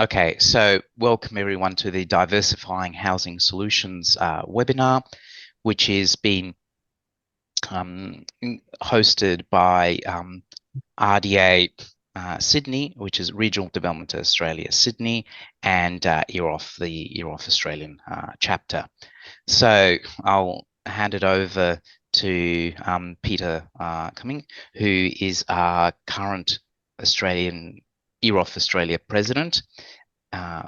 Okay, so welcome everyone to the Diversifying Housing Solutions webinar, which is being hosted by RDA Sydney, which is Regional Development Australia Sydney, and EAROPH, the EAROPH Australian chapter. So I'll hand it over to Peter Cumming, who is our current EAROPH Australia President.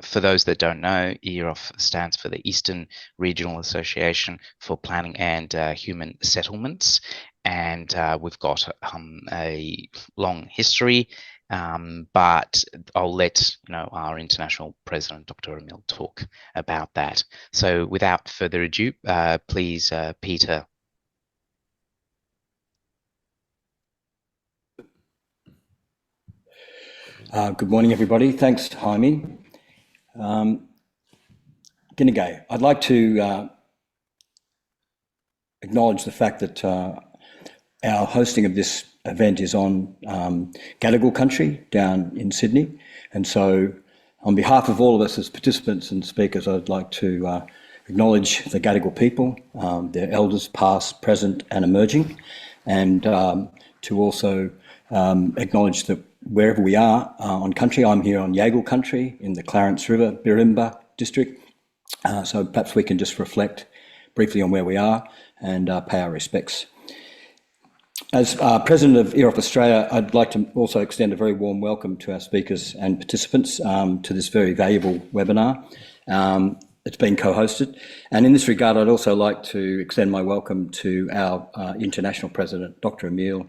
For those that don't know, EAROPH stands for the Eastern Regional Association for Planning and Human Settlements, and we've got a long history, but I'll let our international president, Dr. Emil, talk about that. So without further ado, please, Peter. Good morning, everybody. Thanks, Jaime. G'day. I'd like to acknowledge the fact that our hosting of this event is on Gadigal country down in Sydney. And so on behalf of all of us as participants and speakers, I'd like to acknowledge the Gadigal people, their elders past, present and emerging, and to also acknowledge that wherever we are on country, I'm here on Yagal country in the Clarence River, Birimba district. So perhaps we can just reflect briefly on where we are and pay our respects. As President of EAROPH Australia, I'd like to also extend a very warm welcome to our speakers and participants to this very valuable webinar. It's been co-hosted. And in this regard, I'd also like to extend my welcome to our International President, Dr. Emil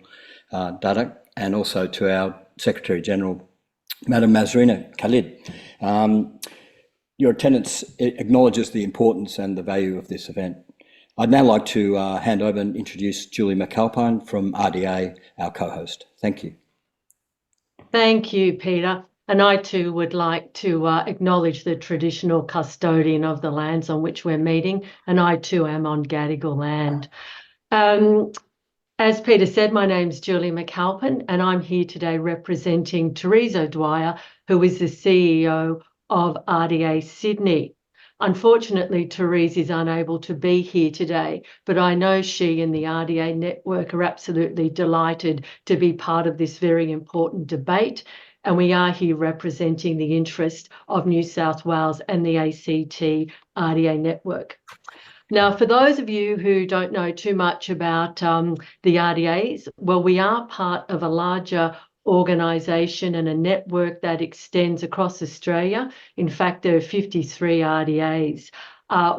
Dadak, and also to our Secretary General, Madam Mazrina Khalid. Your attendance acknowledges the importance and the value of this event. I'd now like to hand over and introduce Julie McAlpine from RDA, our co-host. Thank you. Thank you, Peter. And I too would like to acknowledge the traditional custodian of the lands on which we're meeting, and I too am on Gadigal land. As Peter said, my name's Julie McAlpine, and I'm here today representing Therese O'Dwyer, who is the CEO of RDA Sydney. Unfortunately, Therese is unable to be here today, but I know she and the RDA network are absolutely delighted to be part of this very important debate, and we are here representing the interest of New South Wales and the ACT RDA network. Now, for those of you who don't know too much about the RDAs, well, we are part of a larger organisation and a network that extends across Australia. In fact, there are 53 RDAs.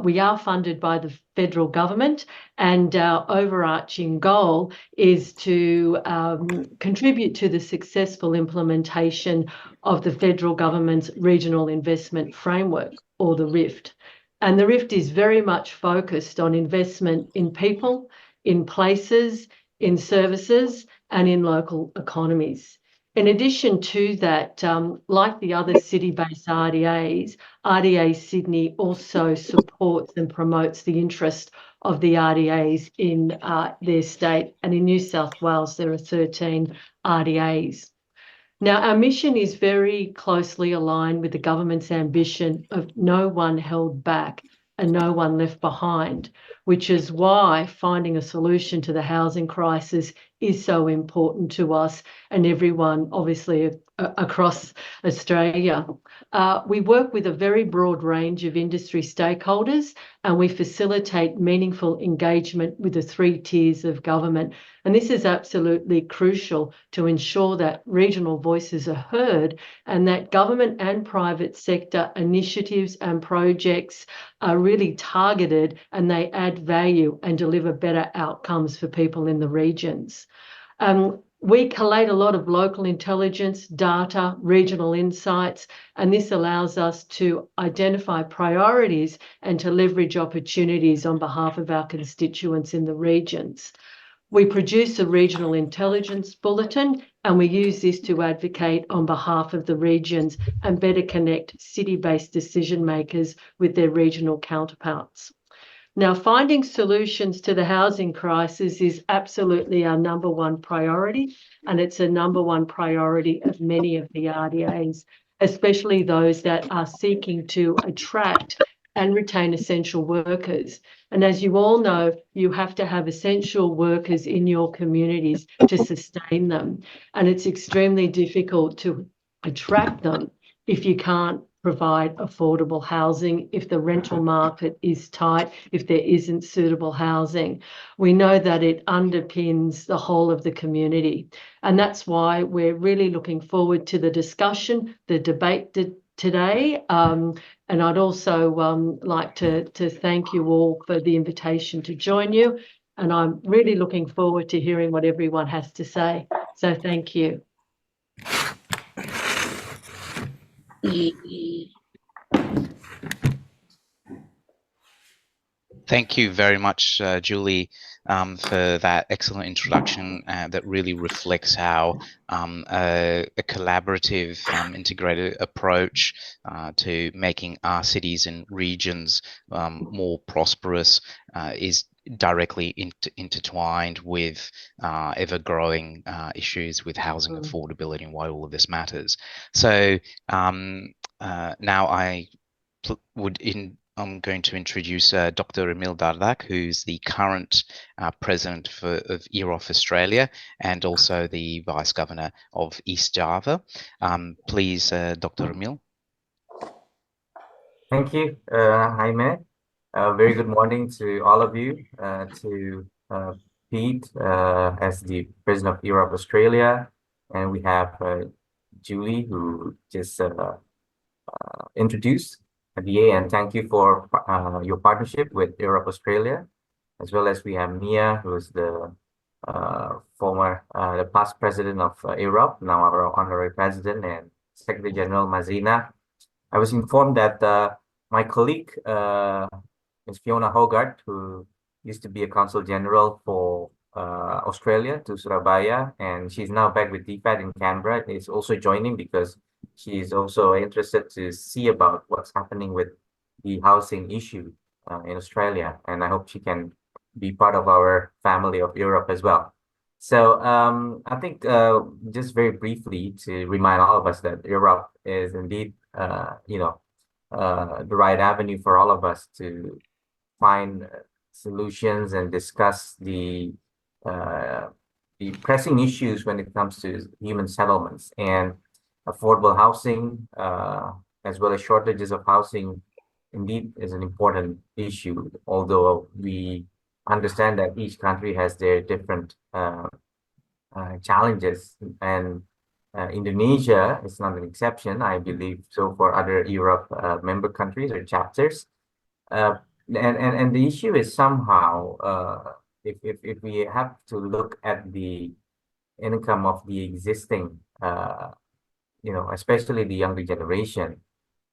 We are funded by the federal government, and our overarching goal is to contribute to the successful implementation of the federal government's Regional Investment Framework, or the RIFT. And the RIFT is very much focused on investment in people, in places, in services, and in local economies. In addition to that, like the other city-based RDAs, RDA Sydney also supports and promotes the interest of the RDAs in their state. And in New South Wales, there are 13 RDAs. Now, our mission is very closely aligned with the government's ambition of no one held back and no one left behind, which is why finding a solution to the housing crisis is so important to us and everyone, obviously, across Australia. We work with a very broad range of industry stakeholders, and we facilitate meaningful engagement with the 3 tiers of government. And this is absolutely crucial to ensure that regional voices are heard and that government and private sector initiatives and projects are really targeted and they add value and deliver better outcomes for people in the regions. We collate a lot of local intelligence, data, regional insights, and this allows us to identify priorities and to leverage opportunities on behalf of our constituents in the regions. We produce a regional intelligence bulletin, and we use this to advocate on behalf of the regions and better connect city-based decision makers with their regional counterparts. Now, finding solutions to the housing crisis is absolutely our #1 priority, and it's a #1 priority of many of the RDAs. especially those that are seeking to attract and retain essential workers. And as you all know, you have to have essential workers in your communities to sustain them. And it's extremely difficult to attract them if you can't provide affordable housing, if the rental market is tight, if there isn't suitable housing. We know that it underpins the whole of the community. And that's why we're really looking forward to the discussion, the debate today. And I'd also like to thank you all for the invitation to join you. And I'm really looking forward to hearing what everyone has to say. So thank you. Thank you very much, Julie, for that excellent introduction that really reflects how a collaborative, integrated approach to making our cities and regions more prosperous is directly intertwined with ever-growing issues with housing affordability and why all of this matters. So now I'm going to introduce Dr. Emil Dardak, who's the current president of EAROPH Australia and also the Vice Governor of East Java. Please, Dr. Emil. Thank you, Jaime. Very good morning to all of you, to Pete as the president of EAROPH Australia, and we have Julie, who just introduced RDA, and thank you for your partnership with EAROPH Australia, as well as we have Mia, who is the the past president of EAROPH, now our honorary president, and Secretary General Mazina. I was informed that my colleague, Ms. Fiona Hogarth, who used to be a Consul General for Australia to Surabaya, and she's now back with DFAT in Canberra, is also joining because she's also interested to see about what's happening with the housing issue in Australia, and I hope she can be part of our family of EAROPH as well. So I think just very briefly to remind all of us that EAROPH is indeed, the right avenue for all of us to find solutions and discuss the pressing issues when it comes to human settlements and affordable housing, as well as shortages of housing, indeed is an important issue, although we understand that each country has their different challenges, and Indonesia is not an exception, I believe, so for other EAROPH member countries or chapters. And the issue is somehow, if we have to look at the income of the existing especially the younger generation,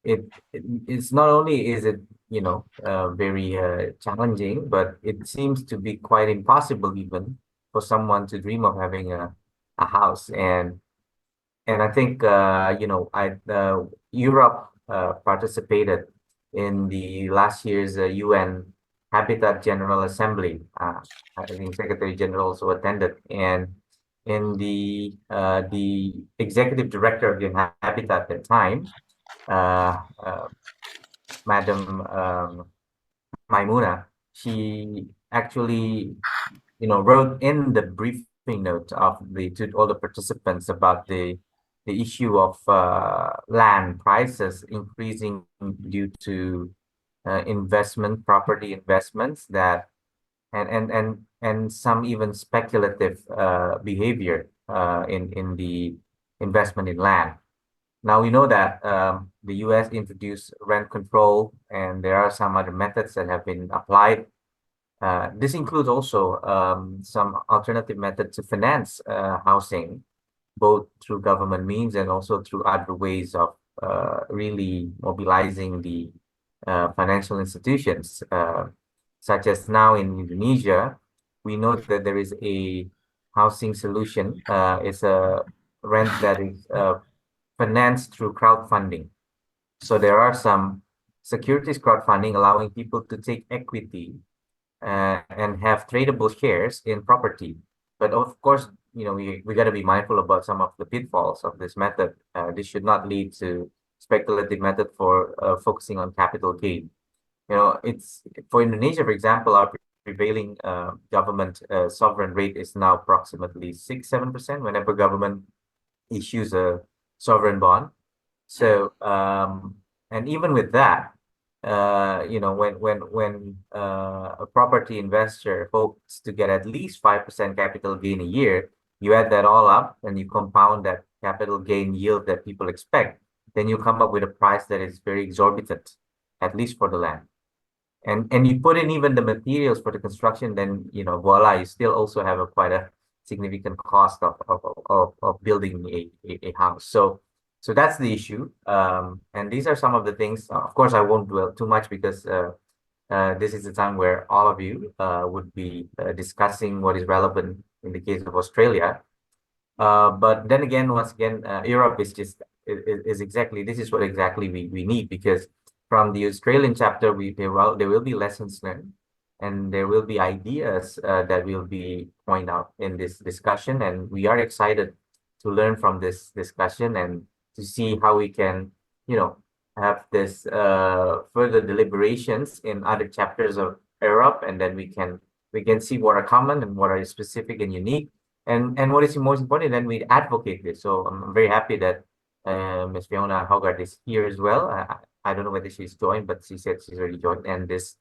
it's not only is it very challenging, but it seems to be quite impossible even for someone to dream of having a house. And I think EAROPH participated in the last year's UN Habitat General Assembly. I think Secretary General also attended, and in the executive director of the Habitat at the time, Madam Maimuna, she actually wrote in the briefing note of to all the participants about the issue of land prices increasing due to property investments that and some even speculative behavior in the investment in land. Now we know that the US introduced rent control, and there are some other methods that have been applied. This includes also some alternative methods to finance housing, both through government means and also through other ways of really mobilizing the financial institutions, such as now in Indonesia. We know that there is a housing solution. It's a rent that is financed through crowdfunding. So there are some securities crowdfunding allowing people to take equity and have tradable shares in property. But of course, we got to be mindful about some of the pitfalls of this method. This should not lead to speculative method for focusing on capital gain. It's for Indonesia, for example, our prevailing government sovereign rate is now approximately 6-7% whenever government issues a sovereign bond. So and even with that, when a property investor hopes to get at least 5% capital gain a year, you add that all up and you compound that capital gain yield that people expect, then you come up with a price that is very exorbitant, at least for the land. And you put in even the materials for the construction, then voila, you still also have quite a significant cost of building a house. So that's the issue. And these are some of the things. Of course, I won't dwell too much because this is the time where all of you would be discussing what is relevant in the case of Australia. But then again, once again, EAROPH is just is exactly this is what exactly we need, because from the Australian chapter, there will be lessons learned, and there will be ideas that will be pointed out in this discussion, and we are excited to learn from this discussion and to see how we can, have this further deliberations in other chapters of EAROPH, and then we can see what are common and what are specific and unique, and what is most important. Then we advocate this. So I'm very happy that Ms. Fiona Hogarth is here as well. I don't know whether she's joined, but she said she's already joined. And this,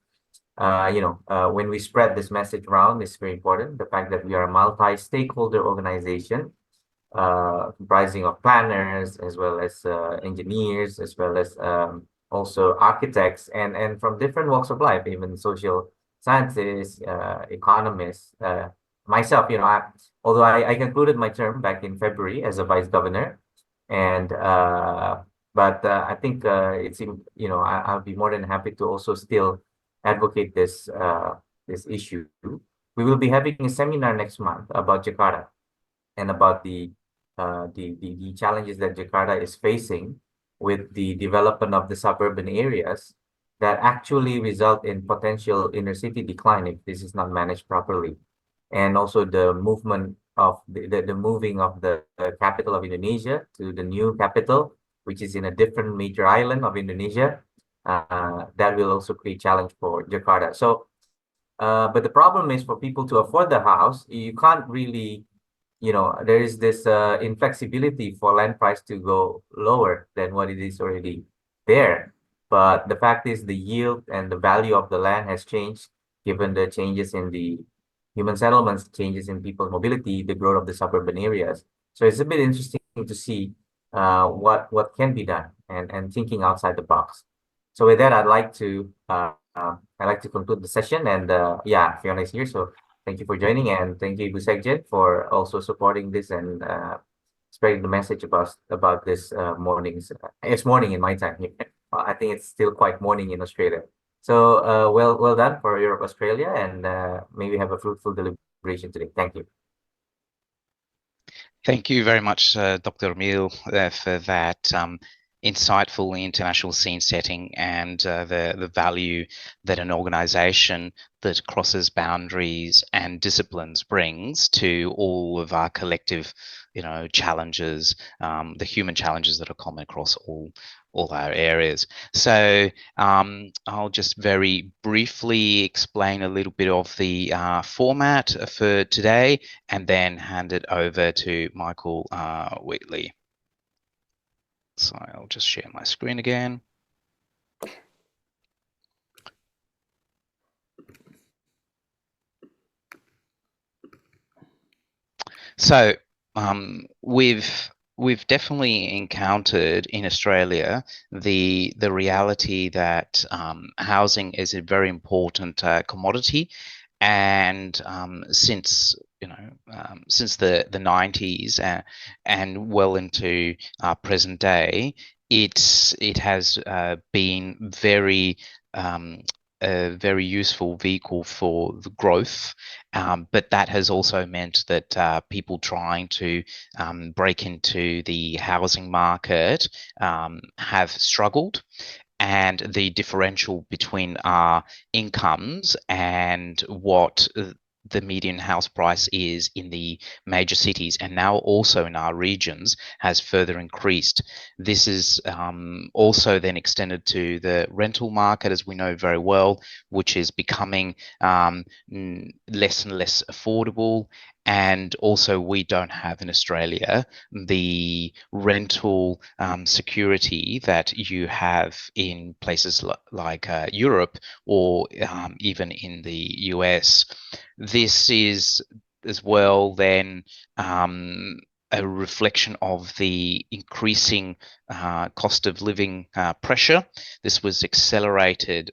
when we spread this message around, it's very important. The fact that we are a multi-stakeholder organization, comprising of planners as well as engineers, as well as also architects, and from different walks of life, even social scientists, economists. Myself, although I concluded my term back in February as a vice governor, and but I think it's I'll be more than happy to also still advocate this issue. We will be having a seminar next month about Jakarta and about the challenges that Jakarta is facing with the development of the suburban areas that actually result in potential inner city decline if this is not managed properly, and also the movement of the moving of the capital of Indonesia to the new capital, which is in a different major island of Indonesia. That will also create challenge for Jakarta. So, but the problem is for people to afford the house, you can't really, there is this inflexibility for land price to go lower than what it is already there. But the fact is the yield and the value of the land has changed given the changes in the human settlements, changes in people's mobility, the growth of the suburban areas. So it's a bit interesting to see what can be done and thinking outside the box. So with that, I'd like to conclude the session, and yeah, Fiona is here, so thank you for joining, and thank you, Ibu Sekjen, for also supporting this and spreading the message about this morning's. It's morning in my time here. I think it's still quite morning in Australia. So well done for EAROPH Australia, and maybe have a fruitful deliberation today. Thank you. Thank you very much, Dr. Emil, for that insightful international scene setting and the value that an organization that crosses boundaries and disciplines brings to all of our collective, challenges, the human challenges that are common across all our areas. So I'll just very briefly explain a little bit of the format for today, and then hand it over to Michael Wheatley. So I'll just share my screen again. So we've definitely encountered in Australia the reality that housing is a very important commodity, and since the 90s and well into present day, it has been a very useful vehicle for the growth, but that has also meant that people trying to break into the housing market have struggled, and the differential between our incomes and what the median house price is in the major cities, and now also in our regions, has further increased. This is also then extended to the rental market, as we know very well, which is becoming less and less affordable. And also, we don't have in Australia the rental security that you have in places like Europe, or even in the US. This is as well then a reflection of the increasing cost of living pressure. This was accelerated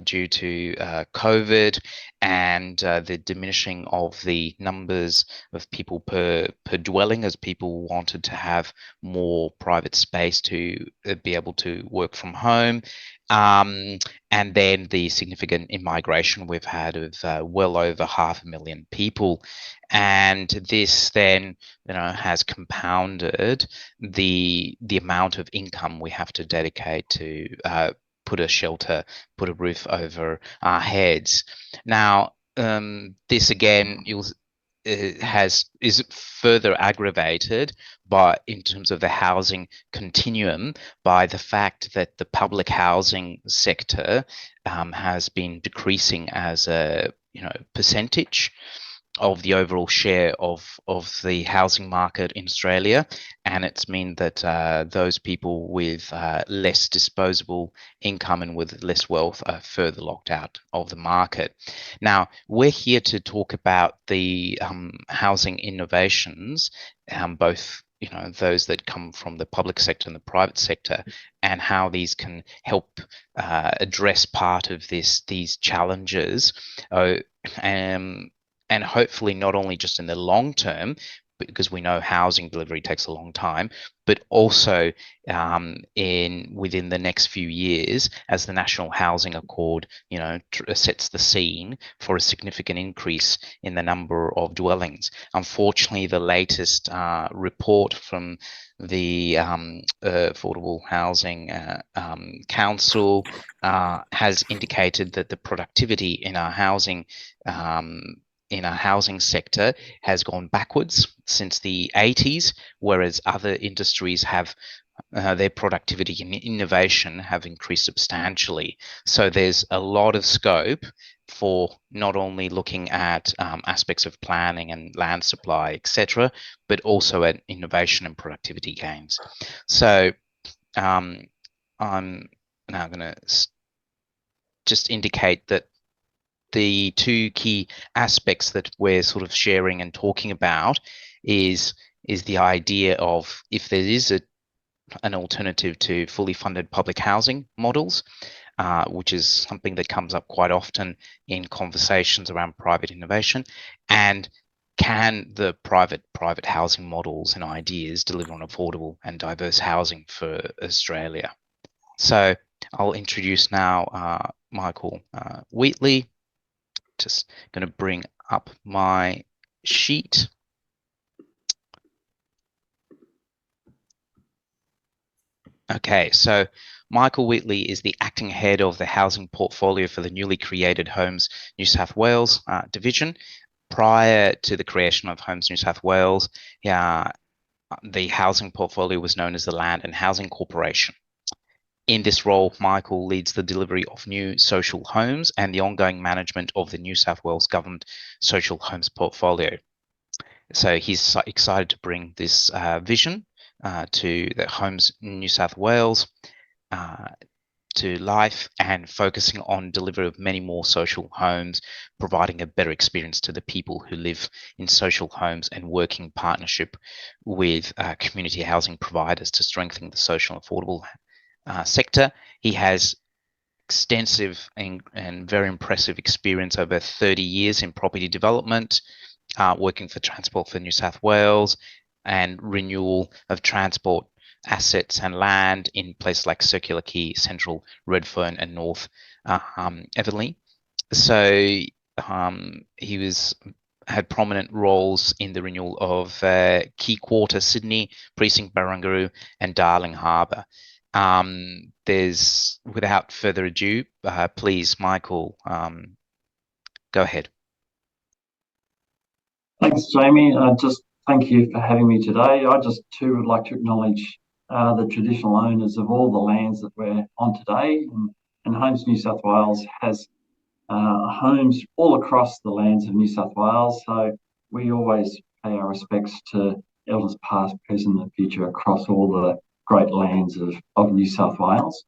due to COVID and the diminishing of the numbers of people per dwelling, as people wanted to have more private space to be able to work from home. And then the significant immigration we've had of well over 500,000 people. And this then, has compounded the amount of income we have to dedicate to put a shelter, put a roof over our heads. Now, this again is further aggravated by, in terms of the housing continuum, by the fact that the public housing sector has been decreasing as a percentage of the overall share of the housing market in Australia, and it's mean that those people with less disposable income and with less wealth are further locked out of the market. Now, we're here to talk about the housing innovations, both those that come from the public sector and the private sector, and how these can help address part of these challenges. And hopefully not only just in the long term, because we know housing delivery takes a long time, but also within the next few years, as the National Housing Accord, sets the scene for a significant increase in the number of dwellings. Unfortunately, the latest report from the Affordable Housing Council has indicated that the productivity in our housing sector has gone backwards since the 80s, whereas other industries have their productivity and innovation have increased substantially. So there's a lot of scope for not only looking at aspects of planning and land supply, etc., but also at innovation and productivity gains. So I'm now going to just indicate that the two key aspects that we're sort of sharing and talking about is the idea of, if there is an alternative to fully funded public housing models, which is something that comes up quite often in conversations around private innovation, and can the private housing models and ideas deliver on affordable and diverse housing for Australia? So I'll introduce now Michael Wheatley. Just going to bring up my sheet. Okay, so Michael Wheatley is the acting head of the housing portfolio for the newly created Homes New South Wales division. Prior to the creation of Homes New South Wales, the housing portfolio was known as the Land and Housing Corporation. In this role, Michael leads the delivery of new social homes and the ongoing management of the New South Wales Government social homes portfolio. So he's excited to bring this vision to the Homes New South Wales to life, and focusing on delivery of many more social homes, providing a better experience to the people who live in social homes, and working partnership with community housing providers to strengthen the social and affordable sector. He has extensive and very impressive experience over 30 years in property development, working for Transport for New South Wales and renewal of transport assets and land in places like Circular Quay, Central Redfern and North Eveleigh. So he had prominent roles in the renewal of Quay Quarter, Sydney, Precinct Barangaroo and Darling Harbour. Without further ado, please, Michael, go ahead. Thanks, Jamie. Just thank you for having me today. I just too would like to acknowledge the traditional owners of all the lands that we're on today. And Homes New South Wales has homes all across the lands of New South Wales. So we always pay our respects to elders past, present and future across all the great lands of New South Wales.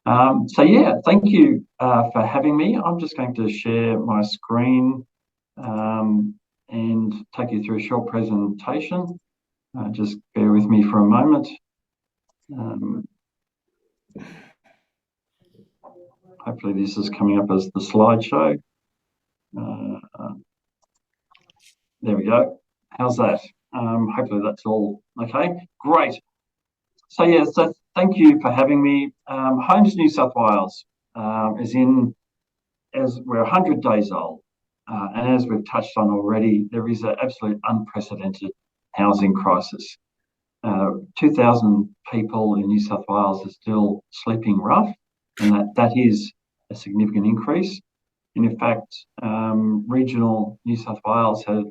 So yeah, thank you for having me. I'm just going to share my screen and take you through a short presentation. Just bear with me for a moment. Hopefully this is coming up as the slideshow. There we go. How's that? Hopefully that's all okay. Great. So yeah, so thank you for having me. Homes New South Wales as we're 100 days old. And as we've touched on already, there is an absolute unprecedented housing crisis. 2,000 people in New South Wales are still sleeping rough, and that is a significant increase. And in fact, regional New South Wales has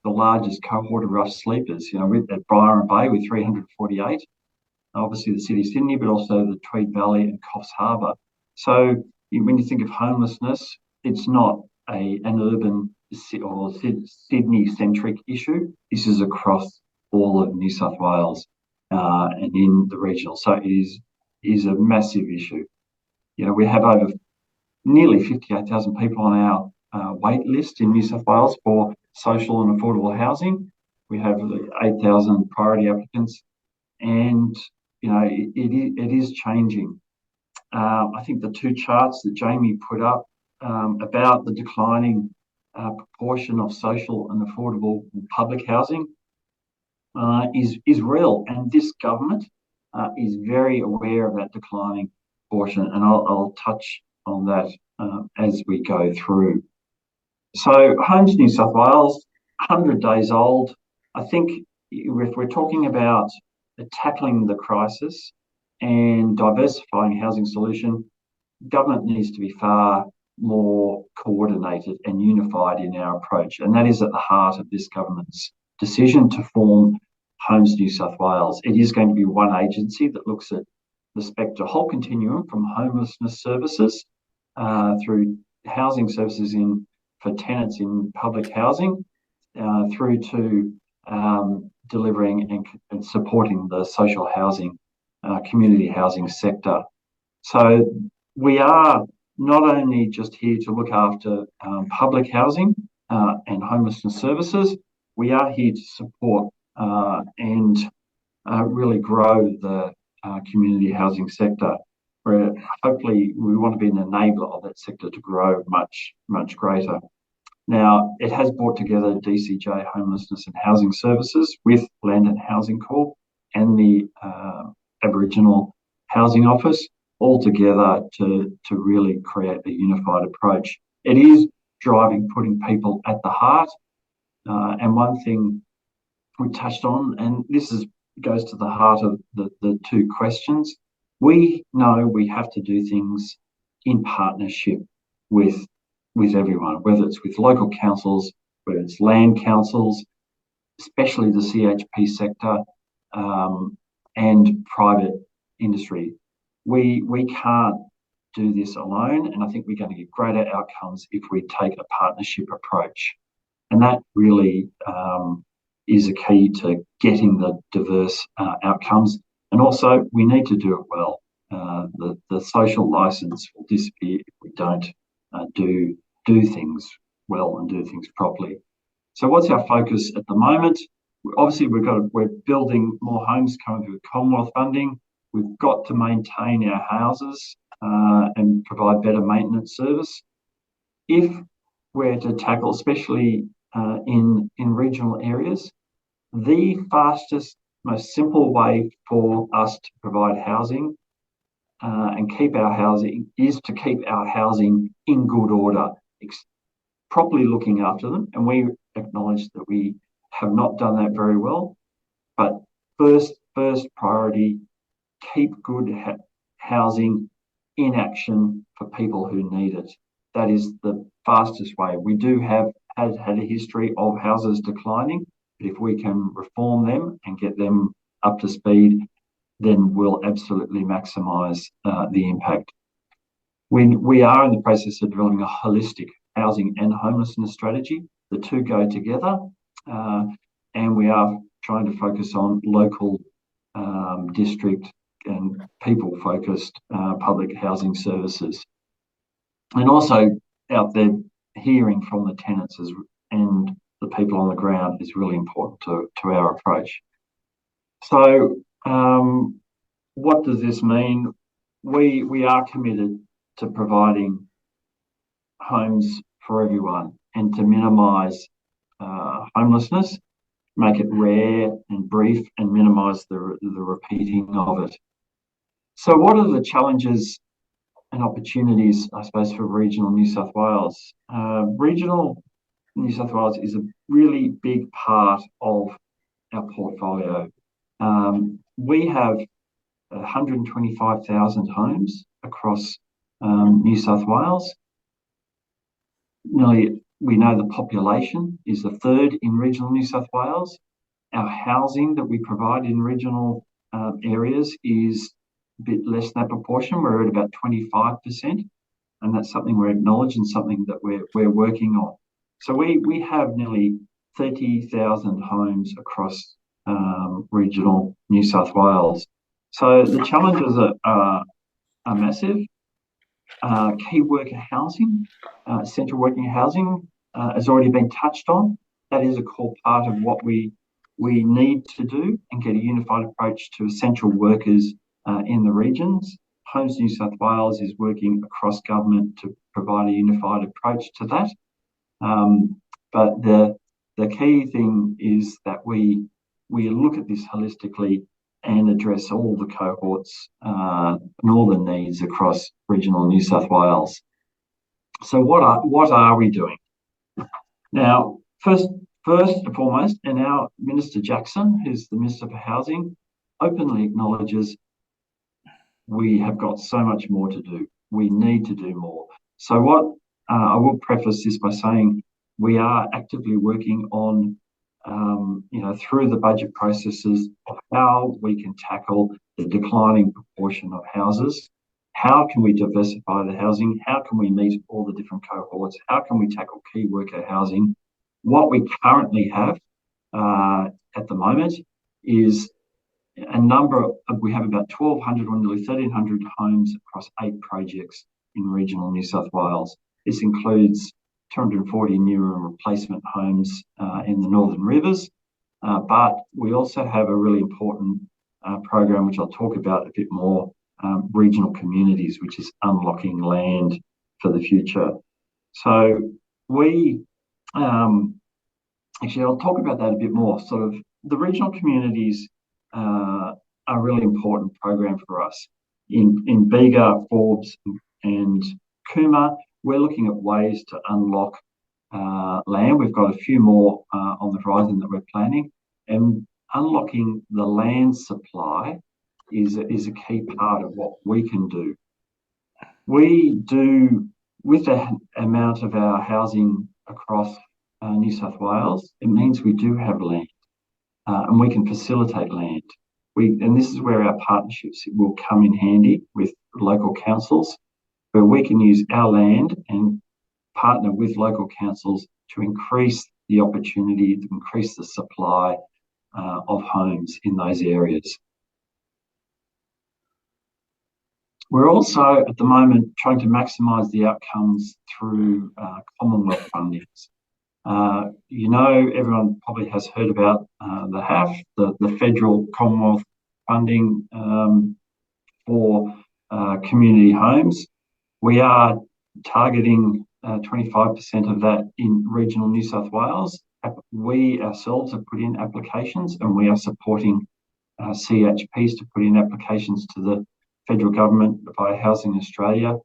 the largest cohort of rough sleepers, at Byron Bay with 348, obviously the City of Sydney, but also the Tweed Valley and Coffs Harbour. So when you think of homelessness, it's not an urban or Sydney-centric issue. This is across all of New South Wales and in the regional. So it is a massive issue. We have over nearly 58,000 people on our wait list in New South Wales for social and affordable housing. We have 8,000 priority applicants, and it is changing. I think the two charts that Jamie put up about the declining proportion of social and affordable public housing is real, and this government is very aware of that declining portion, and I'll touch on that as we go through. So Homes New South Wales, 100 days old. I think if we're talking about tackling the crisis and diversifying housing solution, government needs to be far more coordinated and unified in our approach. And that is at the heart of this government's decision to form Homes New South Wales. It is going to be one agency that looks at the whole continuum from homelessness services through housing services for tenants in public housing through to delivering and supporting the social housing, community housing sector. So we are not only just here to look after public housing and homelessness services, we are here to support and really grow the community housing sector, where hopefully we want to be an enabler of that sector to grow much, much greater. Now, it has brought together DCJ Homelessness and Housing Services with Land and Housing Corp and the Aboriginal Housing Office all together to really create a unified approach. It is putting people at the heart. And one thing we touched on, and this goes to the heart of the two questions, we know we have to do things in partnership with everyone, whether it's with local councils, whether it's land councils, especially the CHP sector, and private industry. We can't do this alone, and I think we're going to get greater outcomes if we take a partnership approach. And that really is a key to getting the diverse outcomes. And also, we need to do it well. The social license will disappear if we don't do things well and do things properly. So what's our focus at the moment? Obviously, we're building more homes coming through Commonwealth funding. We've got to maintain our houses and provide better maintenance service. If we're to tackle, especially in regional areas, the fastest, most simple way for us to provide housing and keep our housing is to keep our housing in good order, properly looking after them. And we acknowledge that we have not done that very well. But first priority, keep good housing in action for people who need it. That is the fastest way. We do have has had a history of houses declining. But if we can reform them and get them up to speed, then we'll absolutely maximise the impact. We are in the process of developing a holistic housing and homelessness strategy. The two go together, and we are trying to focus on local, district and people-focused public housing services. And also out there, hearing from the tenants and the people on the ground is really important to our approach. So what does this mean? We are committed to providing homes for everyone and to minimise homelessness, make it rare and brief, and minimise the repeating of it. So what are the challenges and opportunities, I suppose, for regional New South Wales? Regional New South Wales is a really big part of our portfolio. We have 125,000 homes across New South Wales. We know the population is the third in regional New South Wales. Our housing that we provide in regional areas is a bit less than that proportion. We're at about 25%, and that's something we're acknowledging and something that we're working on. So we have nearly 30,000 homes across regional New South Wales. So the challenges are massive. Key worker housing, essential working housing has already been touched on. That is a core part of what we need to do and get a unified approach to essential workers in the regions. Homes New South Wales is working across government to provide a unified approach to that. But the key thing is that we look at this holistically and address all the cohorts and all the needs across regional New South Wales. So what are we doing? Now, first and foremost, and our Minister Jackson, who's the Minister for Housing, openly acknowledges we have got so much more to do. We need to do more. So what I will preface this by saying we are actively working on through the budget processes of how we can tackle the declining proportion of houses. How can we diversify the housing? How can we meet all the different cohorts? How can we tackle key worker housing? What we currently have at the moment is we have about 1,200 or nearly 1,300 homes across 8 projects in regional New South Wales. This includes 240 new and replacement homes in the Northern Rivers, but we also have a really important program, which I'll talk about a bit more, regional communities, which is unlocking land for the future. So actually, I'll talk about that a bit more. Sort of the regional communities are a really important program for us. In Bega, Forbes and Cooma, we're looking at ways to unlock land. We've got a few more on the horizon that we're planning, and unlocking the land supply is a key part of what we can do. We do, with the amount of our housing across New South Wales, it means we do have land and we can facilitate land. And this is where our partnerships will come in handy with local councils, where we can use our land and partner with local councils to increase the opportunity, to increase the supply of homes in those areas. We're also, at the moment, trying to maximise the outcomes through Commonwealth fundings. Everyone probably has heard about the HAF, the federal Commonwealth funding for community homes. We are targeting 25% of that in regional New South Wales. We ourselves have put in applications, and we are supporting CHPs to put in applications to the federal government via Housing Australia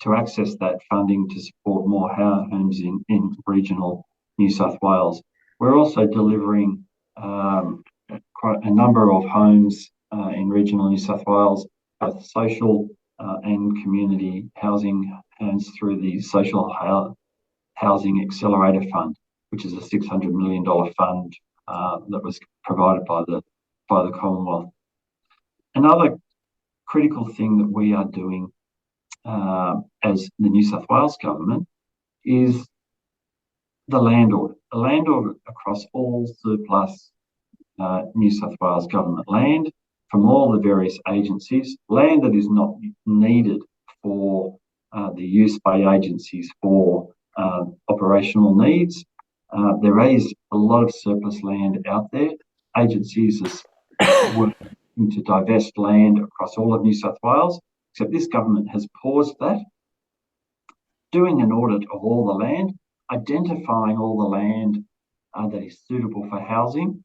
to access that funding to support more homes in regional New South Wales. We're also delivering quite a number of homes in regional New South Wales, both social and community housing, and through the Social Housing Accelerator Fund. which is a $600 million fund that was provided by the Commonwealth. Another critical thing that we are doing as the New South Wales government is the land audit. A land audit across all surplus New South Wales government land from all the various agencies, land that is not needed for the use by agencies for operational needs. There is a lot of surplus land out there. Agencies are working to divest land across all of New South Wales, except this government has paused that, doing an audit of all the land, identifying all the land that is suitable for housing,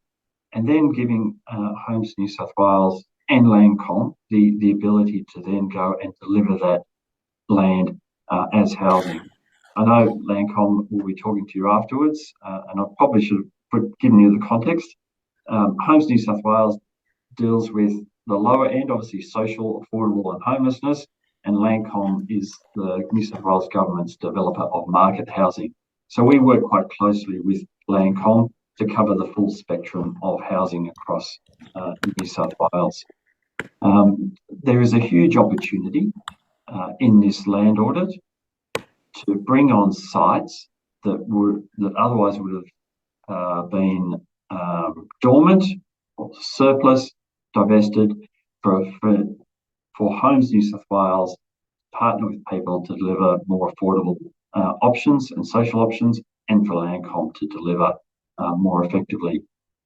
and then giving Homes New South Wales and Landcom the ability to then go and deliver that land as housing. I know Landcom will be talking to you afterwards, and I probably should have given you the context. Homes New South Wales deals with the lower end, obviously social, affordable and homelessness, and Landcom is the New South Wales government's developer of market housing. So we work quite closely with Landcom to cover the full spectrum of housing across New South Wales. There is a huge opportunity in this land audit to bring on sites that otherwise would have been dormant or surplus, divested, for Homes New South Wales to partner with people to deliver more affordable options and social options, and for Landcom to deliver more effectively.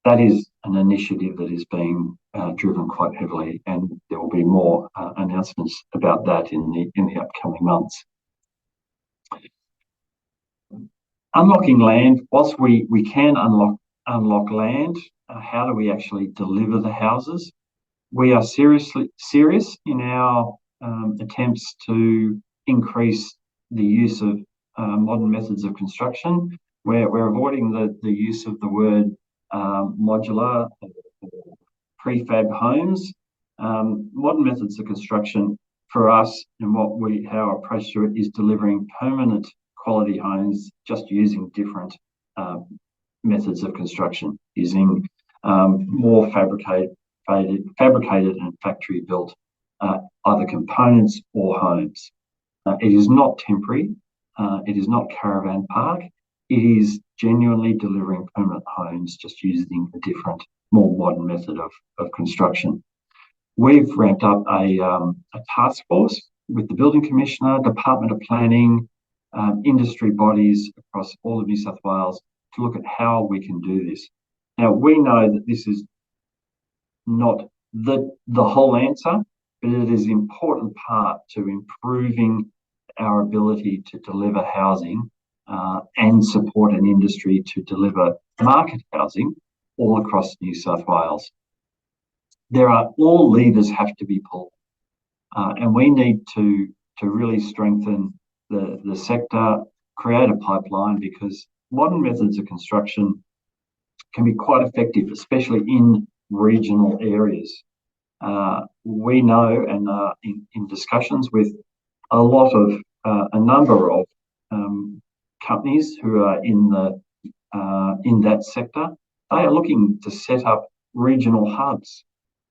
That is an initiative that is being driven quite heavily, and there will be more announcements about that in the upcoming months. Unlocking land. Whilst we can unlock land, how do we actually deliver the houses? We are serious in our attempts to increase the use of modern methods of construction. We're avoiding the use of the word modular or prefab homes. Modern methods of construction for us, and how our approach to it is delivering permanent quality homes, just using different methods of construction, using more fabricated and factory built either components or homes. It is not temporary. It is not caravan park. It is genuinely delivering permanent homes, just using a different, more modern method of construction. We've ramped up a task force with the Building Commissioner, Department of Planning, industry bodies across all of New South Wales to look at how we can do this. Now, we know that this is not the whole answer, but it is an important part to improving our ability to deliver housing and support an industry to deliver market housing all across New South Wales. All levers have to be pulled, and we need to really strengthen the sector, create a pipeline, because modern methods of construction can be quite effective, especially in regional areas. We know, and in discussions with a number of companies who are in that sector, they are looking to set up regional hubs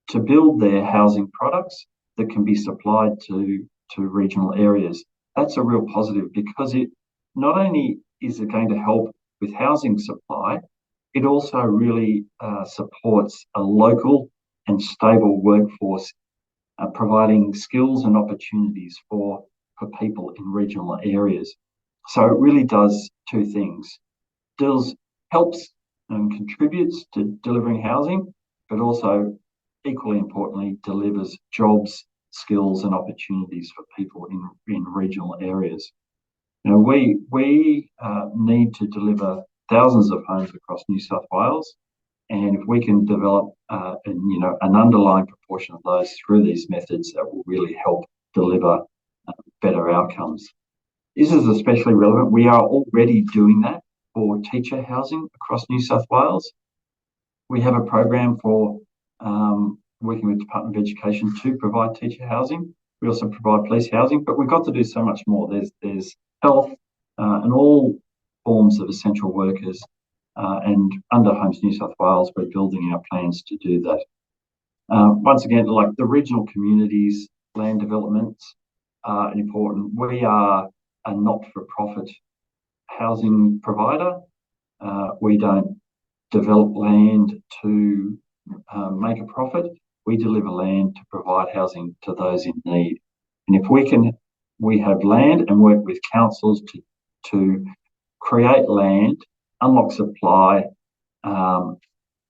to build their housing products that can be supplied to regional areas. That's a real positive, because it not only is it going to help with housing supply, it also really supports a local and stable workforce, providing skills and opportunities for people in regional areas. So it really does two things. Helps and contributes to delivering housing, but also, equally importantly, delivers jobs, skills and opportunities for people in regional areas. You know, we need to deliver thousands of homes across New South Wales, and if we can develop an underlying proportion of those through these methods, that will really help deliver better outcomes. This is especially relevant. We are already doing that for teacher housing across New South Wales. We have a program for working with the Department of Education to provide teacher housing. We also provide police housing, but we've got to do so much more. There's health and all forms of essential workers and under Homes New South Wales, we're building our plans to do that. Once again, like the regional communities, land developments are important. We are a not-for-profit housing provider. We don't develop land to make a profit. We deliver land to provide housing to those in need. And if we have land and work with councils to create land, unlock supply,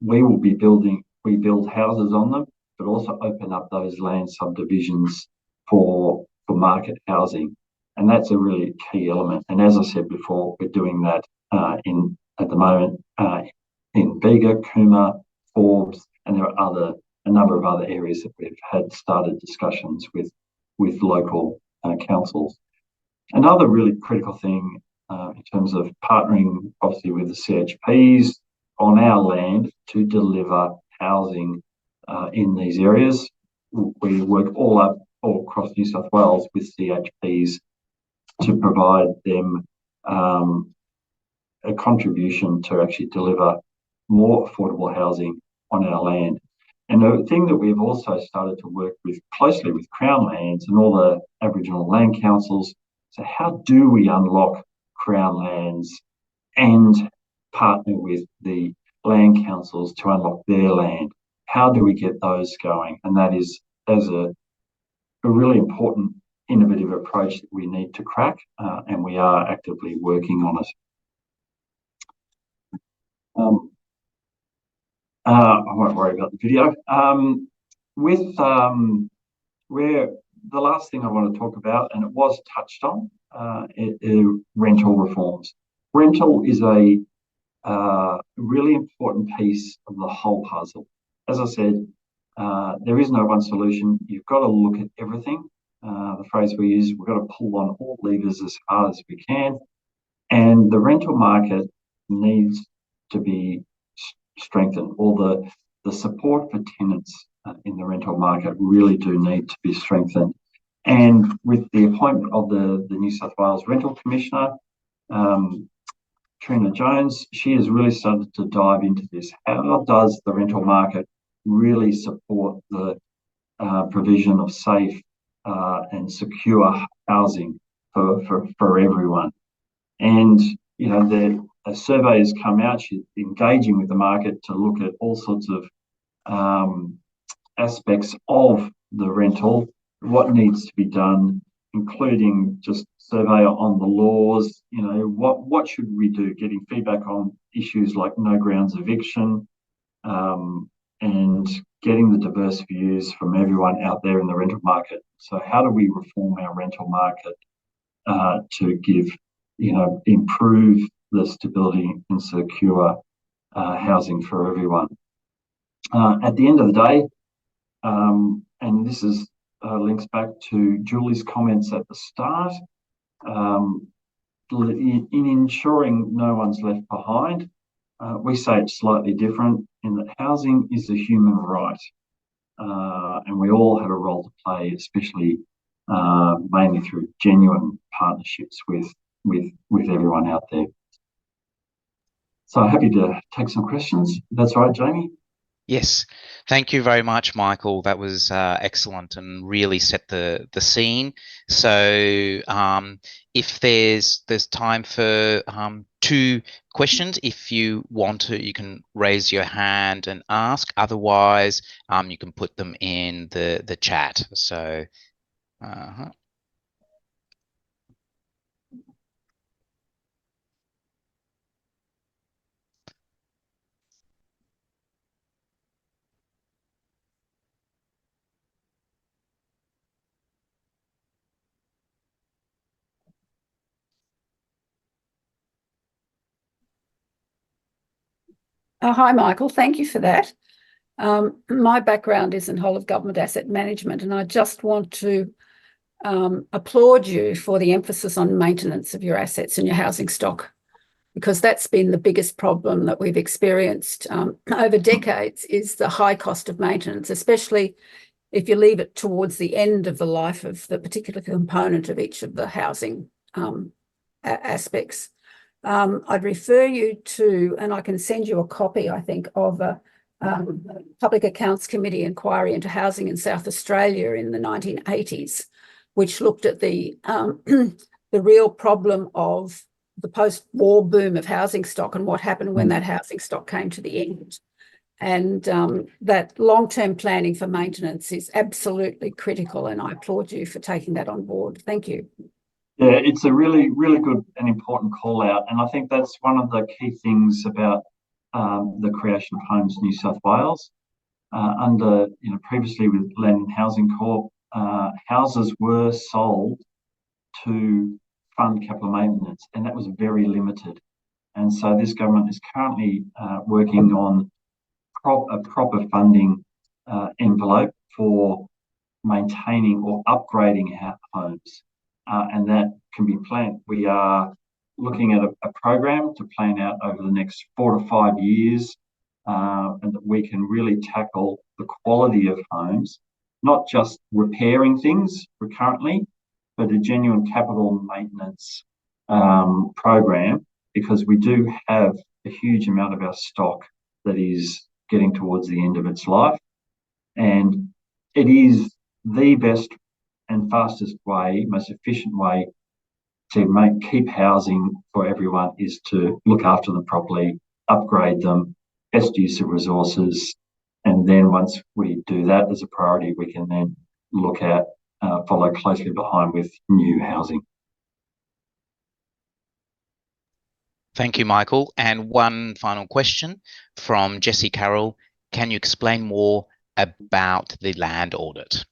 we build houses on them, but also open up those land subdivisions for market housing. And that's a really key element. And as I said before, we're doing that at the moment in Bega, Cooma, Forbes, and there are a number of other areas that we've had started discussions with local councils. Another really critical thing in terms of partnering, obviously, with the CHPs on our land to deliver housing in these areas. We work all across New South Wales with CHPs to provide them a contribution to actually deliver more affordable housing on our land. And the thing that we've also started to work closely with Crown Lands and all the Aboriginal land councils. So how do we unlock Crown Lands and partner with the land councils to unlock their land? How do we get those going? And that is a really important innovative approach that we need to crack, and we are actively working on it. I won't worry about the video. The last thing I want to talk about, and it was touched on, rental reforms. Rental is a really important piece of the whole puzzle. As I said, there is no one solution. You've got to look at everything. The phrase we use, we've got to pull on all levers as hard as we can. And the rental market needs to be strengthened. All the support for tenants in the rental market really do need to be strengthened. And with the appointment of the New South Wales Rental Commissioner, Trina Jones, she has really started to dive into this. How does the rental market really support the provision of safe and secure housing for everyone? And, you know, a survey has come out. She's engaging with the market to look at all sorts of aspects of the rental, what needs to be done, including just survey on the laws, you know, what should we do, getting feedback on issues like no grounds eviction, and getting the diverse views from everyone out there in the rental market. So how do we reform our rental market to give, you know, improve the stability and secure housing for everyone? At the end of the day, and this is links back to Julie's comments at the start, in ensuring no one's left behind, we say it's slightly different in that housing is a human right, and we all have a role to play, especially mainly through genuine partnerships with everyone out there. So happy to take some questions. That's right, Jamie. Yes, thank you very much, Michael. That was excellent and really set the scene. So if there's time for 2 questions, if you want to, you can raise your hand and ask. Otherwise, you can put them in the chat. So. Hi, Michael. Thank you for that. My background is in whole of government asset management, and I just want to applaud you for the emphasis on maintenance of your assets and your housing stock, because that's been the biggest problem that we've experienced over decades, is the high cost of maintenance, especially if you leave it towards the end of the life of the particular component of each of the housing aspects. I'd refer you to, and I can send you a copy, I think, of a Public Accounts Committee inquiry into housing in South Australia in the 1980s, which looked at the real problem of the post-war boom of housing stock and what happened when that housing stock came to the end. And that long-term planning for maintenance is absolutely critical, and I applaud you for taking that on board. Thank you. Yeah, it's a really, really good and important call out. And I think that's one of the key things about the creation of Homes New South Wales. Under, previously with Land and Housing Corp, houses were sold to fund capital maintenance, and that was very limited. And so this government is currently working on a proper funding envelope for maintaining or upgrading homes. And that can be planned. We are looking at a program to plan out over the next 4 to 5 years, and that we can really tackle the quality of homes, not just repairing things currently, but a genuine capital maintenance program, because we do have a huge amount of our stock that is getting towards the end of its life. And it is the best and fastest way, most efficient way to keep housing for everyone is to look after them properly, upgrade them, best use of resources. And then once we do that as a priority, we can then look at, follow closely behind with new housing. Thank you, Michael. And one final question from Jessie Carroll. Can you explain more about the land audit?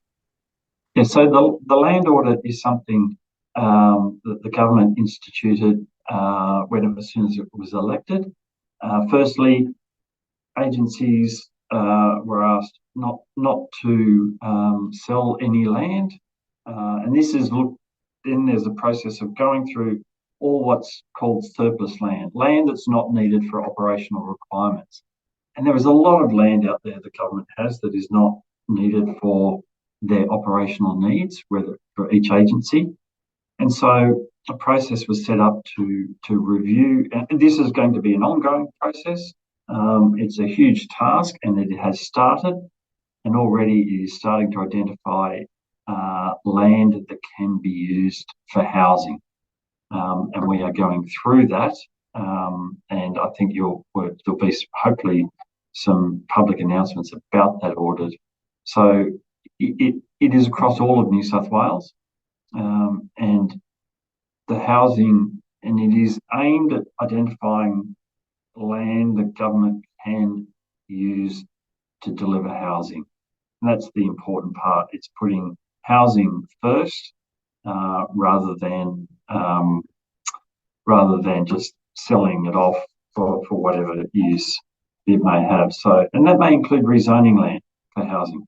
Yeah, so the land audit is something that the government instituted as soon as it was elected. Firstly, agencies were asked not to sell any land, and this is then there's a process of going through all what's called surplus land that's not needed for operational requirements. And there is a lot of land out there the government has that is not needed for their operational needs, whether for each agency. And so a process was set up to review, and this is going to be an ongoing process. It's a huge task, and it has started, and already is starting to identify land that can be used for housing. And we are going through that, and I think there'll be hopefully some public announcements about that audit. So it is across all of New South Wales, and the housing, and it is aimed at identifying land the government can use to deliver housing. And that's the important part. It's putting housing first, rather than just selling it off for whatever use it may have. So, and that may include rezoning land for housing.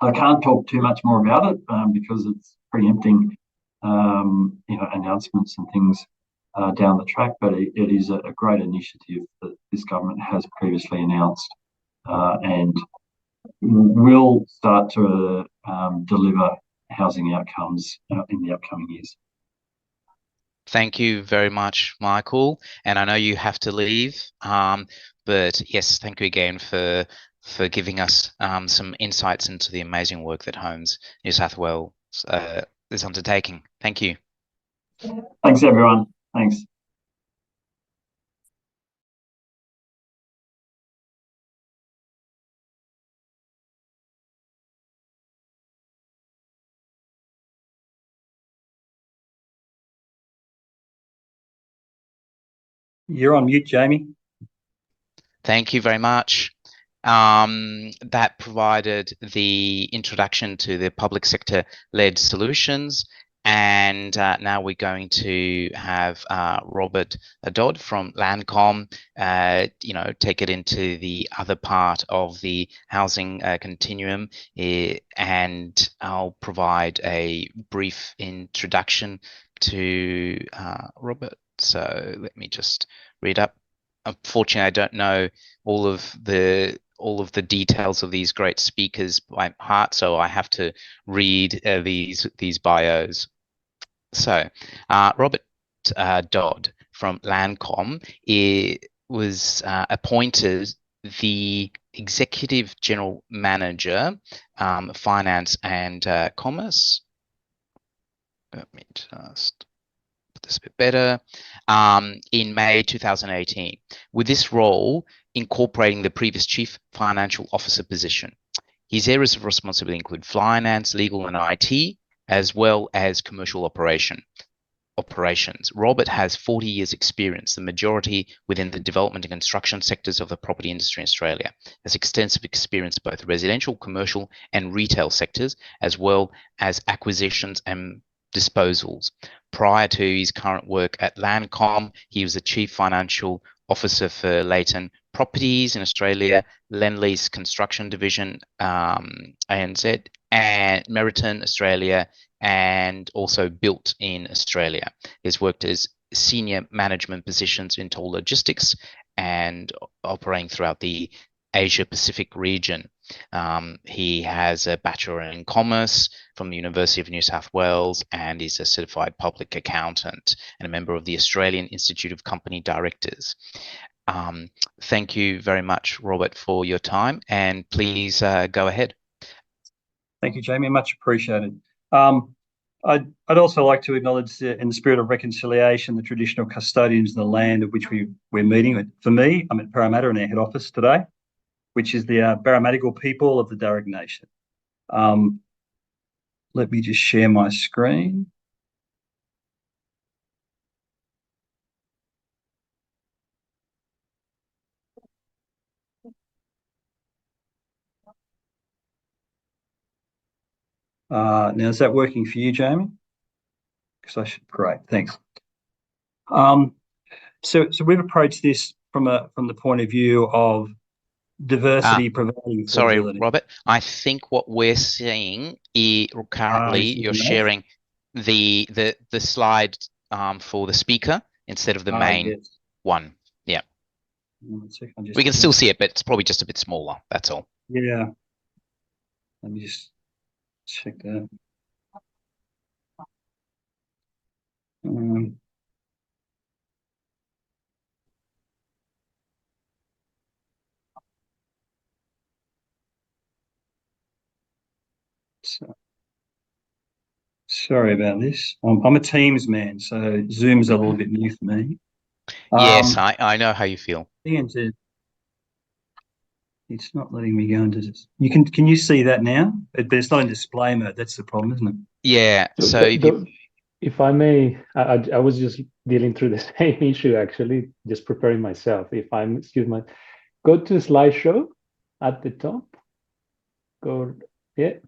I can't talk too much more about it because it's preempting, announcements and things down the track. But it is a great initiative that this government has previously announced, and will start to deliver housing outcomes in the upcoming years. Thank you very much, Michael. And I know you have to leave, but yes, thank you again for giving us some insights into the amazing work that Homes New South Wales is undertaking. Thank you. Thanks, everyone. Thanks. You're on mute, Jamie. Thank you very much. That provided the introduction to the public sector-led solutions. And now we're going to have Robert Dodd from Landcom, take it into the other part of the housing continuum, and I'll provide a brief introduction to Robert. So let me just read up. Unfortunately, I don't know all of the details of these great speakers by heart, so I have to read these bios. So, Robert Dodd, from Landcom, was appointed the Executive General Manager, Finance and Commerce. Let me just put this a bit better. In May 2018, with this role incorporating the previous Chief Financial Officer position. His areas of responsibility include finance, legal, and IT, as well as commercial operations. Robert has 40 years experience, the majority within the development and construction sectors of the property industry in Australia. Has extensive experience in both residential, commercial, and retail sectors, as well as acquisitions and disposals. Prior to his current work at Landcom, he was the Chief Financial Officer for Leighton Properties in Australia, Lendlease Construction Division, ANZ, and Meriton, Australia, and also Built in Australia. He's worked as senior management positions in toll logistics and operating throughout the Asia Pacific region. He has a Bachelor in Commerce from the University of New South Wales and is a certified public accountant and a member of the Australian Institute of Company Directors. Thank you very much, Robert, for your time, and please go ahead. Thank you, Jamie. Much appreciated. I'd also like to acknowledge, in the spirit of reconciliation, the traditional custodians of the land of which we're meeting. For me, I'm at Parramatta in our head office today, which is the Barramadigal people of the Darug Nation. Let me just share my screen. Now, is that working for you, Jamie? Great, thanks. So we've approached this from the point of view of diversity providing. Sorry, Robert. I think what we're seeing currently, you're sharing the slide for the speaker instead of the main one. Yeah. We can still see it, but it's probably just a bit smaller. That's all. Yeah. Let me just check that. Sorry about this. I'm a Teams man, so Zoom's a little bit new for me. Yes, I know how you feel. It's not letting me go into this. Can you see that now? But it's not in display mode. That's the problem, isn't it? Yeah. So if I may, I was just dealing through the same issue, actually, just preparing myself. Excuse me, go to slideshow at the top. Go, yeah,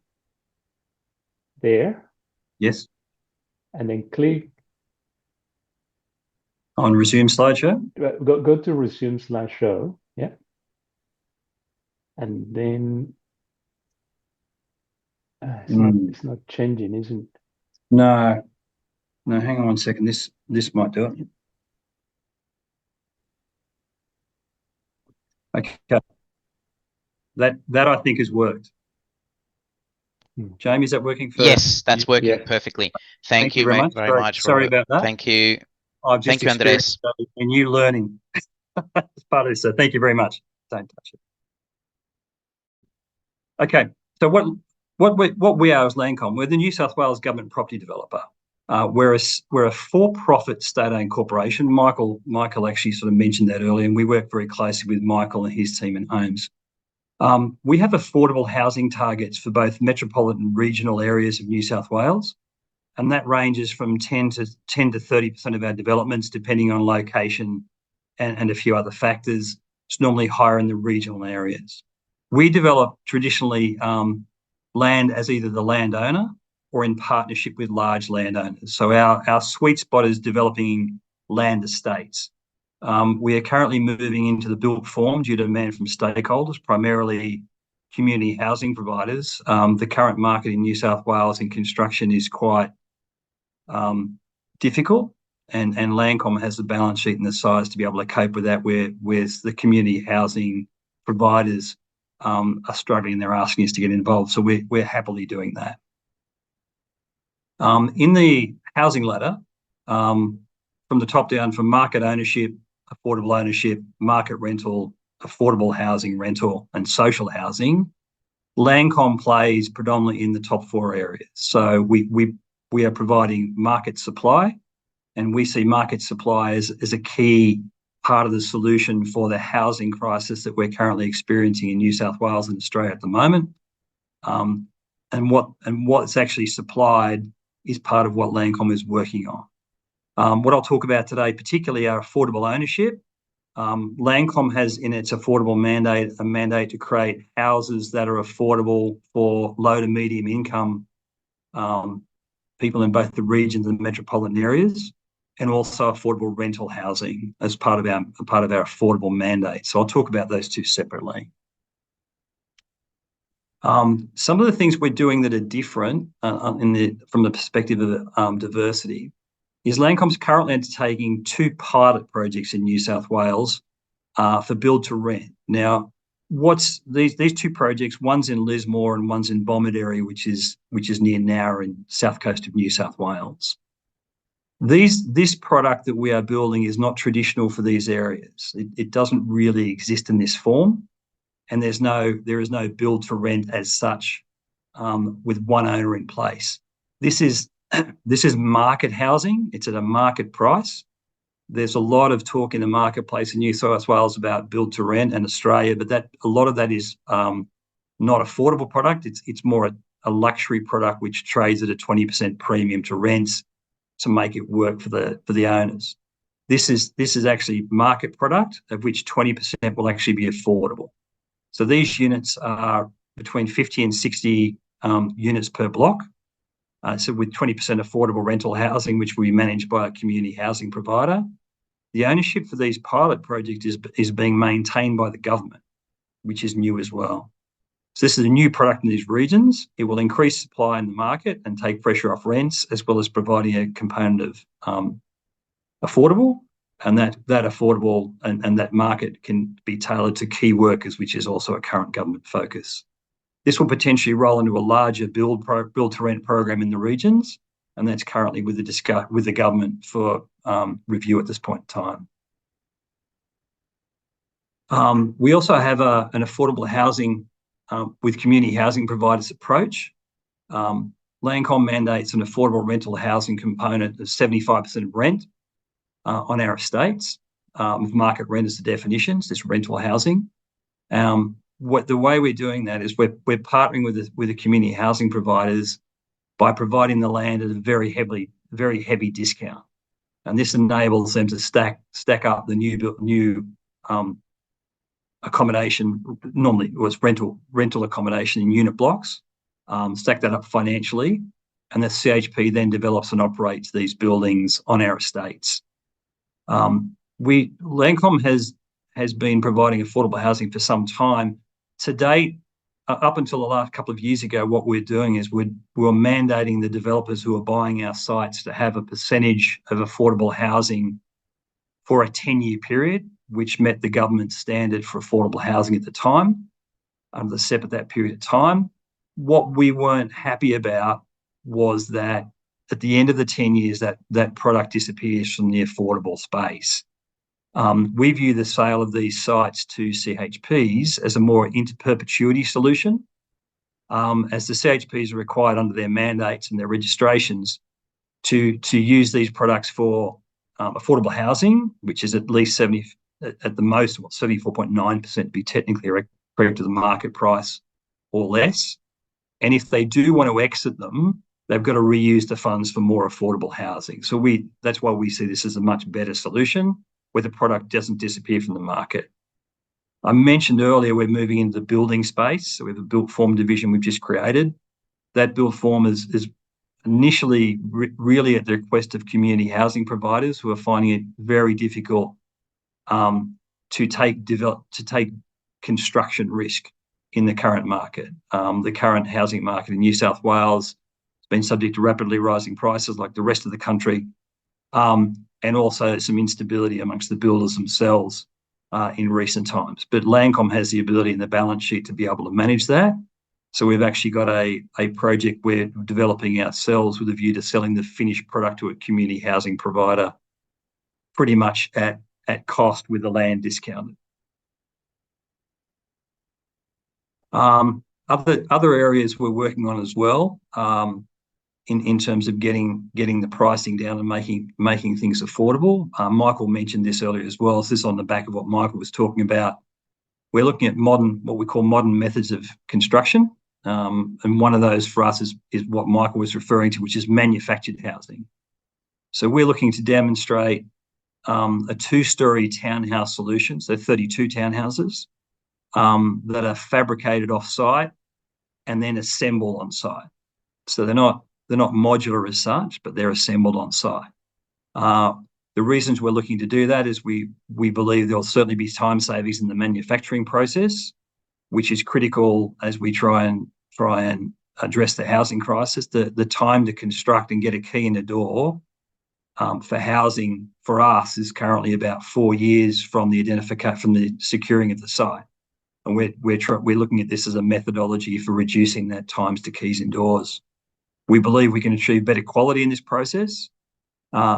there. Yes. And then click on resume slideshow. Go to resume slideshow. Yeah. And then it's not changing, isn't it? No, hang on one second. This might do it. Okay. That I think has worked. Jamie, is that working for? Yes, that's working perfectly. Thank you very much. Sorry Robert. about that. Thank you. I've just experienced a new learning as part of this. So thank you very much. Don't touch it. Okay, so what we are as Landcom, we're the New South Wales government property developer. We're a for-profit state-owned corporation. Michael actually sort of mentioned that earlier, and we work very closely with Michael and his team in Homes. We have affordable housing targets for both metropolitan and regional areas of New South Wales, and that ranges from 10 to 30% of our developments, depending on location and a few other factors. It's normally higher in the regional areas. We develop traditionally land as either the landowner or in partnership with large landowners. So our sweet spot is developing land estates. We are currently moving into the built form due to demand from stakeholders, primarily community housing providers. The current market in New South Wales in construction is quite difficult, and Landcom has the balance sheet and the size to be able to cope with that, where the community housing providers are struggling and they're asking us to get involved. So we're happily doing that. In the housing ladder, from the top down, from market ownership, affordable ownership, market rental, affordable housing rental, and social housing, Landcom plays predominantly in the top 4 areas. So we are providing market supply, and we see market supply as a key part of the solution for the housing crisis that we're currently experiencing in New South Wales and Australia at the moment. And what's actually supplied is part of what Landcom is working on. What I'll talk about today particularly are affordable ownership. Landcom has in its affordable mandate a mandate to create houses that are affordable for low to medium income people in both the regions and metropolitan areas, and also affordable rental housing as part of our affordable mandate. So I'll talk about those two separately. Some of the things we're doing that are different from the perspective of diversity is Landcom's currently undertaking 2 pilot projects in New South Wales for build to rent. Now, what's these 2 projects? One's in Lismore and one's in Bomaderry, which is near Nowra in south coast of New South Wales. This product that we are building is not traditional for these areas. It doesn't really exist in this form, and there is no build to rent as such with one owner in place. This is market housing. It's at a market price. There's a lot of talk in the marketplace in New South Wales about build to rent and Australia, but a lot of that is not affordable product. It's more a luxury product which trades at a 20% premium to rents to make it work for the owners. This is actually market product, of which 20% will actually be affordable. So these units are between 50 and 60 units per block. So with 20% affordable rental housing, which will be managed by a community housing provider. The ownership for these pilot projects is being maintained by the government, which is new as well. So this is a new product in these regions. It will increase supply in the market and take pressure off rents, as well as providing a component of affordable, and that affordable and that market can be tailored to key workers, which is also a current government focus. This will potentially roll into a larger build to rent program in the regions, and that's currently with the government for review at this point in time. We also have an affordable housing with community housing providers approach. Landcom mandates an affordable rental housing component of 75% of rent on our estates, with market rent as the definitions, this rental housing. The way we're doing that is we're partnering with the community housing providers by providing the land at a very heavy discount, and this enables them to stack up the new accommodation. Normally it was rental accommodation in unit blocks, stack that up financially, and the CHP then develops and operates these buildings on our estates. Landcom has been providing affordable housing for some time. To date, up until the last couple of years ago, what we're doing is we're mandating the developers who are buying our sites to have a percentage of affordable housing for a 10-year period, which met the government standard for affordable housing at the time, under the SEP at that period of time. What we weren't happy about was that at the end of the 10 years, that product disappears from the affordable space. We view the sale of these sites to CHPs as a more into perpetuity solution, as the CHPs are required under their mandates and their registrations to use these products for affordable housing, which is at least 74.9% be technically correct to the market price or less. And if they do want to exit them, they've got to reuse the funds for more affordable housing. So that's why we see this as a much better solution, where the product doesn't disappear from the market. I mentioned earlier we're moving into the building space. So we have a built form division we've just created. That built form is initially really at the request of community housing providers who are finding it very difficult to take construction risk in the current market. The current housing market in New South Wales has been subject to rapidly rising prices like the rest of the country, and also some instability amongst the builders themselves in recent times. But Landcom has the ability in the balance sheet to be able to manage that. So we've actually got a project we're developing ourselves with a view to selling the finished product to a community housing provider pretty much at cost with the land discounted. Other areas we're working on as well, in terms of getting the pricing down and making things affordable. Michael mentioned this earlier as well. So this is on the back of what Michael was talking about. We're looking at what we call modern methods of construction. And one of those for us is what Michael was referring to, which is manufactured housing. So we're looking to demonstrate a 2-story townhouse solution, so 32 townhouses that are fabricated off-site and then assembled on-site. So they're not modular as such, but they're assembled on-site. The reasons we're looking to do that is we believe there'll certainly be time savings in the manufacturing process, which is critical as we try and address the housing crisis. The time to construct and get a key in the door for housing for us is currently about 4 years from the securing of the site, and we're looking at this as a methodology for reducing that times to keys indoors. We believe we can achieve better quality in this process,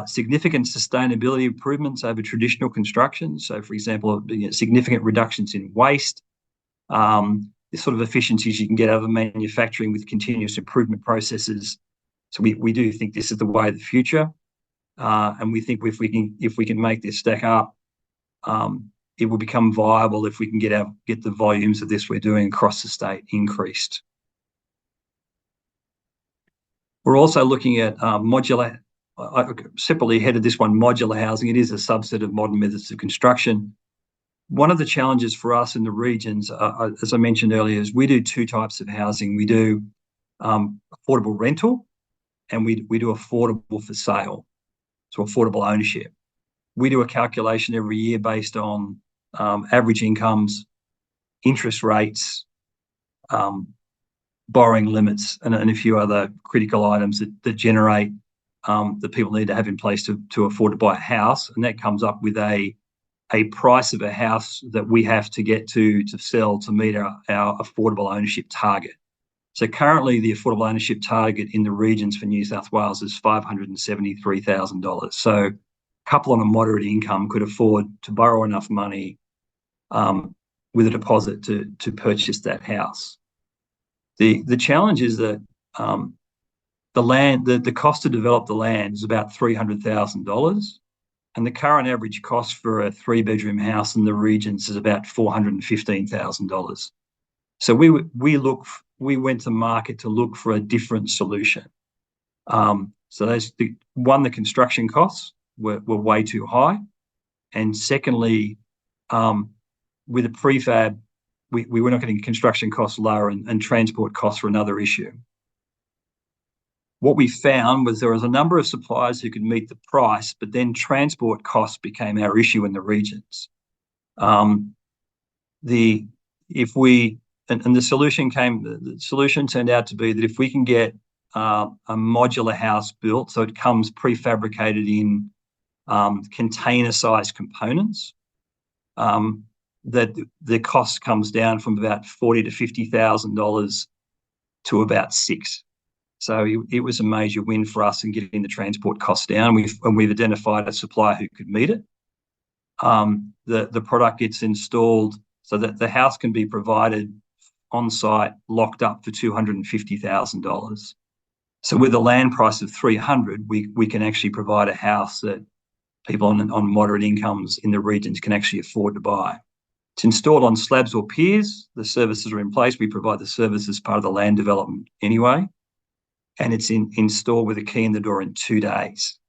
significant sustainability improvements over traditional construction. So, for example, significant reductions in waste, the sort of efficiencies you can get out of manufacturing with continuous improvement processes. So we do think this is the way of the future, and we think if we can make this stack up, it will become viable if we can get the volumes of this we're doing across the state increased. We're also looking at modular. I separately headed this one, modular housing. It is a subset of modern methods of construction. One of the challenges for us in the regions, as I mentioned earlier, is we do 2 types of housing. We do affordable rental, and we do affordable for sale, so affordable ownership. We do a calculation every year based on average incomes, interest rates, borrowing limits, and a few other critical items that generate that people need to have in place to afford to buy a house, and that comes up with a price of a house that we have to get to sell to meet our affordable ownership target. So currently the affordable ownership target in the regions for New South Wales is $573,000. So a couple on a moderate income could afford to borrow enough money with a deposit to purchase that house. The challenge is that the cost to develop the land is about $300,000. And the current average cost for a 3-bedroom house in the regions is about $415,000. So we went to market to look for a different solution. So the construction costs were way too high, and secondly, with a prefab, we were not getting construction costs lower, and transport costs were another issue. What we found was there was a number of suppliers who could meet the price, but then transport costs became our issue in the regions. The solution turned out to be that if we can get a modular house built, so it comes prefabricated in container-sized components, that the cost comes down from about $40,000 to $50,000 to about $6,000. So it was a major win for us in getting the transport costs down. We've identified a supplier who could meet it. The product gets installed so that the house can be provided on site, locked up for $250,000. So with a land price of $300,000, we can actually provide a house that people on moderate incomes in the regions can actually afford to buy. It's installed on slabs or piers. The services are in place. We provide the service as part of the land development anyway. And it's installed with a key in the door in 2 days.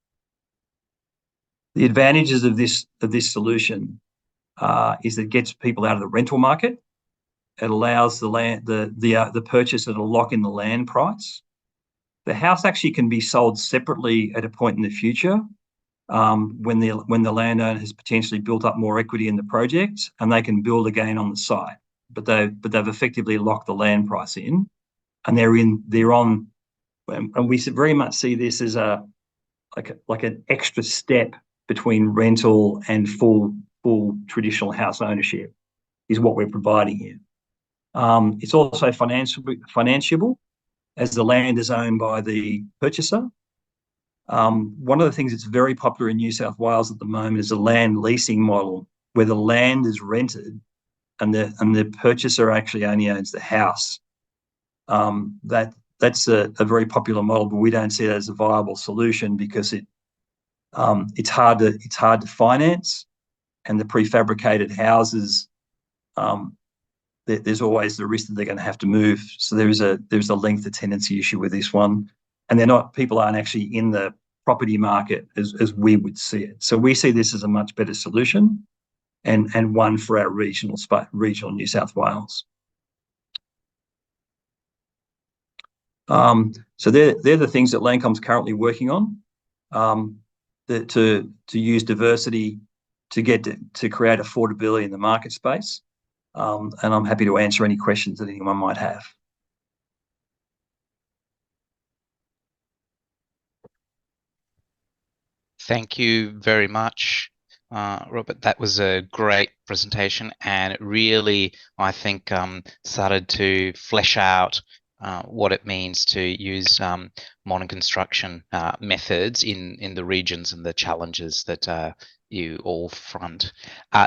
The advantages of this solution is that it gets people out of the rental market. It allows the purchaser to lock in the land price. The house actually can be sold separately at a point in the future when the landowner has potentially built up more equity in the project, and they can build again on the site. But they've effectively locked the land price in, and they're on. And we very much see this as like an extra step between rental and full traditional house ownership is what we're providing here. It's also financeable as the land is owned by the purchaser. One of the things that's very popular in New South Wales at the moment is a land leasing model where the land is rented and the purchaser actually only owns the house. That's a very popular model, but we don't see it as a viable solution because it's hard to finance, and the prefabricated houses, there's always the risk that they're going to have to move. So there's a length of tenancy issue with this one, and people aren't actually in the property market as we would see it. So we see this as a much better solution, and one for our regional New South Wales. So they're the things that Landcom's currently working on, to use diversity to create affordability in the market space. And I'm happy to answer any questions that anyone might have. Thank you very much, Robert. That was a great presentation, and it really, I think, started to flesh out what it means to use modern construction methods in the regions and the challenges that you all front.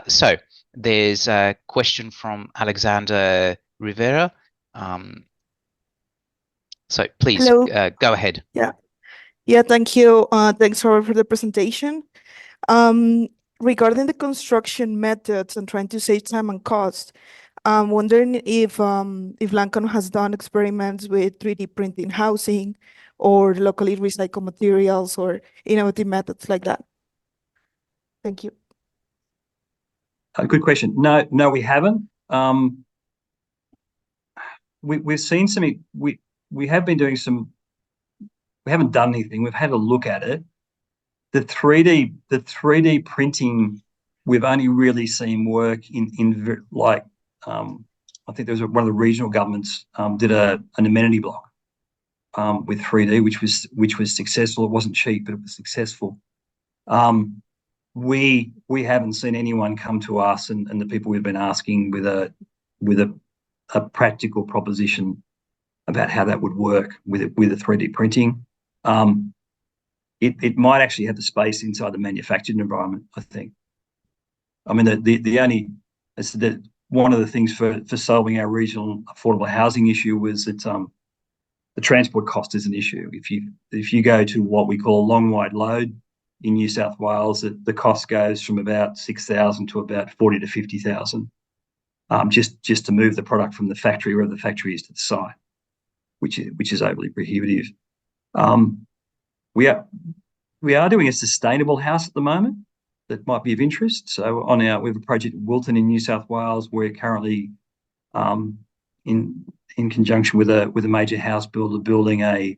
So there's a question from Alexander Rivera. So please go ahead. Yeah, thank you. Thanks, Robert, for the presentation. Regarding the construction methods and trying to save time and cost, I'm wondering if Landcom has done experiments with 3D printing housing or locally recycled materials or innovative methods like that. Thank you. Good question. No, we haven't. We've seen some. We have been doing some. We haven't done anything. We've had a look at it. The 3D printing, we've only really seen work in like, I think there was one of the regional governments did an amenity block with 3D, which was successful. It wasn't cheap, but it was successful. We haven't seen anyone come to us and the people we've been asking with a practical proposition about how that would work with a 3D printing. It might actually have the space inside the manufactured environment, I think. I mean, one of the things for solving our regional affordable housing issue was that the transport cost is an issue. If you go to what we call a long wide load in New South Wales, the cost goes from about 6,000 to about 40 to 50,000, just to move the product from the factory, wherever the factory is, to the site, which is overly prohibitive. We are doing a sustainable house at the moment that might be of interest. So we have a project at Wilton in New South Wales. We're currently in conjunction with a major house builder building an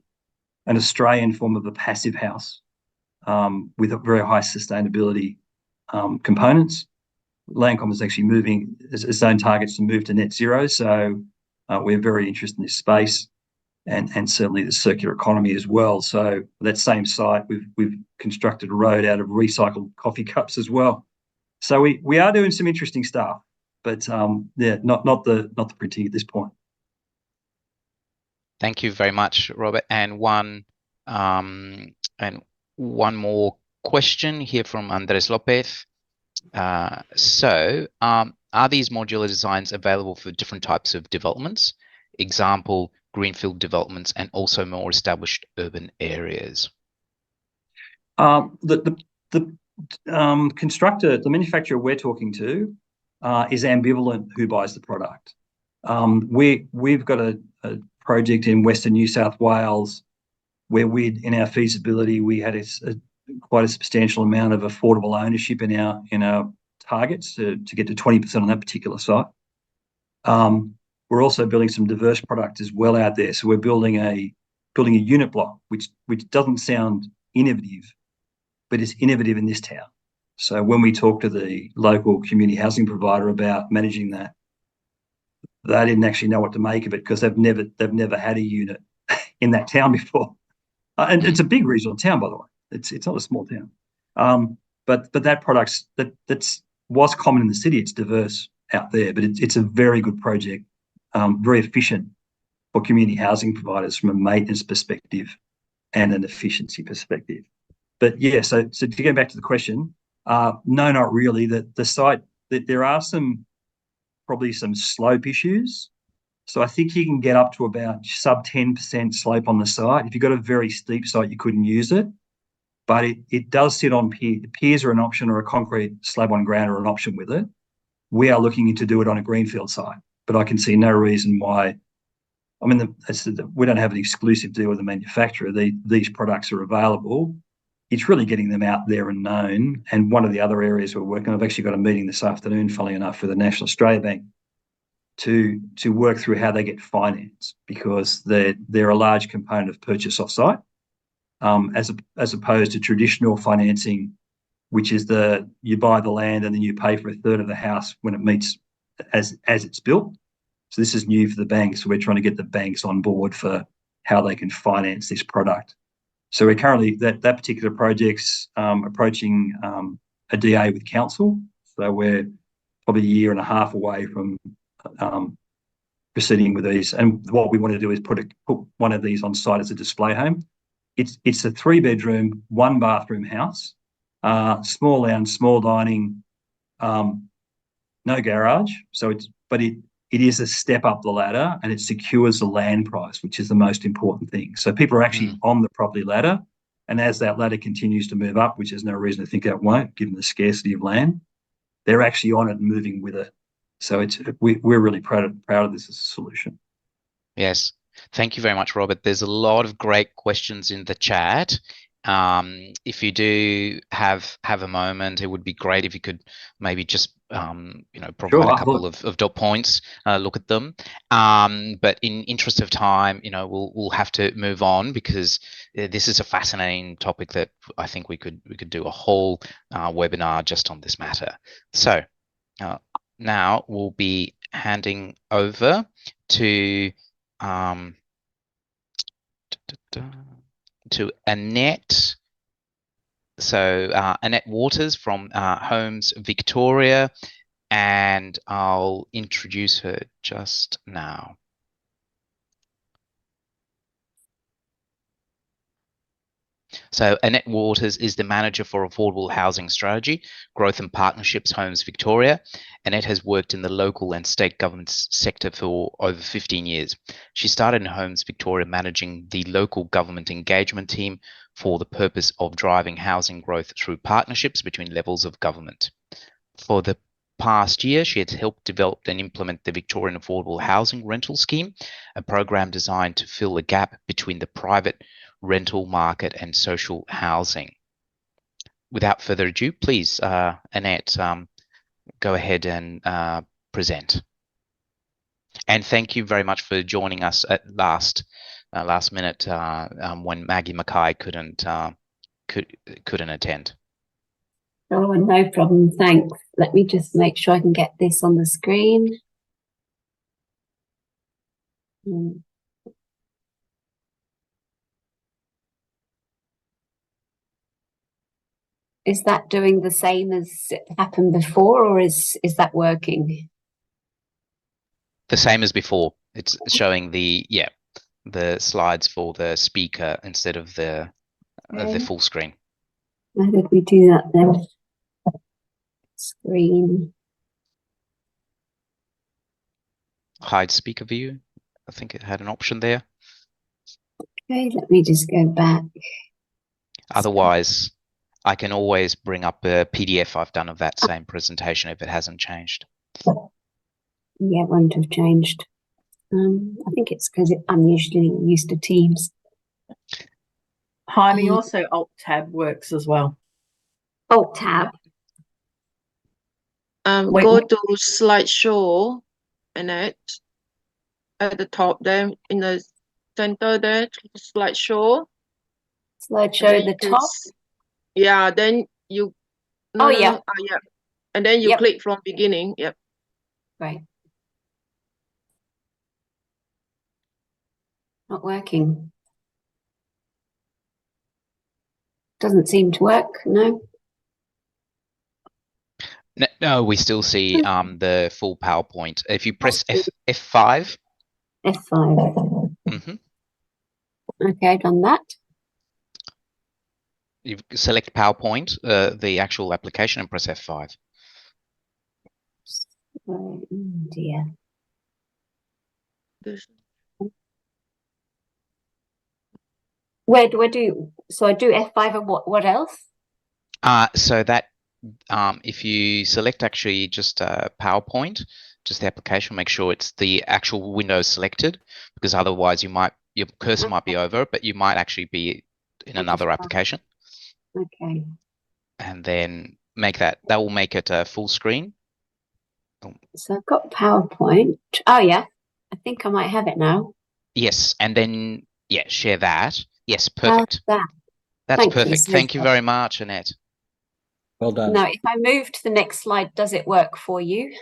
Australian form of a passive house with a very high sustainability components. Landcom is actually moving its own targets to move to net zero. So we're very interested in this space. And certainly the circular economy as well. So that same site, we've constructed a road out of recycled coffee cups as well. So we are doing some interesting stuff, but yeah, not the printing at this point. Thank you very much, Robert. And one more question here from Andres Lopez. So are these modular designs available for different types of developments? Example, greenfield developments and also more established urban areas? The manufacturer we're talking to is ambivalent who buys the product. We've got a project in Western New South Wales where in our feasibility, we had quite a substantial amount of affordable ownership in our targets to get to 20% on that particular site. We're also building some diverse product as well out there. So we're building a unit block, which doesn't sound innovative, but it's innovative in this town. So when we talk to the local community housing provider about managing that, they didn't actually know what to make of it because they've never had a unit in that town before. And it's a big regional town, by the way. It's not a small town. But that product was common in the city. It's diverse out there, but it's a very good project. Very efficient for community housing providers from a maintenance perspective and an efficiency perspective. But yeah, so to get back to the question, no, not really. The site, that there are probably some slope issues. So I think you can get up to about sub 10% slope on the site. If you've got a very steep site, you couldn't use it. But it does sit on piers. Piers are an option, or a concrete slab on ground are an option with it. We are looking to do it on a greenfield site, but I can see no reason why. I mean, we don't have an exclusive deal with the manufacturer. These products are available. It's really getting them out there and known. And one of the other areas we're working on, I've actually got a meeting this afternoon, funnily enough, with the National Australia Bank to work through how they get finance, because they're a large component of purchase off-site, as opposed to traditional financing, which is you buy the land and then you pay for a third of the house when it meets as it's built. So this is new for the banks. So we're trying to get the banks on board for how they can finance this product. So we're currently, that particular project's approaching a DA with council. So we're probably a year and a half away from proceeding with these. And what we want to do is put one of these on site as a display home. It's a 3-bedroom, 1-bathroom house, small lounge, small dining, no garage. So it is a step up the ladder, and it secures the land price, which is the most important thing. So people are actually on the property ladder, and as that ladder continues to move up, which there's no reason to think that won't, given the scarcity of land, they're actually on it and moving with it. So we're really proud of this as a solution. Yes. Thank you very much, Robert. There's a lot of great questions in the chat. If you do have a moment, it would be great if you could maybe just provide a couple of dot points, look at them. But in interest of time, we'll have to move on, because this is a fascinating topic that I think we could do a whole webinar just on this matter. So now we'll be handing over to Annette. So Annette Waters from Homes Victoria, and I'll introduce her just now. So Annette Waters is the Manager for Affordable Housing Strategy, Growth and Partnerships, Homes Victoria. Annette has worked in the local and state government sector for over 15 years. She started in Homes Victoria managing the local government engagement team for the purpose of driving housing growth through partnerships between levels of government. For the past year, she has helped develop and implement the Victorian Affordable Housing Rental Scheme, a program designed to fill a gap between the private rental market and social housing. Without further ado, please, Annette, go ahead and present. And thank you very much for joining us at last minute when Maggie Mackay couldn't attend. Oh, no problem. Thanks. Let me just make sure I can get this on the screen. Is that doing the same as it happened before, or is that working? The same as before. It's showing the slides for the speaker instead of the full screen. How did we do that then? Screen. Hide speaker view. I think it had an option there. Okay, let me just go back. Otherwise, I can always bring up a PDF I've done of that same presentation if it hasn't changed. Yeah, it won't have changed. I think it's because I'm usually used to Teams. Jaime, also Alt-Tab works as well. Alt-Tab? Go to slideshow, Annette, at the top there, in the center there, slideshow. Slideshow at the top? Yeah, then you... yeah. Yeah. And then you click from beginning, yep. Right. Not working. Doesn't seem to work, no? No, we still see the full PowerPoint. If you press F5. F5. Mm-hmm. Okay, done that. You select PowerPoint, the actual application, and press F5. Oh dear. Where do I do? So I do F5 and what else? So that if you select actually just PowerPoint, just the application, make sure it's the actual window selected, because otherwise your cursor might be over, but you might actually be in another application. Okay. And then that will make it full screen. So I've got PowerPoint. Oh yeah, I think I might have it now. Yes, and then share that. Yes, perfect. That. That's Thank perfect. you. Thank you very much, Annette. Well done. Now, if I move to the next slide, does it work for you?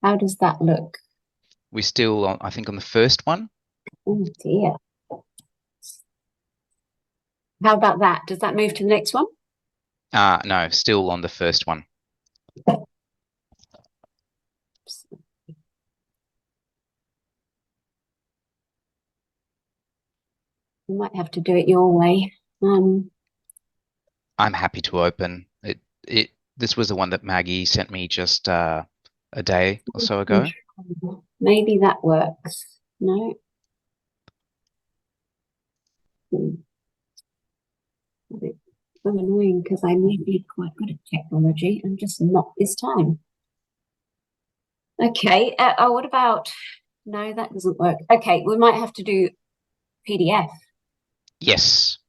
How does that look? We're still on, I think, on the first one. Oh dear. How about that? Does that move to the next one? No, still on the first one. You might have to do it your way. I'm happy to open it. This was the one that Maggie sent me just a day or so ago. Maybe that works. No. It's so annoying because I may be quite good at technology and just not this time. Okay. What about? No, that doesn't work. Okay, we might have to do PDF. Yes.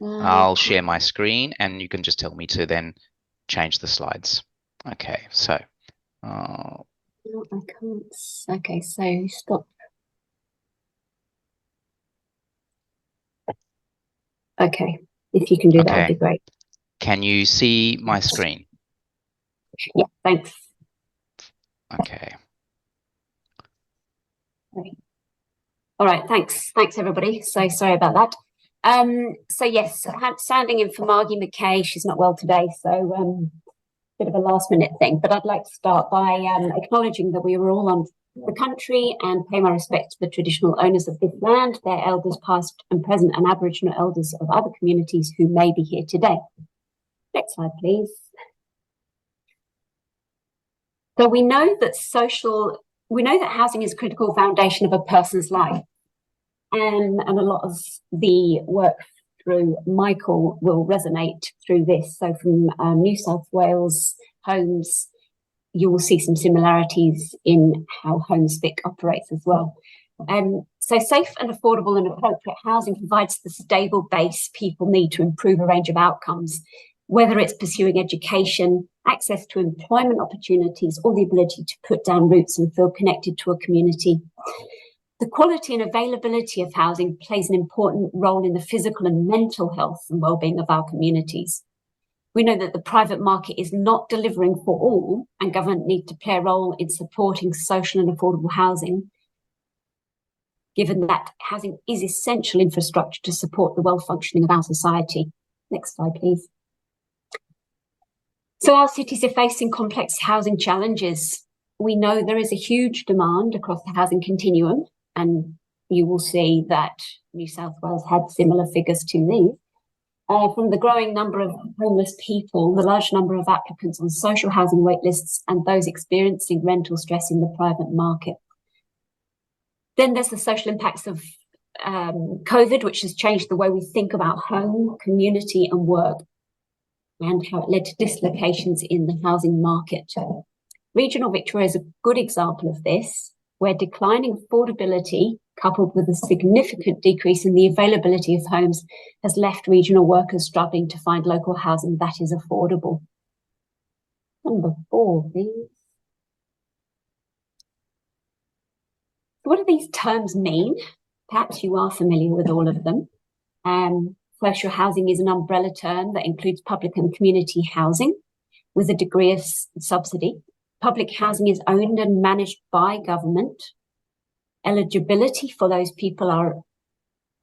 I'll share my screen and you can just tell me to then change the slides. Okay, so. No, I can't. Okay, so stop. Okay, if you can do that, would be great. Can you see my screen? Yeah, thanks. Okay. All right, thanks. Thanks, everybody. So sorry about that. So yes, standing in for Margie McKay. She's not well today, so bit of a last minute thing. But I'd like to start by acknowledging that we were all on the country and pay my respect to the traditional owners of this land, their elders past and present, and Aboriginal elders of other communities who may be here today. Next slide, please. So we know that housing is a critical foundation of a person's life. And a lot of the work through Michael will resonate through this. So from New South Wales homes, you will see some similarities in how HomeSpick operates as well. So safe and affordable and appropriate housing provides the stable base people need to improve a range of outcomes, whether it's pursuing education, access to employment opportunities, or the ability to put down roots and feel connected to a community. The quality and availability of housing plays an important role in the physical and mental health and well-being of our communities. We know that the private market is not delivering for all, and government need to play a role in supporting social and affordable housing, given that housing is essential infrastructure to support the well-functioning of our society. Next slide, please. So our cities are facing complex housing challenges. We know there is a huge demand across the housing continuum, and you will see that New South Wales had similar figures to these. From the growing number of homeless people, the large number of applicants on social housing wait lists, and those experiencing rental stress in the private market. Then there's the social impacts of COVID, which has changed the way we think about home, community and work, and how it led to dislocations in the housing market. Regional Victoria is a good example of this, where declining affordability, coupled with a significant decrease in the availability of homes, has left regional workers struggling to find local housing that is affordable. Number 4, please. What do these terms mean? Perhaps you are familiar with all of them. Social housing is an umbrella term that includes public and community housing with a degree of subsidy. Public housing is owned and managed by government. Eligibility for those people are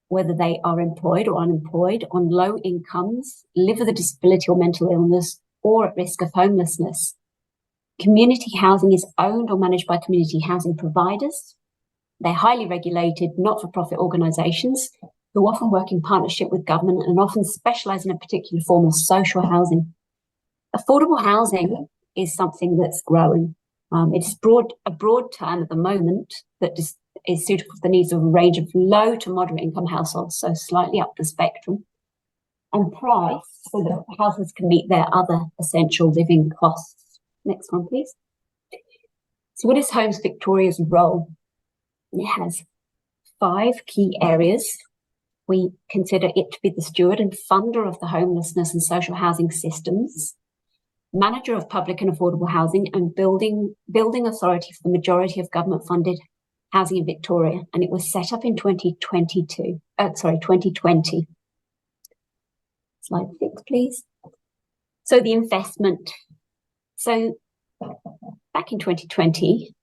whether they are employed or unemployed, on low incomes, live with a disability or mental illness, or at risk of homelessness. Community housing is owned or managed by community housing providers. They're highly regulated, not-for-profit organisations who often work in partnership with government and often specialise in a particular form of social housing. Affordable housing is something that's growing. It's a broad term at the moment that is suitable for the needs of a range of low to moderate income households, so slightly up the spectrum, and priced so that households can meet their other essential living costs. Next one, please. So what is Homes Victoria's role? It has 5 key areas. We consider it to be the steward and funder of the homelessness and social housing systems, manager of public and affordable housing, and building authority for the majority of government-funded housing in Victoria. And it was set up in 2020. Slide 6, please. So the investment. So back in 2020,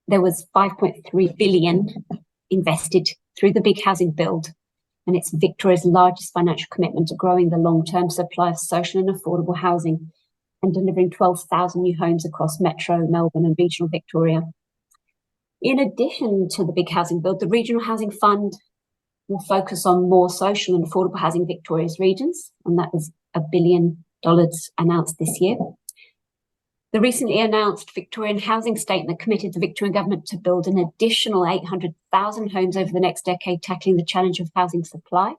there was 5.3 billion invested through the big housing build, and it's Victoria's largest financial commitment to growing the long-term supply of social and affordable housing and delivering 12,000 new homes across Metro, Melbourne and regional Victoria. In addition to the big housing build, the Regional Housing Fund will focus on more social and affordable housing in Victoria's regions, and that was $1 billion announced this year. The recently announced Victorian housing statement committed the Victorian government to build an additional 800,000 homes over the next decade, tackling the challenge of housing supply.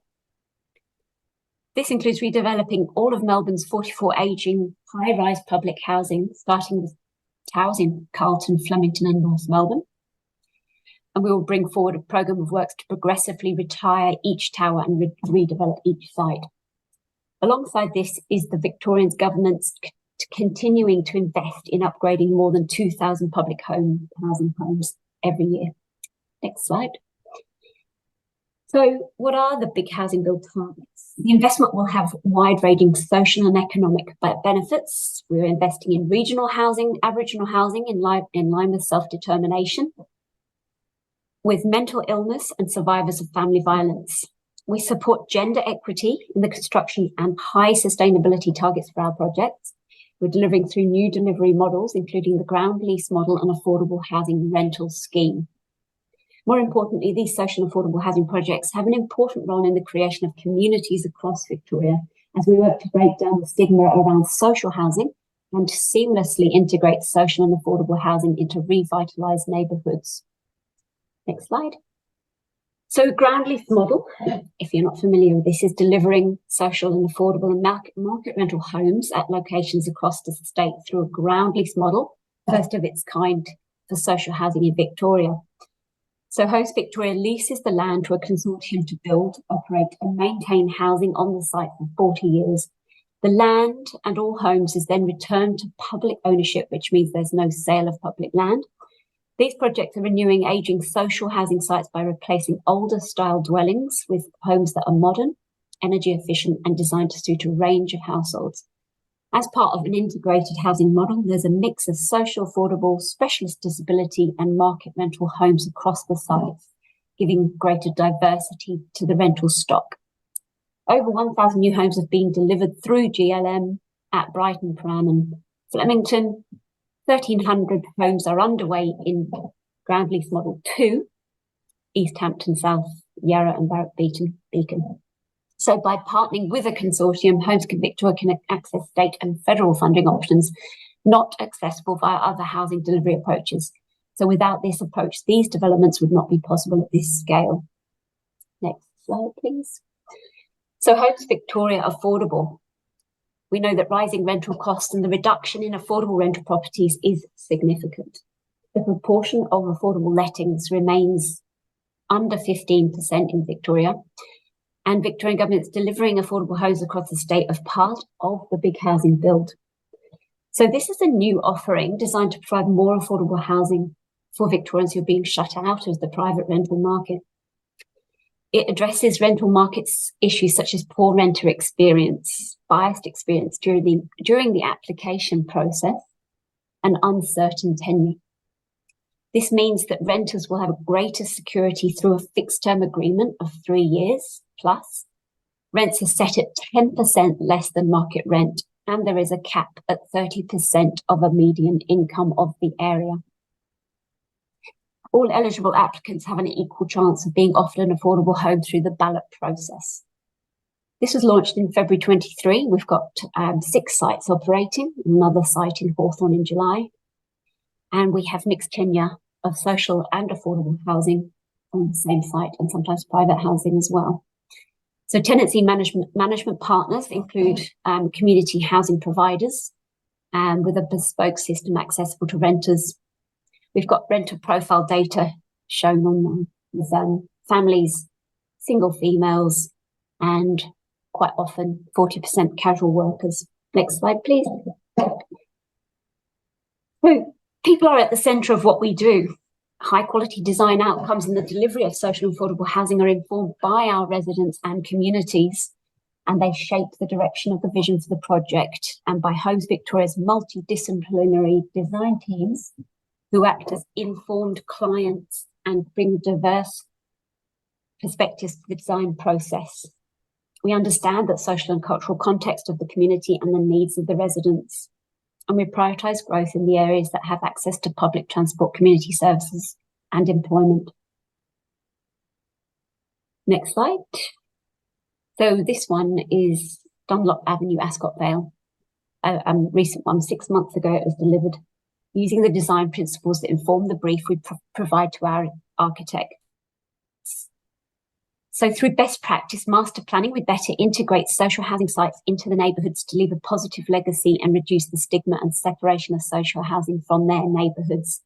This includes redeveloping all of Melbourne's 44 ageing high-rise public housing, starting with towers in Carlton, Flemington and North Melbourne. And we will bring forward a programme of works to progressively retire each tower and redevelop each site. Alongside this is the Victorian government's continuing to invest in upgrading more than 2,000 public housing homes every year. Next slide. So what are the big housing build targets? The investment will have wide-ranging social and economic benefits. We're investing in regional housing, Aboriginal housing in line with self-determination, with mental illness and survivors of family violence. We support gender equity in the construction and high sustainability targets for our projects. We're delivering through new delivery models, including the ground lease model and affordable housing rental scheme. More importantly, these social and affordable housing projects have an important role in the creation of communities across Victoria as we work to break down the stigma around social housing and to seamlessly integrate social and affordable housing into revitalised neighbourhoods. Next slide. So ground lease model, if you're not familiar with this, is delivering social and affordable and market rental homes at locations across the state through a ground lease model, first of its kind for social housing in Victoria. So Homes Victoria leases the land to a consortium to build, operate and maintain housing on the site for 40 years. The land and all homes is then returned to public ownership, which means there's no sale of public land. These projects are renewing ageing social housing sites by replacing older style dwellings with homes that are modern, energy efficient and designed to suit a range of households. As part of an integrated housing model, there's a mix of social, affordable, specialist disability and market rental homes across the sites, giving greater diversity to the rental stock. Over 1,000 new homes have been delivered through GLM at Brighton, Prahran and Flemington. 1,300 homes are underway in Ground Lease Model 2, East Hampton, South Yarra and Barrack Beacon. So by partnering with a consortium, Homes Victoria can access state and federal funding options not accessible via other housing delivery approaches. So without this approach, these developments would not be possible at this scale. Next slide, please. So Homes Victoria Affordable. We know that rising rental costs and the reduction in affordable rental properties is significant. The proportion of affordable lettings remains under 15% in Victoria, and Victorian government is delivering affordable homes across the state as part of the big housing build. So this is a new offering designed to provide more affordable housing for Victorians who are being shut out of the private rental market. It addresses rental markets issues such as poor renter experience, biased experience during the application process, and uncertain tenure. This means that renters will have greater security through a fixed term agreement of 3 years plus. Rents are set at 10% less than market rent, and there is a cap at 30% of a median income of the area. all eligible applicants have an equal chance of being offered an affordable home through the ballot process. This was launched in February 23. We've got 6 sites operating, another site in Hawthorn in July. And we have mixed tenure of social and affordable housing on the same site, and sometimes private housing as well. So tenancy management partners include community housing providers with a bespoke system accessible to renters. We've got renter profile data shown on with families, single females, and quite often 40% casual workers. Next slide, please. So people are at the centre of what we do. High quality design outcomes in the delivery of social and affordable housing are informed by our residents and communities, and they shape the direction of the vision for the project, and by Homes Victoria's multidisciplinary design teams who act as informed clients and bring diverse perspectives to the design process. We understand the social and cultural context of the community and the needs of the residents, and we prioritise growth in the areas that have access to public transport, community services and employment. Next slide. So this one is Dunlop Avenue, Ascot Vale, a recent one. 6 months ago it was delivered, using the design principles that inform the brief we provide to our architect. So through best practice master planning, we better integrate social housing sites into the neighbourhoods to leave a positive legacy and reduce the stigma and separation of social housing from their neighbourhoods.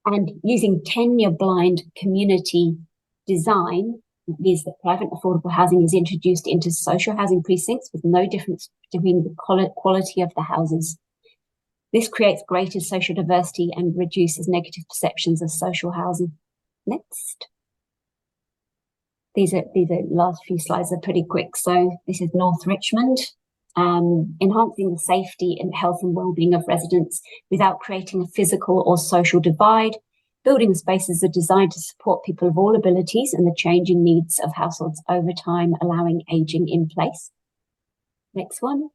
And using tenure-blind community design means that private affordable housing is introduced into social housing precincts with no difference between the quality of the houses. This creates greater social diversity and reduces negative perceptions of social housing. Next. These last few slides are pretty quick. So this is North Richmond, enhancing the safety and health and well-being of residents without creating a physical or social divide. Building spaces are designed to support people of all abilities and the changing needs of households over time, allowing ageing in place. Next one.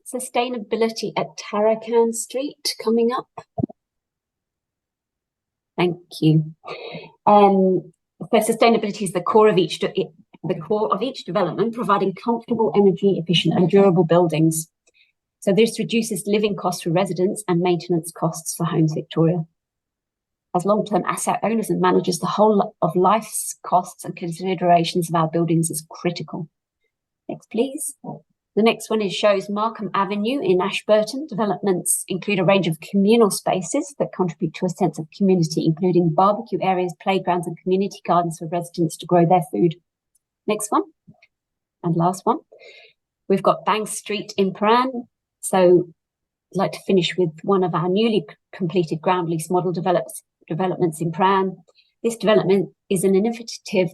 Sustainability at Tarakan Street coming up. Thank you. So sustainability is the core of each development, providing comfortable, energy efficient and durable buildings. So this reduces living costs for residents and maintenance costs for Homes Victoria. As long-term asset owners and managers, the whole of life's costs and considerations of our buildings is critical. Next, please. The next one shows Markham Avenue in Ashburton. Developments include a range of communal spaces that contribute to a sense of community, including barbecue areas, playgrounds, and community gardens for residents to grow their food. Next one, and last one. We've got Banks Street in Prahran. So I'd like to finish with one of our newly completed ground lease model developments in Prahran. This development is an innovative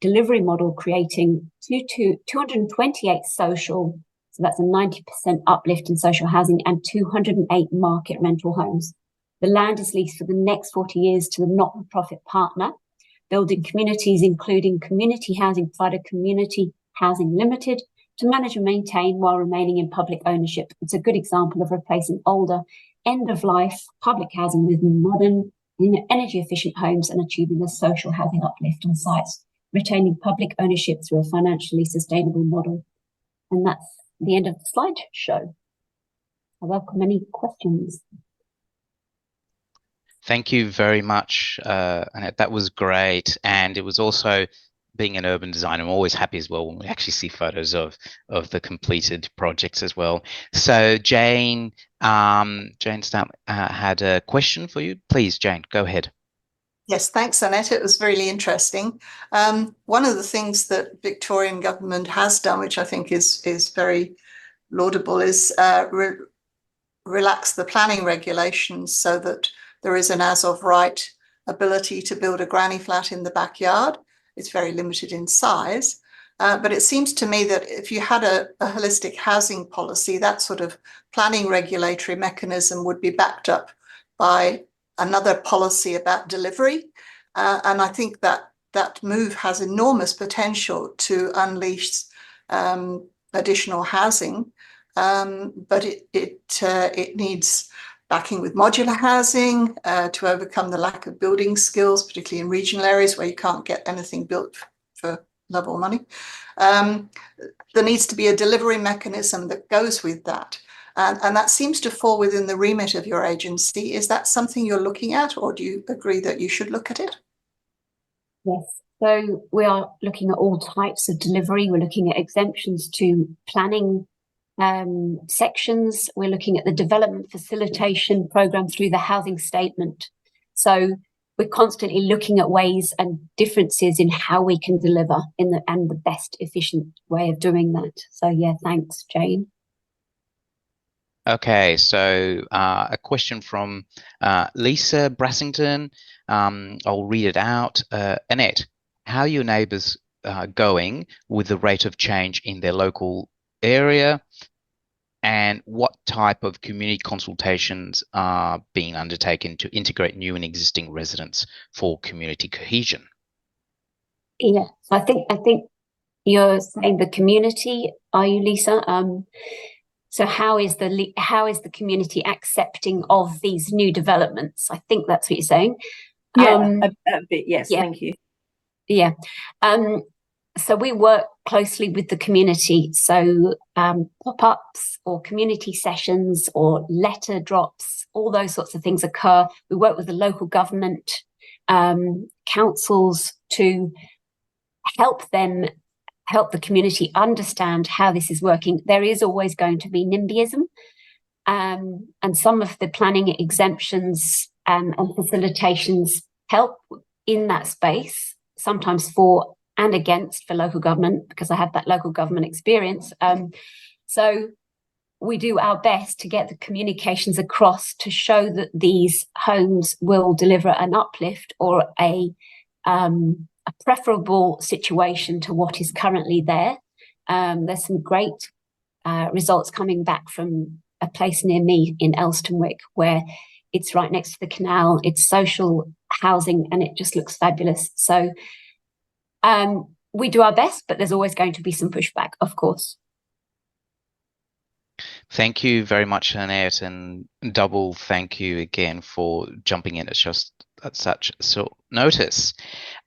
delivery model creating 228 social, so that's a 90% uplift in social housing, and 208 market rental homes. The land is leased for the next 40 years to the not-for-profit partner, building communities including community housing provider Community Housing Limited to manage and maintain while remaining in public ownership. It's a good example of replacing older, end-of-life public housing with modern, energy-efficient homes and achieving a social housing uplift on sites, retaining public ownership through a financially sustainable model. And that's the end of the slideshow. I welcome any questions. Thank you very much, Annette. That was great. And it was also, being an urban designer, I'm always happy as well when we actually see photos of the completed projects as well. So Jane Stamp had a question for you. Please, Jane, go ahead. Yes, thanks, Annette. It was really interesting. One of the things that Victorian government has done, which I think is very laudable, is relax the planning regulations so that there is an as of right ability to build a granny flat in the backyard. It's very limited in size, but it seems to me that if you had a holistic housing policy, that sort of planning regulatory mechanism would be backed up by another policy about delivery. And I think that move has enormous potential to unleash additional housing, but it needs backing with modular housing to overcome the lack of building skills, particularly in regional areas where you can't get anything built for love or money. There needs to be a delivery mechanism that goes with that. And that seems to fall within the remit of your agency. Is that something you're looking at, or do you agree that you should look at it? Yes. So we are looking at all types of delivery. We're looking at exemptions to planning sections. We're looking at the development facilitation program through the housing statement. So we're constantly looking at ways and differences in how we can deliver and the best efficient way of doing that. So yeah, thanks, Jane. Okay, so a question from Lisa Brassington. I'll read it out. Annette, how are your neighbours going with the rate of change in their local area? And what type of community consultations are being undertaken to integrate new and existing residents for community cohesion? Yeah, so I think you're saying the community, are you, Lisa? So how is the community accepting of these new developments? I think that's what you're saying. Yeah, a bit, yes, yeah. Thank you. Yeah. So we work closely with the community. So pop-ups or community sessions or letter drops, all those sorts of things occur. We work with the local government councils to help the community understand how this is working. There is always going to be NIMBYism, and some of the planning exemptions and facilitations help in that space, sometimes for and against for local government, because I have that local government experience. So we do our best to get the communications across to show that these homes will deliver an uplift or a preferable situation to what is currently there. There's some great results coming back from a place near me in Elstonwick, where it's right next to the canal, it's social housing, and it just looks fabulous. So we do our best, but there's always going to be some pushback, of course. Thank you very much, Annette, and double thank you again for jumping in at such short notice.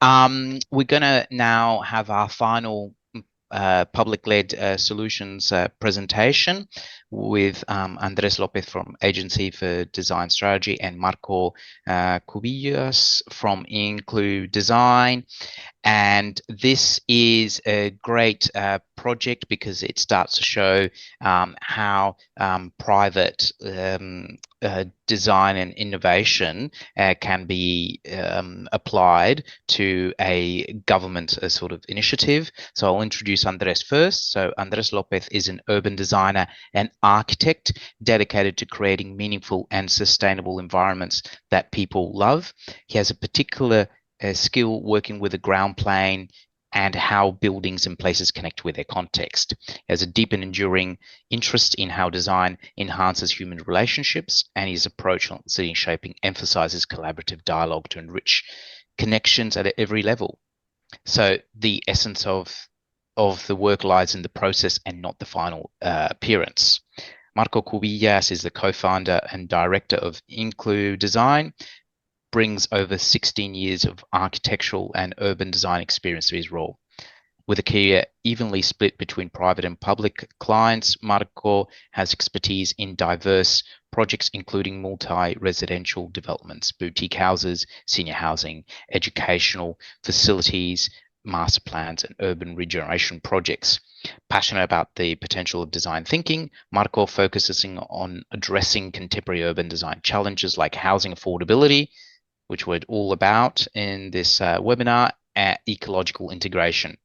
We're going to now have our final public-led solutions presentation with Andres Lopez from Agency for Design Strategy and Marco Cubillas from includesign. And this is a great project because it starts to show how private design and innovation can be applied to a government sort of initiative. So I'll introduce Andres first. So Andres Lopez is an urban designer and architect dedicated to creating meaningful and sustainable environments that people love. He has a particular skill working with the ground plane and how buildings and places connect with their context. He has a deep and enduring interest in how design enhances human relationships, and his approach on city shaping emphasizes collaborative dialogue to enrich connections at every level. So the essence of the work lies in the process and not the final appearance. Marco Cubillas is the co-founder and director of includesign, brings over 16 years of architectural and urban design experience to his role. With a career evenly split between private and public clients, Marco has expertise in diverse projects, including multi-residential developments, boutique houses, senior housing, educational facilities, master plans, and urban regeneration projects. Passionate about the potential of design thinking, Marco focuses on addressing contemporary urban design challenges like housing affordability, which we're all about in this webinar, ecological integration.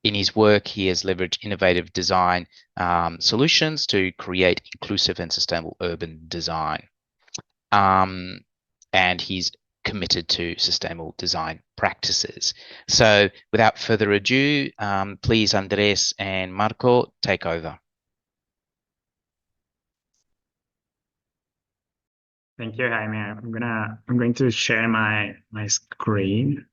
In his work, he has leveraged innovative design solutions to create inclusive and sustainable urban design. And he's committed to sustainable design practices. So without further ado, please, Andres and Marco, take over. Thank you, Jaime. I'm going to share my screen.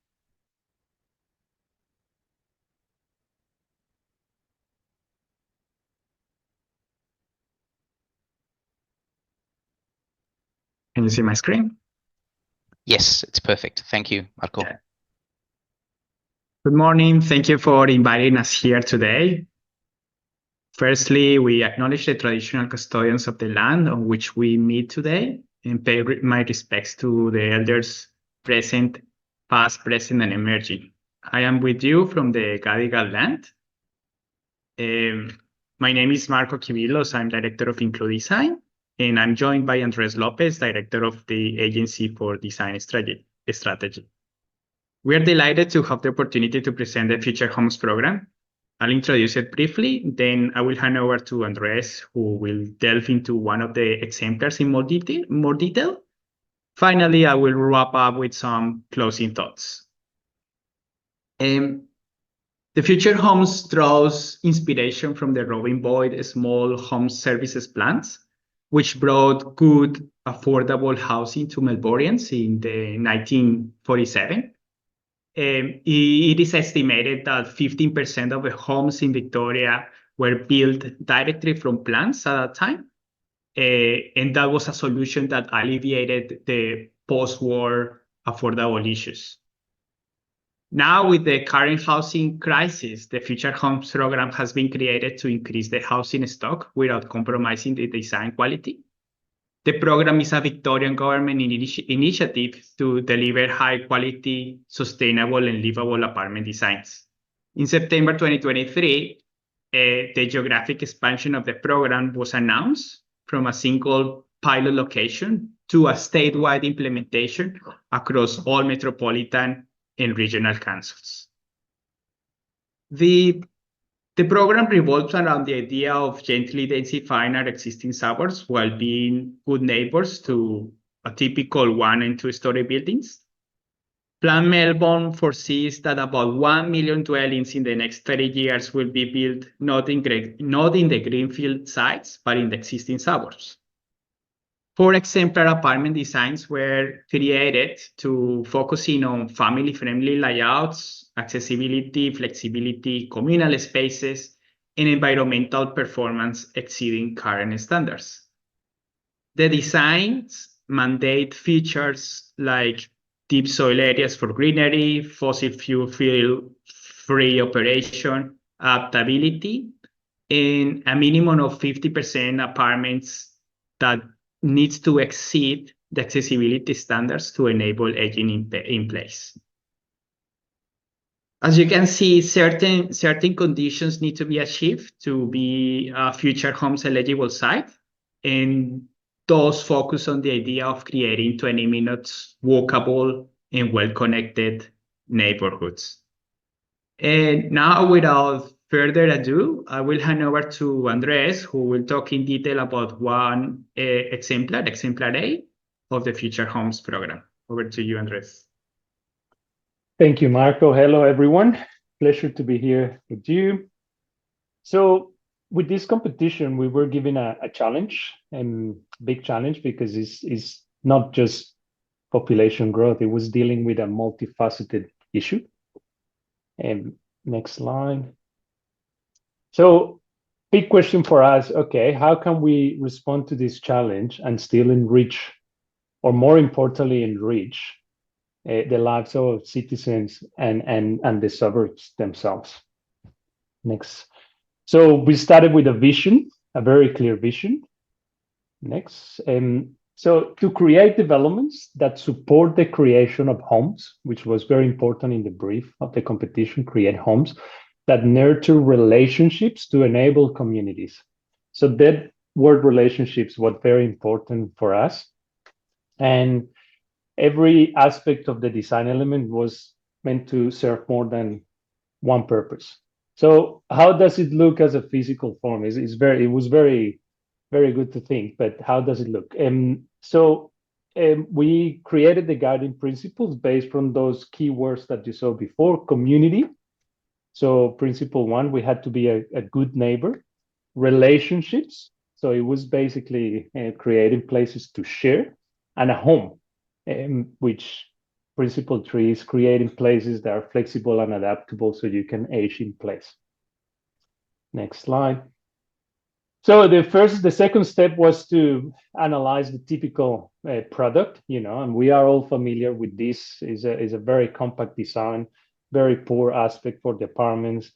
Can you see my screen? Yes, it's perfect. Thank you, Marco. Yeah. Good morning. Thank you for inviting us here today. Firstly, we acknowledge the traditional custodians of the land on which we meet today and pay my respects to the elders present, past, present, and emerging. I am with you from the Gadigal land. My name is Marco Kivilos. I'm Director of IncludeDesign, and I'm joined by Andres Lopez, Director of the Agency for Design Strategy. We are delighted to have the opportunity to present the Future Homes program. I'll introduce it briefly, then I will hand over to Andres, who will delve into one of the exemplars in more detail. Finally, I will wrap up with some closing thoughts. The Future Homes draws inspiration from the Robin Boyd Small Home Services plans, which brought good, affordable housing to Melbournians in the 1947. It is estimated that 15% of the homes in Victoria were built directly from plants at that time. And that was a solution that alleviated the post-war affordable issues. Now, with the current housing crisis, the Future Homes program has been created to increase the housing stock without compromising the design quality. The program is a Victorian government initiative to deliver high-quality, sustainable, and livable apartment designs. In September 2023, the geographic expansion of the program was announced from a single pilot location to a statewide implementation across all metropolitan and regional councils. The program revolves around the idea of gently densifying our existing suburbs while being good neighbors to a typical 1- and 2-story buildings. Plan Melbourne foresees that about 1 million dwellings in the next 30 years will be built not in the greenfield sites, but in the existing suburbs. 4 exemplar apartment designs were created to focus in on family-friendly layouts, accessibility, flexibility, communal spaces, and environmental performance exceeding current standards. The designs mandate features like deep soil areas for greenery, fossil fuel-free operation, adaptability, and a minimum of 50% apartments that needs to exceed the accessibility standards to enable aging in place. As you can see, certain conditions need to be achieved to be a Future Homes eligible site, and those focus on the idea of creating 20 minutes walkable and well-connected neighborhoods. And now, without further ado, I will hand over to Andres, who will talk in detail about one exemplar A of the Future Homes program. Over to you, Andres. Thank you, Marco. Hello, everyone. Pleasure to be here with you. So with this competition, we were given a challenge, and big challenge, because it's not just population growth. It was dealing with a multifaceted issue. And next slide. So big question for us, okay, how can we respond to this challenge and still enrich, or more importantly, enrich the lives of citizens and the suburbs themselves? Next. So we started with a vision, a very clear vision. Next. So to create developments that support the creation of homes, which was very important in the brief of the competition, create homes that nurture relationships to enable communities. So that word relationships was very important for us. And every aspect of the design element was meant to serve more than one purpose. So how does it look as a physical form? It was very, very good to think, but how does it look? We created the guiding principles based on those keywords that you saw before: community. So principle 1, we had to be a good neighbor. Relationships. So it was basically creating places to share, and a home, which principle 3 is creating places that are flexible and adaptable so you can age in place. Next slide. So the second step was to analyze the typical product, and we are all familiar with this. Is a very compact design, very poor aspect for the apartments.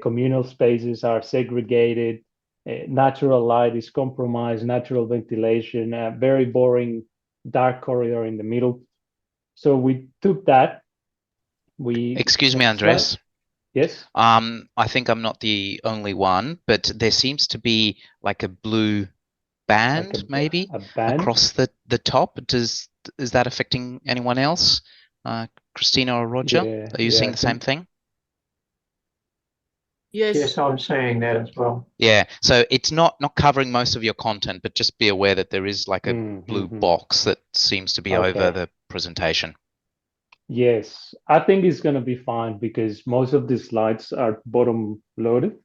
Communal spaces are segregated. Natural light is compromised. Natural ventilation. Very boring, dark corridor in the middle. So we took that. Excuse me, Andres. Yes. I think I'm not the only one, but there seems to be like a blue band, Like maybe a band across the top. Is that affecting anyone else? Christina or Roger, Yeah, are you seeing the same thing? Yes, I'm saying that as well. Yeah, so it's not covering most of your content, but just be aware that there is like a blue box that seems to be over the presentation. Yes, I think it's going to be fine because most of the slides are bottom loaded.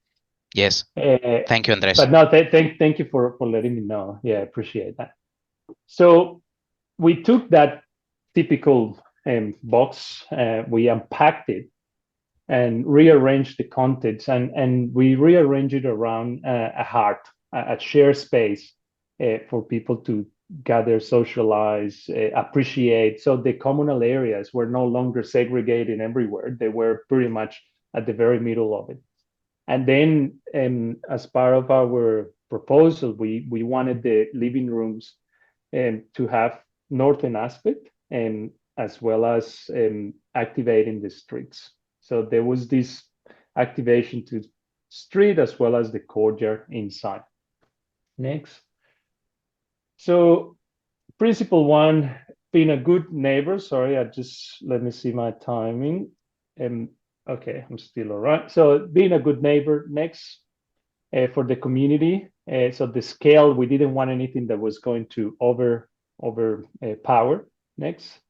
Yes. Thank you, Andres. But no, thank you for letting me know. Yeah, appreciate that. So we took that typical box, we unpacked it and rearranged the contents, and we rearranged it around a heart, a shared space for people to gather, socialize, appreciate. So the communal areas were no longer segregated everywhere. They were pretty much at the very middle of it. And then as part of our proposal, we wanted the living rooms to have northern aspect and as well as activating the streets. So there was this activation to street as well as the courtyard inside. Next. So principle one, being a good neighbor. Sorry, let me see my timing. Okay, I'm still all right. So being a good neighbor next for the community. So the scale, we didn't want anything that was going to overpower next.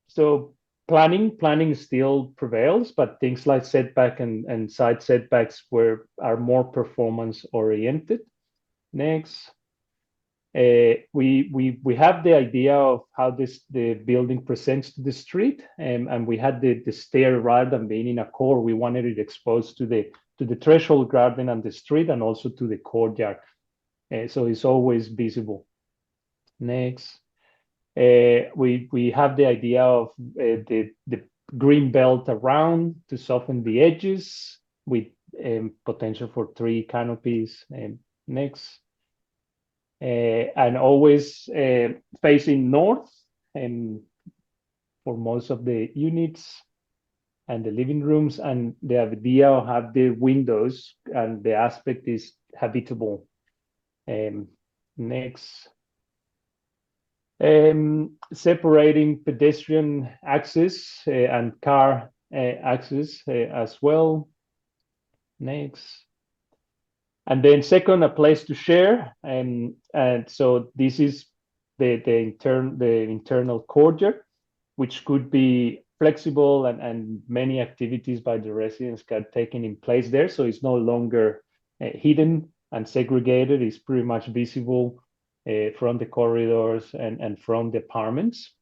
So planning still prevails, but things like setback and side setbacks are more performance oriented. Next. We have the idea of how the building presents to the street, and we had the stair rather than being in a core. We wanted it exposed to the threshold garden and the street, and also to the courtyard, so it's always visible. Next, we have the idea of the green belt around to soften the edges with potential for 3 canopies. Next. And always facing north and for most of the units and the living rooms, and the idea of have the windows and the aspect is habitable. Next. Separating pedestrian access and car access as well. Next. And then second, a place to share. And so this is the internal courtyard, which could be flexible and many activities by the residents got taken in place there. So it's no longer hidden and segregated. It's pretty much visible from the corridors and from the apartments.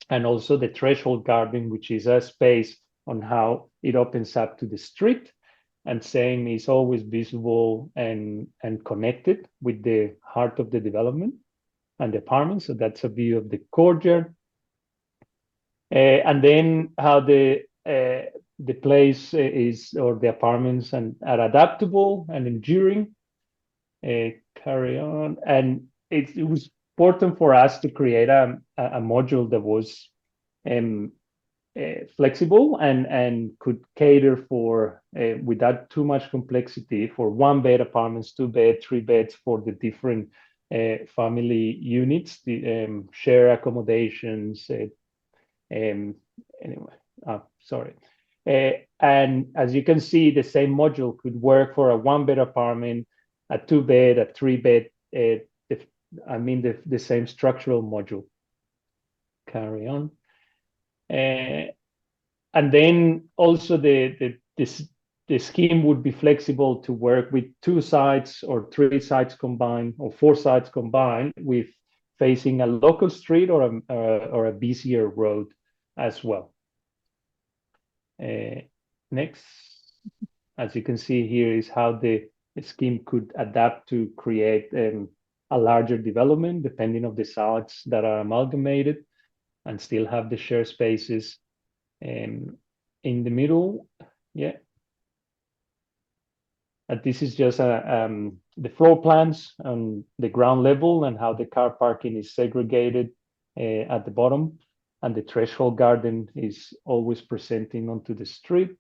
And also the threshold garden, which is a space on how it opens up to the street. And same is always visible and connected with the heart of the development and the apartment. So that's a view of the courtyard. And then how the place is, or the apartments are adaptable and enduring. Carry on. And it was important for us to create a module that was flexible and could cater for without too much complexity for 1-bed apartments, 2-bed, 3 beds for the different family units, the share accommodations. Anyway, sorry. And as you can see, the same module could work for a 1-bed apartment, a 2-bed, a 3-bed. The same structural module. Carry on. And then also the scheme would be flexible to work with 2 sites or 3 sites combined or 4 sites combined with facing a local street or a busier road as well. Next. as you can see here, is how the scheme could adapt to create a larger development depending on the sites that are amalgamated, and still have the shared spaces in the middle. Yeah. And this is just the floor plans on the ground level and how the car parking is segregated at the bottom. And the threshold garden is always presenting onto the street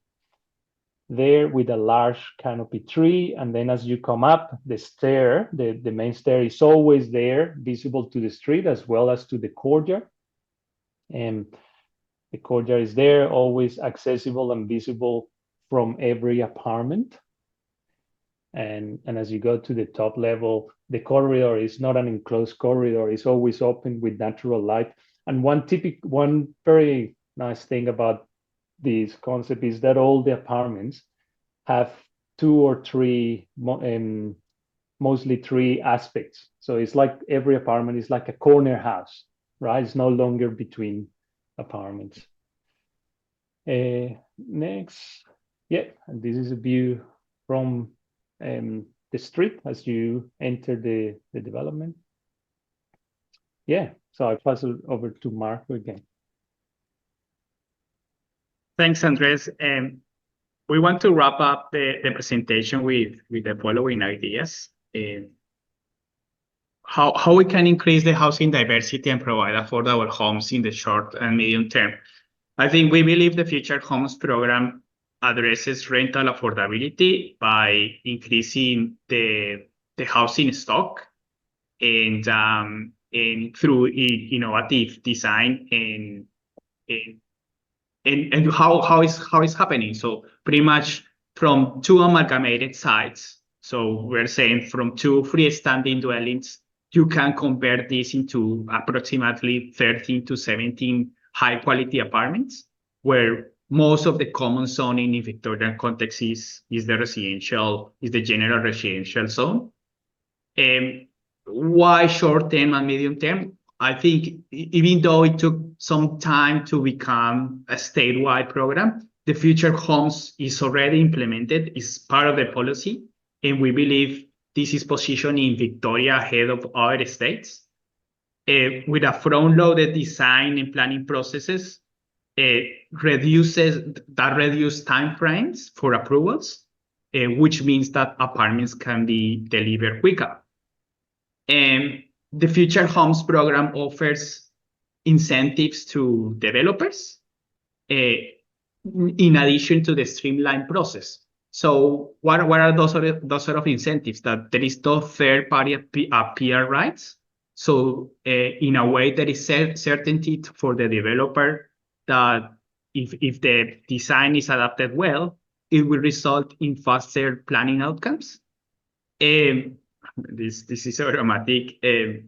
there with a large canopy tree. And then as you come up the stair, the main stair is always there, visible to the street as well as to the courtyard. And the courtyard is there, always accessible and visible from every apartment. And as you go to the top level, the corridor is not an enclosed corridor, it's always open with natural light. And one very nice thing about this concept is that all the apartments have 2 or 3, mostly 3 aspects. So it's like every apartment is like a corner house, right? It's no longer between apartments. Next, yeah, and this is a view from the street as you enter the development. Yeah, so I pass it over to Mark again. Thanks, Andres. We want to wrap up the presentation with the following ideas. How we can increase the housing diversity and provide affordable homes in the short and medium term. I think we believe the Future Homes program addresses rental affordability by increasing the housing stock and through innovative design and how is happening. So pretty much from 2 amalgamated sites. So we're saying from 2 freestanding dwellings, you can convert this into approximately 13 to 17 high quality apartments, where most of the common zoning in Victorian context is the general residential zone. Why short term and medium term? I think even though it took some time to become a statewide program, the Future Homes is already implemented, is part of the policy, and we believe this is positioning Victoria ahead of other states. With a front-loaded design and planning processes, reduce timeframes for approvals, which means that apartments can be delivered quicker. And the Future Homes program offers incentives to developers in addition to the streamlined process. So what are those sort of incentives? That there is no third-party appeal rights. So in a way, there is certainty for the developer that if the design is adapted well, it will result in faster planning outcomes. This is automatic. The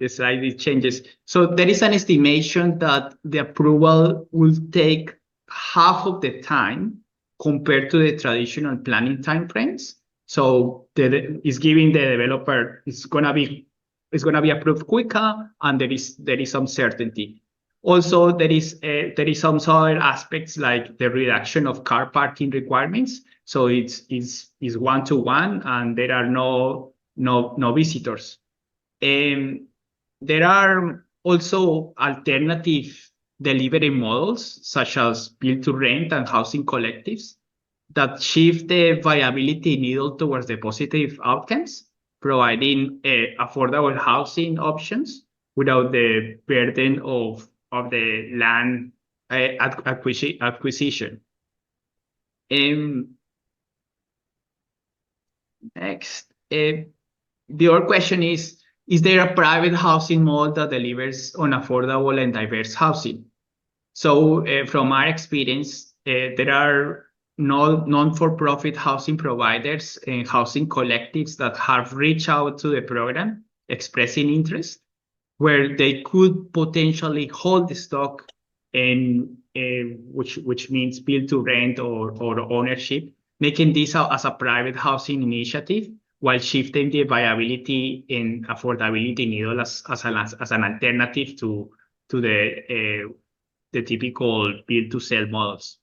slide changes. So there is an estimation that the approval will take half of the time compared to the traditional planning timeframes. So it's giving the developer it's gonna be approved quicker, and there is some certainty. Also, there is some other aspects like the reduction of car parking requirements. So it's 1-to-1, and there are no visitors. There are also alternative delivery models such as build to rent and housing collectives that shift the viability needle towards the positive outcomes, providing affordable housing options without the burden of the land acquisition. Next, the other question is there a private housing model that delivers on affordable and diverse housing? So from our experience, there are non-for-profit housing providers and housing collectives that have reached out to the program expressing interest, where they could potentially hold the stock, and which means build to rent or ownership, making this as a private housing initiative while shifting the viability and affordability needle as an alternative to the typical build to sell models.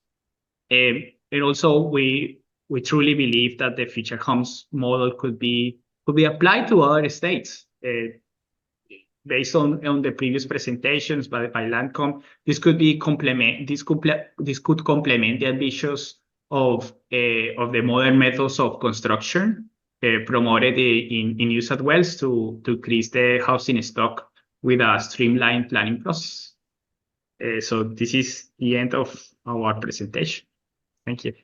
And also we we truly believe that the future homes model could be applied to other states. Based on the previous presentations by Landcom, this could complement the ambitions of the modern methods of construction promoted in New South Wales to increase the housing stock with a streamlined planning process. So this is the end of our presentation. Thank you.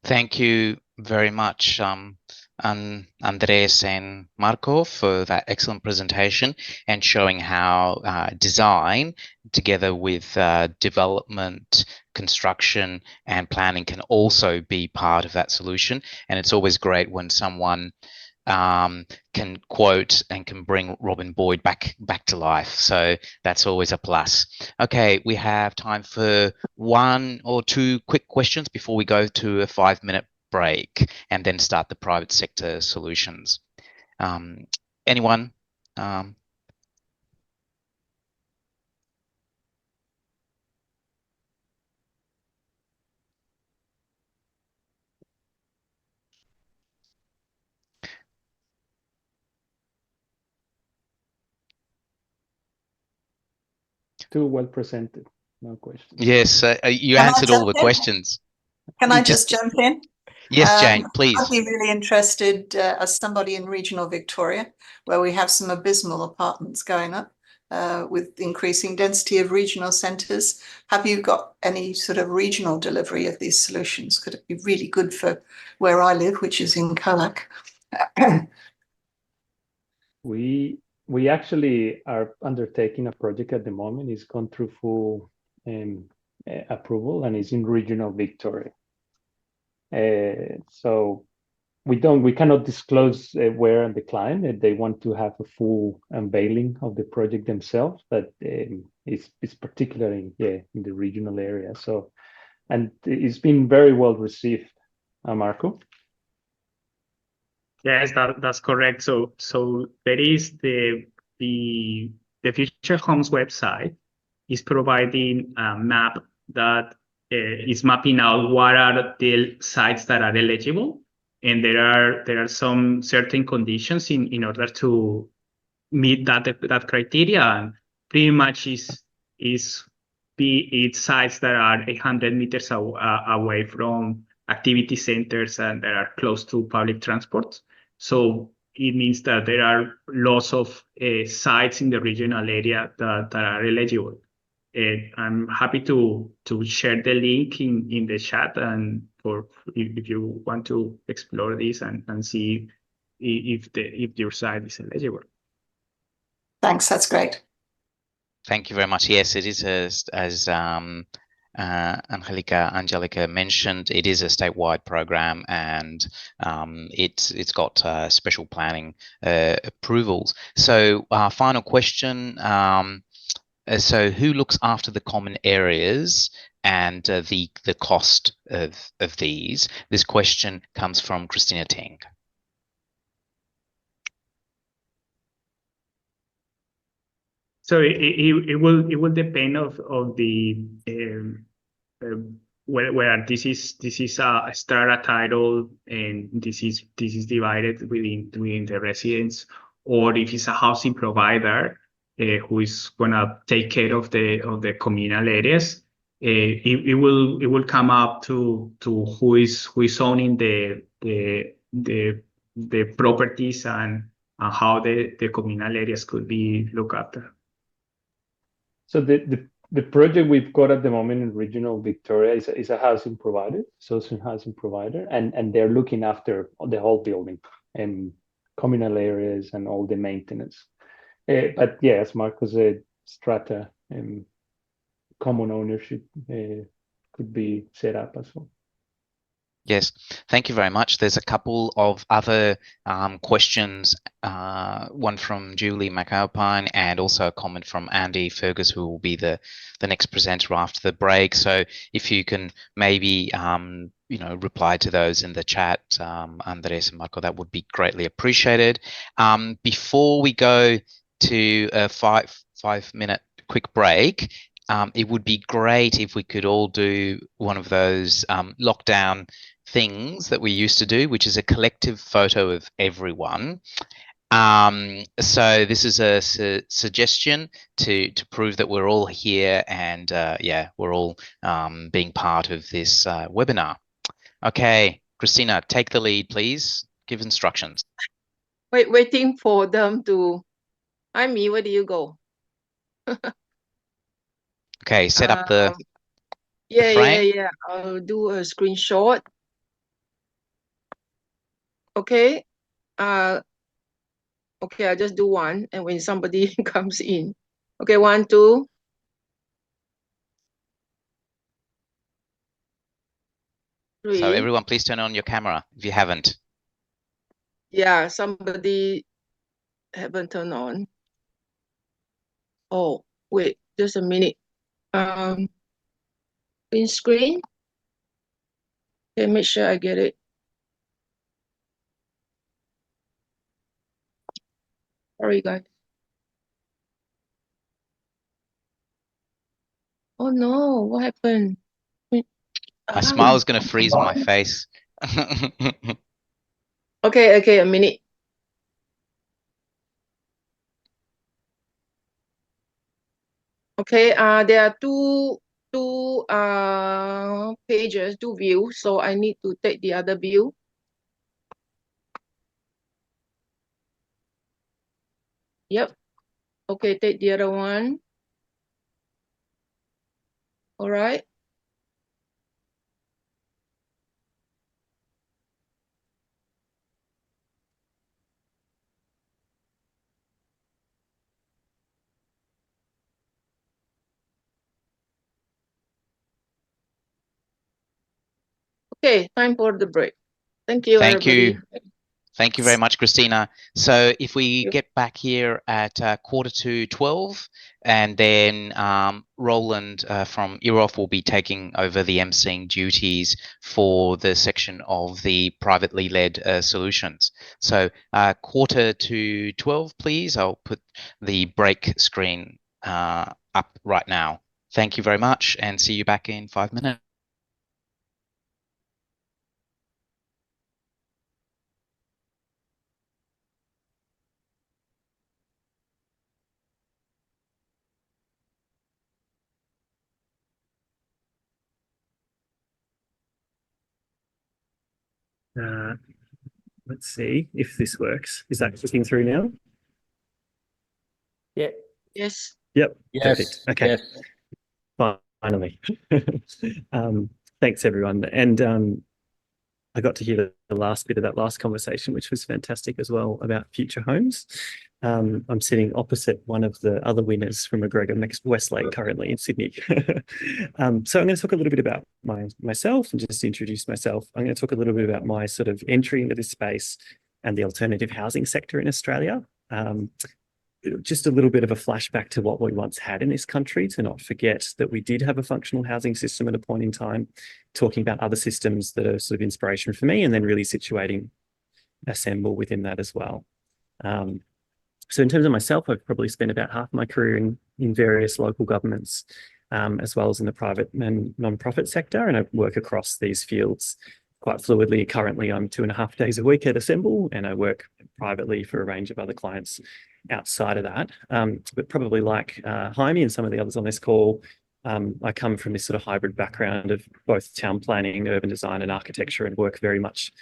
Thank you very much, Andres and Marco, for that excellent presentation and showing how design, together with development, construction, and planning, can also be part of that solution. And it's always great when someone can quote and can bring Robin Boyd back to life. So that's always a plus. Okay, we have time for 1 or 2 quick questions before we go to a 5-minute break and then start the private sector solutions. Anyone? Too well presented. No questions. Yes, you answered all the questions. Can I just jump in? Yes, Jane, please. I'd be really interested, as somebody in regional Victoria, where we have some abysmal apartments going up with increasing density of regional centres. Have you got any sort of regional delivery of these solutions? Could it be really good for where I live, which is in Colac? We actually are undertaking a project at the moment. It's gone through full approval and is in regional Victoria. So we cannot disclose where and the client. They want to have a full unveiling of the project themselves, but it's particularly in the regional area. So, and it's been very well received. Marco. Yes, that's correct. So there is the Future Homes website is providing a map that is mapping out what are the sites that are eligible, and there are some certain conditions in order to meet that criteria, and pretty much it's sites that are 100 meters away from activity centers and that are close to public transport. So it means that there are lots of sites in the regional area that are eligible. I'm happy to share the link in the chat, and if you want to explore this and see if your site is eligible. Thanks, that's great. Thank you very much. Yes, it is as Angelica mentioned, it is a statewide program, and it's got special planning approvals. So final question. So who looks after the common areas and the cost of these? This question comes from Christina Teng. So it will depend of the where this is a strata title, and this is divided within the residents, or if it's a housing provider who is gonna take care of the communal areas. It will come up to who is owning the properties and how the communal areas could be looked after. So the project we've got at the moment in regional Victoria is a housing provider, social housing provider, and they're looking after the whole building and communal areas and all the maintenance. But yeah, as Marco said, strata and common ownership could be set up as well. Yes, thank you very much. There's a couple of other questions, one from Julie McAlpine and also a comment from Andy Fergus, who will be the next presenter after the break. So if you can maybe reply to those in the chat, Andres and Marco, that would be greatly appreciated. Before we go to a 5-minute quick break, it would be great if we could all do one of those lockdown things that we used to do, which is a collective photo of everyone. So this is a suggestion to prove that we're all here and yeah, we're all being part of this webinar. Okay, Christina, take the lead, please. Give instructions. Waiting for them to. Amy, where do you go? Okay, set up the frame. Yeah. I'll do a screenshot. Okay. Okay, I'll just do one, and when somebody comes in. Okay, 1, 2. So everyone, please turn on your camera if you haven't. Yeah, somebody haven't turned on. Oh, wait, just a minute. Green screen. Okay, make sure I get it. Sorry, guys. Oh no, what happened? My smile is going to freeze on my face. Okay, a minute. Okay, there are two pages, 2 views, so I need to take the other view. Yep. Okay, take the other one. All right. Okay, time for the break. Thank you, everybody. Thank you very much, Christina. So if we get back here at 11:45, and then Roland from EAROPH will be taking over the emceeing duties for the section of the privately led solutions. So 11:45, please. I'll put the break screen up right now. Thank you very much, and see you back in 5 minutes. Let's see if this works. Is that clicking through now? Yeah. Yes. Yep. Yes. Perfect. Okay. Yes. Finally. Thanks, everyone. And I got to hear the last bit of that last conversation, which was fantastic as well, about future homes. I'm sitting opposite one of the other winners from McGregor Westlake currently in Sydney. So I'm going to talk a little bit about myself and just introduce myself. I'm going to talk a little bit about my sort of entry into this space and the alternative housing sector in Australia. Just a little bit of a flashback to what we once had in this country, to not forget that we did have a functional housing system at a point in time, talking about other systems that are sort of inspiration for me, and then really situating Assemble within that as well. So in terms of myself, I've probably spent about half my career in various local governments, as well as in the private and non-profit sector, and I work across these fields quite fluidly. Currently, I'm 2.5 days a week at Assemble, and I work privately for a range of other clients outside of that. But probably like Jaime and some of the others on this call, I come from this sort of hybrid background of both town planning, urban design and architecture, and work very much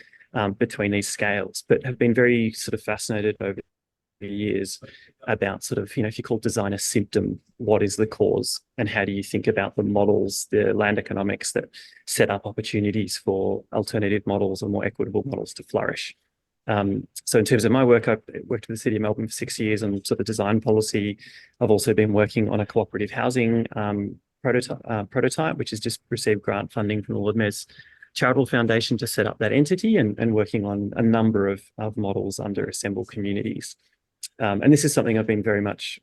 between these scales, but have been very sort of fascinated over the years about sort of, if you call design a symptom, what is the cause, and how do you think about the models, the land economics that set up opportunities for alternative models or more equitable models to flourish. So in terms of my work, I've worked with the City of Melbourne for 6 years on sort of design policy. I've also been working on a cooperative housing prototype, which has just received grant funding from the Lord Mayor's Charitable Foundation to set up that entity, and working on a number of models under Assemble communities. And this is something I've been very much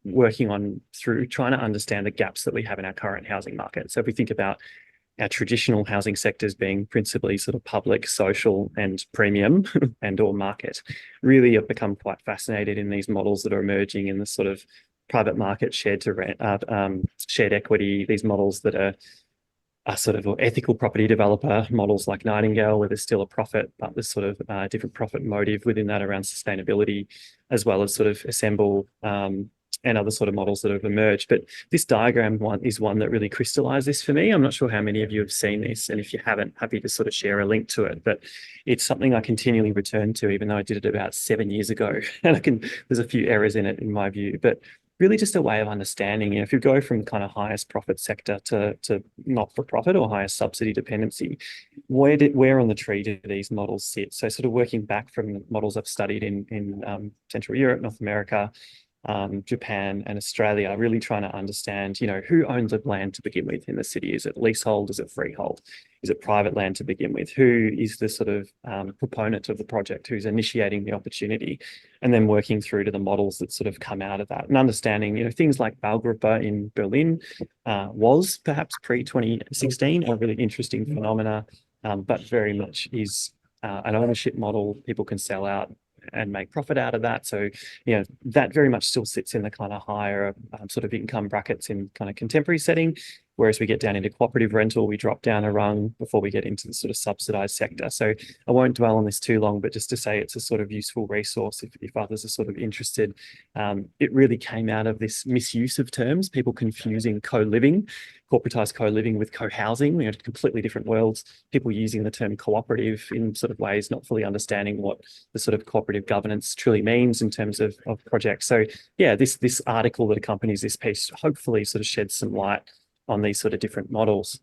working on through trying to understand the gaps that we have in our current housing market. So if we think about our traditional housing sectors being principally sort of public, social and premium and or market, really have become quite fascinated in these models that are emerging in the sort of private market shared to rent, shared equity, these models that are sort of ethical property developer models like Nightingale, where there's still a profit, but there's sort of different profit motive within that around sustainability, as well as sort of Assemble and other sort of models that have emerged. But this diagram is one that really crystallized this for me. I'm not sure how many of you have seen this, and if you haven't, happy to sort of share a link to it. But it's something I continually return to, even though I did it about 7 years ago. And there's a few errors in it, in my view. But really just a way of understanding, if you go from kind of highest profit sector to not-for-profit or highest subsidy dependency, where on the tree do these models sit? So sort of working back from models I've studied in Central Europe, North America, Japan and Australia, really trying to understand, who owns the land to begin with in the city? Is it leasehold? Is it freehold? Is it private land to begin with? Who is the sort of proponent of the project? Who's initiating the opportunity? And then working through to the models that sort of come out of that and understanding, things like Baugruppe in Berlin was perhaps pre-2016 a really interesting phenomena, but very much is an ownership model. People can sell out and make profit out of that. So, that very much still sits in the kind of higher sort of income brackets in kind of contemporary setting. Whereas we get down into cooperative rental, we drop down a rung before we get into the sort of subsidised sector. So I won't dwell on this too long, but just to say it's a sort of useful resource if others are sort of interested. It really came out of this misuse of terms, people confusing co-living, corporatised co-living with co-housing. We had completely different worlds, people using the term cooperative in sort of ways, not fully understanding what the sort of cooperative governance truly means in terms of projects. So yeah, this article that accompanies this piece hopefully sort of sheds some light on these sort of different models.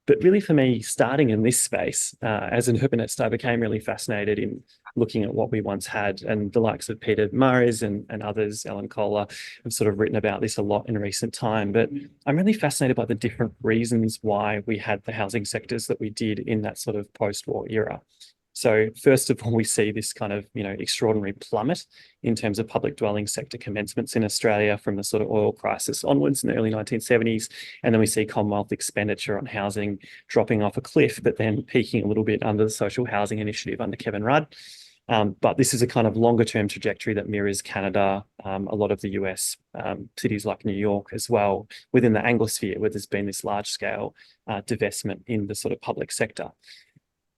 But really for me, starting in this space, as an urbanist, I became really fascinated in looking at what we once had, and the likes of Peter Murray's and others, Ellen Kohler, have sort of written about this a lot in recent time. But I'm really fascinated by the different reasons why we had the housing sectors that we did in that sort of post-war era. So first of all, we see this kind of, extraordinary plummet in terms of public dwelling sector commencements in Australia from the sort of oil crisis onwards in the early 1970s. And then we see Commonwealth expenditure on housing dropping off a cliff, but then peaking a little bit under the social housing initiative under Kevin Rudd. But this is a kind of longer term trajectory that mirrors Canada, a lot of the US cities like New York as well, within the Anglosphere, where there's been this large scale divestment in the sort of public sector.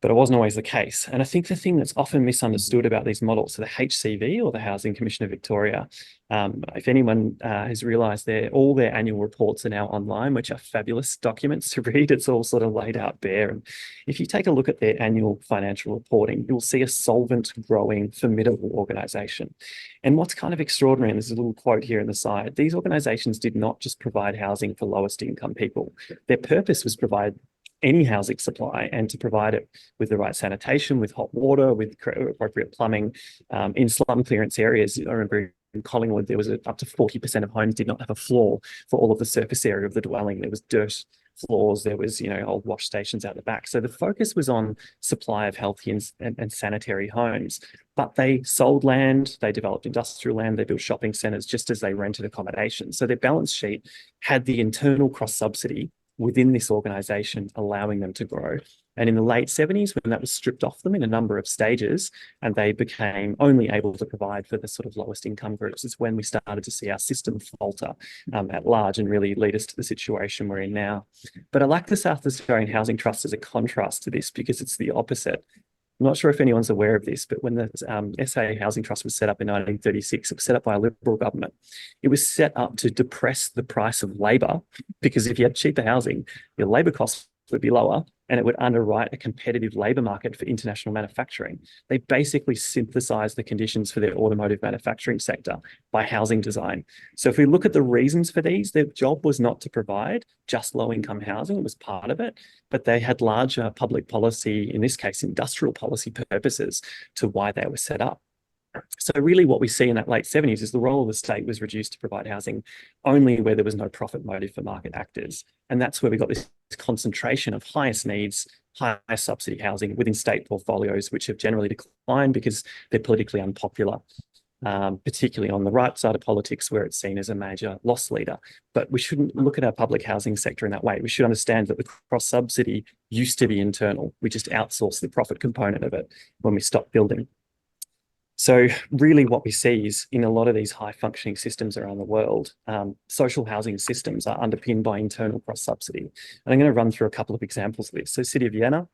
But it wasn't always the case. And I think the thing that's often misunderstood about these models, so the HCV or the Housing Commission of Victoria, if anyone has realised all their annual reports are now online, which are fabulous documents to read. It's all sort of laid out bare. And if you take a look at their annual financial reporting, you'll see a solvent, growing, formidable organisation. And what's kind of extraordinary, and there's a little quote here in the side, these organisations did not just provide housing for lowest income people. Their purpose was provide any housing supply and to provide it with the right sanitation, with hot water, with appropriate plumbing in slum clearance areas. I remember in Collingwood, there was up to 40% of homes did not have a floor for all of the surface area of the dwelling. There was dirt floors, there was, old wash stations out the back. So the focus was on supply of healthy and sanitary homes. But they sold land, they developed industrial land, they built shopping centres just as they rented accommodation. So their balance sheet had the internal cross-subsidy within this organisation, allowing them to grow. And in the late 70s, when that was stripped off them in a number of stages, and they became only able to provide for the sort of lowest income groups, is when we started to see our system falter at large and really lead us to the situation we're in now. But I like the South Australian Housing Trust as a contrast to this, because it's the opposite. I'm not sure if anyone's aware of this, but when the SA Housing Trust was set up in 1936, it was set up by a Liberal government. It was set up to depress the price of labour, because if you had cheaper housing, your labour costs would be lower, and it would underwrite a competitive labour market for international manufacturing. They basically synthesised the conditions for their automotive manufacturing sector by housing design. So if we look at the reasons for these, their job was not to provide just low-income housing, it was part of it, but they had larger public policy, in this case, industrial policy purposes to why they were set up. So really what we see in that late 70s is the role of the state was reduced to provide housing only where there was no profit motive for market actors. And that's where we got this concentration of highest needs, highest subsidy housing within state portfolios, which have generally declined because they're politically unpopular, particularly on the right side of politics, where it's seen as a major loss leader. But we shouldn't look at our public housing sector in that way. We should understand that the cross-subsidy used to be internal. We just outsourced the profit component of it when we stopped building. So really what we see is in a lot of these high functioning systems around the world, social housing systems are underpinned by internal cross subsidy. And I'm going to run through a couple of examples of this. So City of Vienna,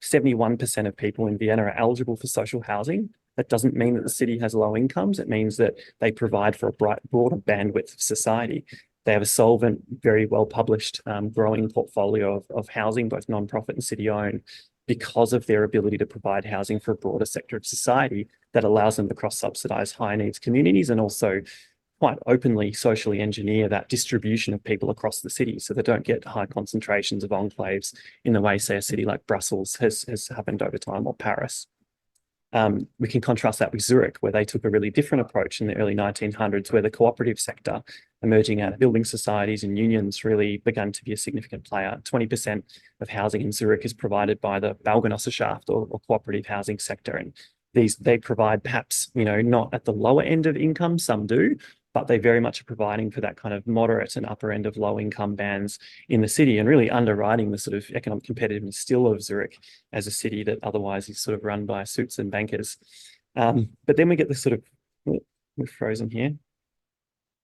71% of people in Vienna are eligible for social housing. That doesn't mean that the city has low incomes. It means that they provide for a broader bandwidth of society. They have a solvent, very well published, growing portfolio of housing, both non-profit and city owned, because of their ability to provide housing for a broader sector of society that allows them to cross-subsidise high needs communities and also quite openly socially engineer that distribution of people across the city so they don't get high concentrations of enclaves in the way, say, a city like Brussels has happened over time, or Paris. We can contrast that with Zurich, where they took a really different approach in the early 1900s, where the cooperative sector emerging out of building societies and unions really began to be a significant player. 20% of housing in Zurich is provided by the Baugenossenschaft or cooperative housing sector. And they provide perhaps, not at the lower end of income, some do, but they very much are providing for that kind of moderate and upper end of low income bands in the city and really underwriting the sort of economic competitiveness still of Zurich as a city that otherwise is sort of run by suits and bankers. But then we get this sort of, we're frozen here.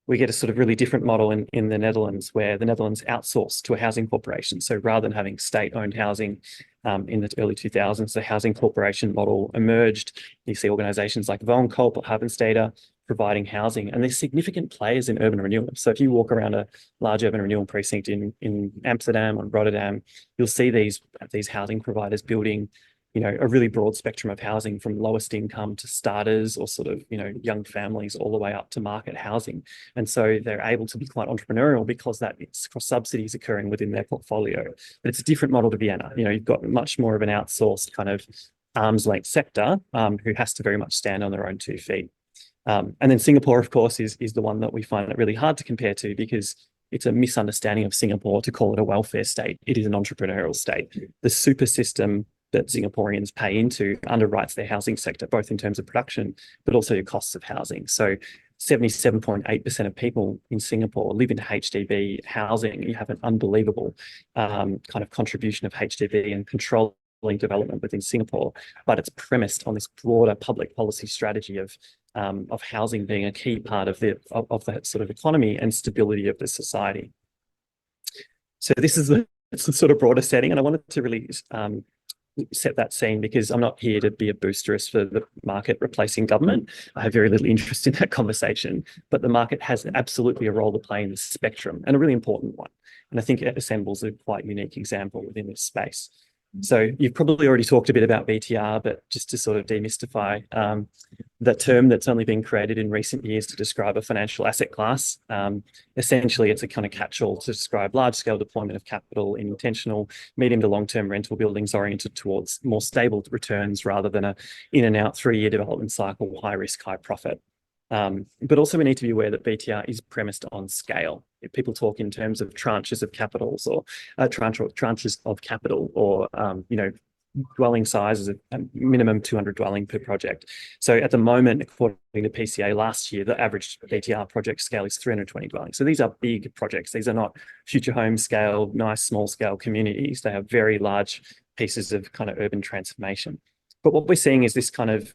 We get a sort of really different model in the Netherlands, where the Netherlands outsourced to a housing corporation. So rather than having state-owned housing in the early 2000s, the housing corporation model emerged. You see organisations like Woonkoop or Havenstede providing housing, and there's significant players in urban renewal. So if you walk around a large urban renewal precinct in Amsterdam or Rotterdam, you'll see these housing providers building a really broad spectrum of housing, from lowest income to starters or sort of, young families, all the way up to market housing. And so they're able to be quite entrepreneurial because that it's cross subsidies occurring within their portfolio. But it's a different model to Vienna. You've got much more of an outsourced kind of arm's length sector who has to very much stand on their own 2 feet. And then Singapore, of course, is the one that we find it really hard to compare to, because it's a misunderstanding of Singapore to call it a welfare state. It is an entrepreneurial state. The super system that Singaporeans pay into underwrites their housing sector, both in terms of production, but also your costs of housing. So 77.8% of people in Singapore live in HDB housing. You have an unbelievable kind of contribution of HDB and controlling development within Singapore, but it's premised on this broader public policy strategy of housing being a key part of that sort of economy and stability of the society. So this is the sort of broader setting, and I wanted to really set that scene, because I'm not here to be a boosterist for the market replacing government. I have very little interest in that conversation, but the market has absolutely a role to play in the spectrum, and a really important one. And I think Assemble's a quite unique example within this space. So you've probably already talked a bit about BTR, but just to sort of demystify the term that's only been created in recent years to describe a financial asset class. Essentially, it's a kind of catch-all to describe large-scale deployment of capital in intentional medium to long-term rental buildings oriented towards more stable returns rather than a in-and-out 3-year development cycle, high-risk, high-profit. But also we need to be aware that BTR is premised on scale. If people talk in terms of tranches of capitals or tranches of capital, or dwelling sizes, a minimum 200 dwelling per project. So at the moment, according to PCA last year, the average BTR project scale is 320 dwellings. So these are big projects. These are not future home scale, nice small scale communities. They have very large pieces of kind of urban transformation. But what we're seeing is this kind of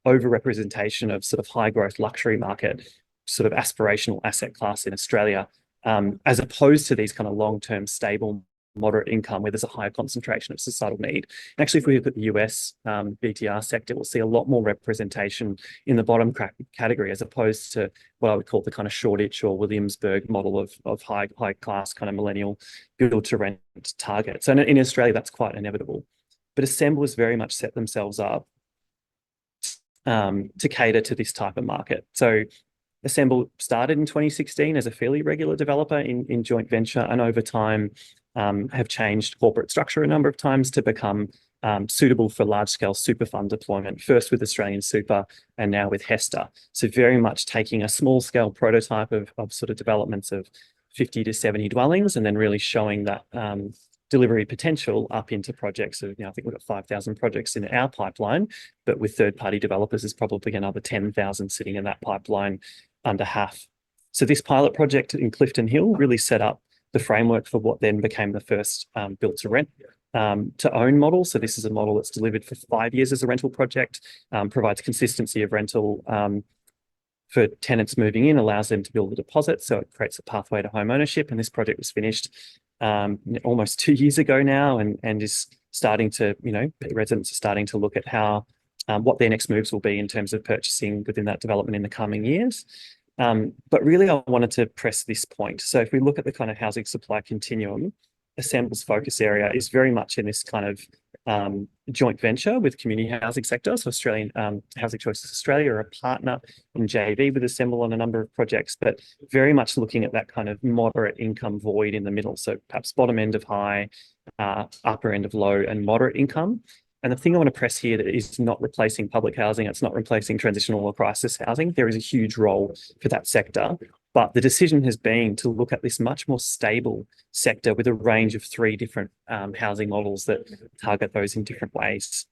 over-representation of sort of high growth luxury market, sort of aspirational asset class in Australia, as opposed to these kind of long-term stable moderate income where there's a higher concentration of societal need. And actually, if we look at the US BTR sector, we'll see a lot more representation in the bottom category, as opposed to what I would call the kind of Shoreditch or Williamsburg model of high class kind of millennial build to rent targets. And in Australia, that's quite inevitable. But Assemble has very much set themselves up to cater to this type of market. So Assemble started in 2016 as a fairly regular developer in joint venture, and over time have changed corporate structure a number of times to become suitable for large-scale super fund deployment, first with Australian Super and now with Hester. So very much taking a small-scale prototype of sort of developments of 50 to 70 dwellings, and then really showing that delivery potential up into projects of, I think we've got 5,000 projects in our pipeline, but with third-party developers, there's probably another 10,000 sitting in that pipeline, under half. So this pilot project in Clifton Hill really set up the framework for what then became the first built to rent to own model. So this is a model that's delivered for 5 years as a rental project, provides consistency of rental for tenants moving in, allows them to build a deposit. So it creates a pathway to home ownership. And this project was finished almost 2 years ago now, and is starting to, residents are starting to look at how, what their next moves will be in terms of purchasing within that development in the coming years. But really, I wanted to press this point. So if we look at the kind of housing supply continuum, Assemble's focus area is very much in this kind of joint venture with community housing sector. So Australian Housing Choices Australia are a partner in JV with Assemble on a number of projects, but very much looking at that kind of moderate income void in the middle. So perhaps bottom end of high, upper end of low and moderate income. And the thing I want to press here that is not replacing public housing, it's not replacing transitional or crisis housing. There is a huge role for that sector. But the decision has been to look at this much more stable sector with a range of 3 different housing models that target those in different ways.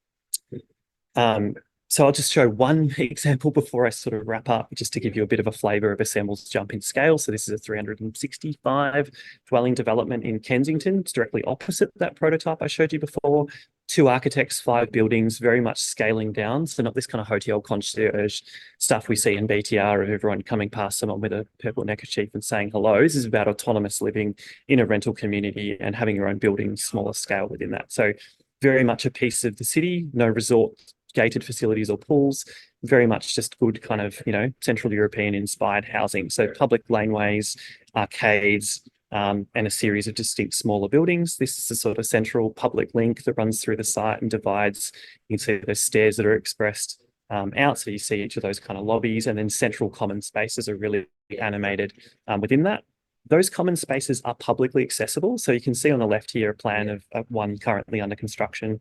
So I'll just show one example before I sort of wrap up, just to give you a bit of a flavour of Assemble's jump in scale. So this is a 365 dwelling development in Kensington. It's directly opposite that prototype I showed you before. 2 architects, 5 buildings, very much scaling down. So not this kind of hotel concierge stuff we see in BTR of everyone coming past someone with a purple neckerchief and saying hello. This is about autonomous living in a rental community and having your own building, smaller scale within that. So very much a piece of the city, no resort gated facilities or pools, very much just good kind of, Central European inspired housing. So public laneways, arcades, and a series of distinct smaller buildings. This is a sort of central public link that runs through the site and divides. You can see those stairs that are expressed out. So you see each of those kind of lobbies, and then central common spaces are really animated within that. Those common spaces are publicly accessible. So you can see on the left here a plan of one currently under construction.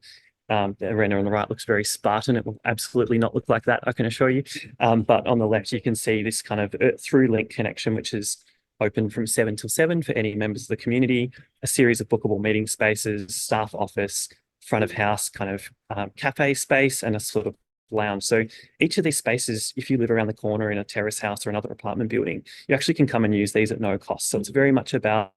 The render on the right looks very Spartan. It will absolutely not look like that, I can assure you. But on the left, you can see this kind of through link connection, which is open from 7 till 7 for any members of the community, a series of bookable meeting spaces, staff office, front of house kind of cafe space, and a sort of lounge. So each of these spaces, if you live around the corner in a terrace house or another apartment building, you actually can come and use these at no cost. So it's very much about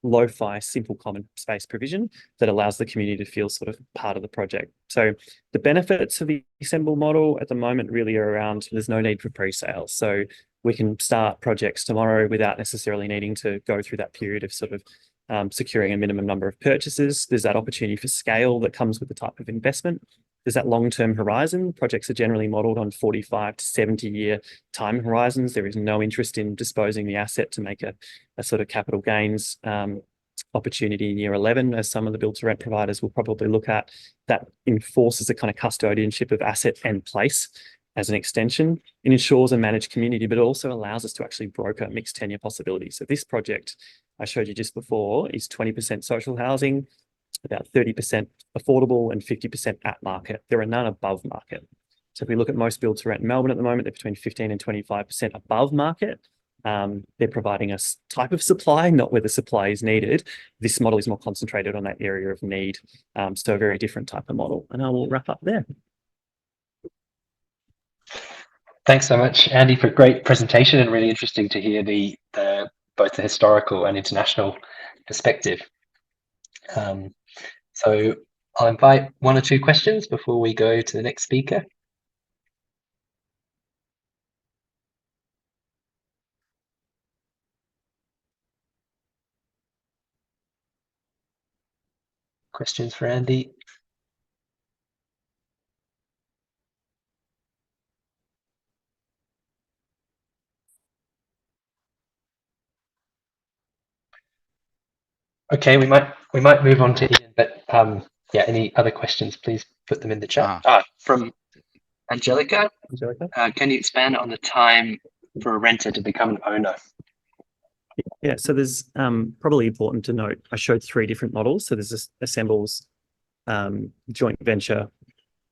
lo-fi, simple common space provision that allows the community to feel sort of part of the project. So the benefits of the Assemble model at the moment really are around, there's no need for pre-sales. So we can start projects tomorrow without necessarily needing to go through that period of sort of securing a minimum number of purchases. There's that opportunity for scale that comes with the type of investment. There's that long-term horizon. Projects are generally modelled on 45 to 70-year time horizons. There is no interest in disposing the asset to make a sort of capital gains opportunity in year 11, as some of the build-to-rent providers will probably look at. That enforces a kind of custodianship of asset and place as an extension. It ensures a managed community, but it also allows us to actually broker mixed tenure possibilities. So this project I showed you just before is 20% social housing, about 30% affordable and 50% at market. There are none above market. So if we look at most build to rent in Melbourne at the moment, they're between 15 and 25% above market. They're providing a type of supply, not where the supply is needed. This model is more concentrated on that area of need. So a very different type of model. And I will wrap up there. Thanks so much, Andy, for a great presentation, and really interesting to hear both the historical and international perspective. So I'll invite 1 or 2 questions before we go to the next speaker. Questions for Andy? Okay, we might move on to Ian, but yeah, any other questions, please put them in the chat. From Angelica. Can you expand on the time for a renter to become an owner? Yeah, so there's probably important to note, I showed 3 different models. So there's this Assemble's joint venture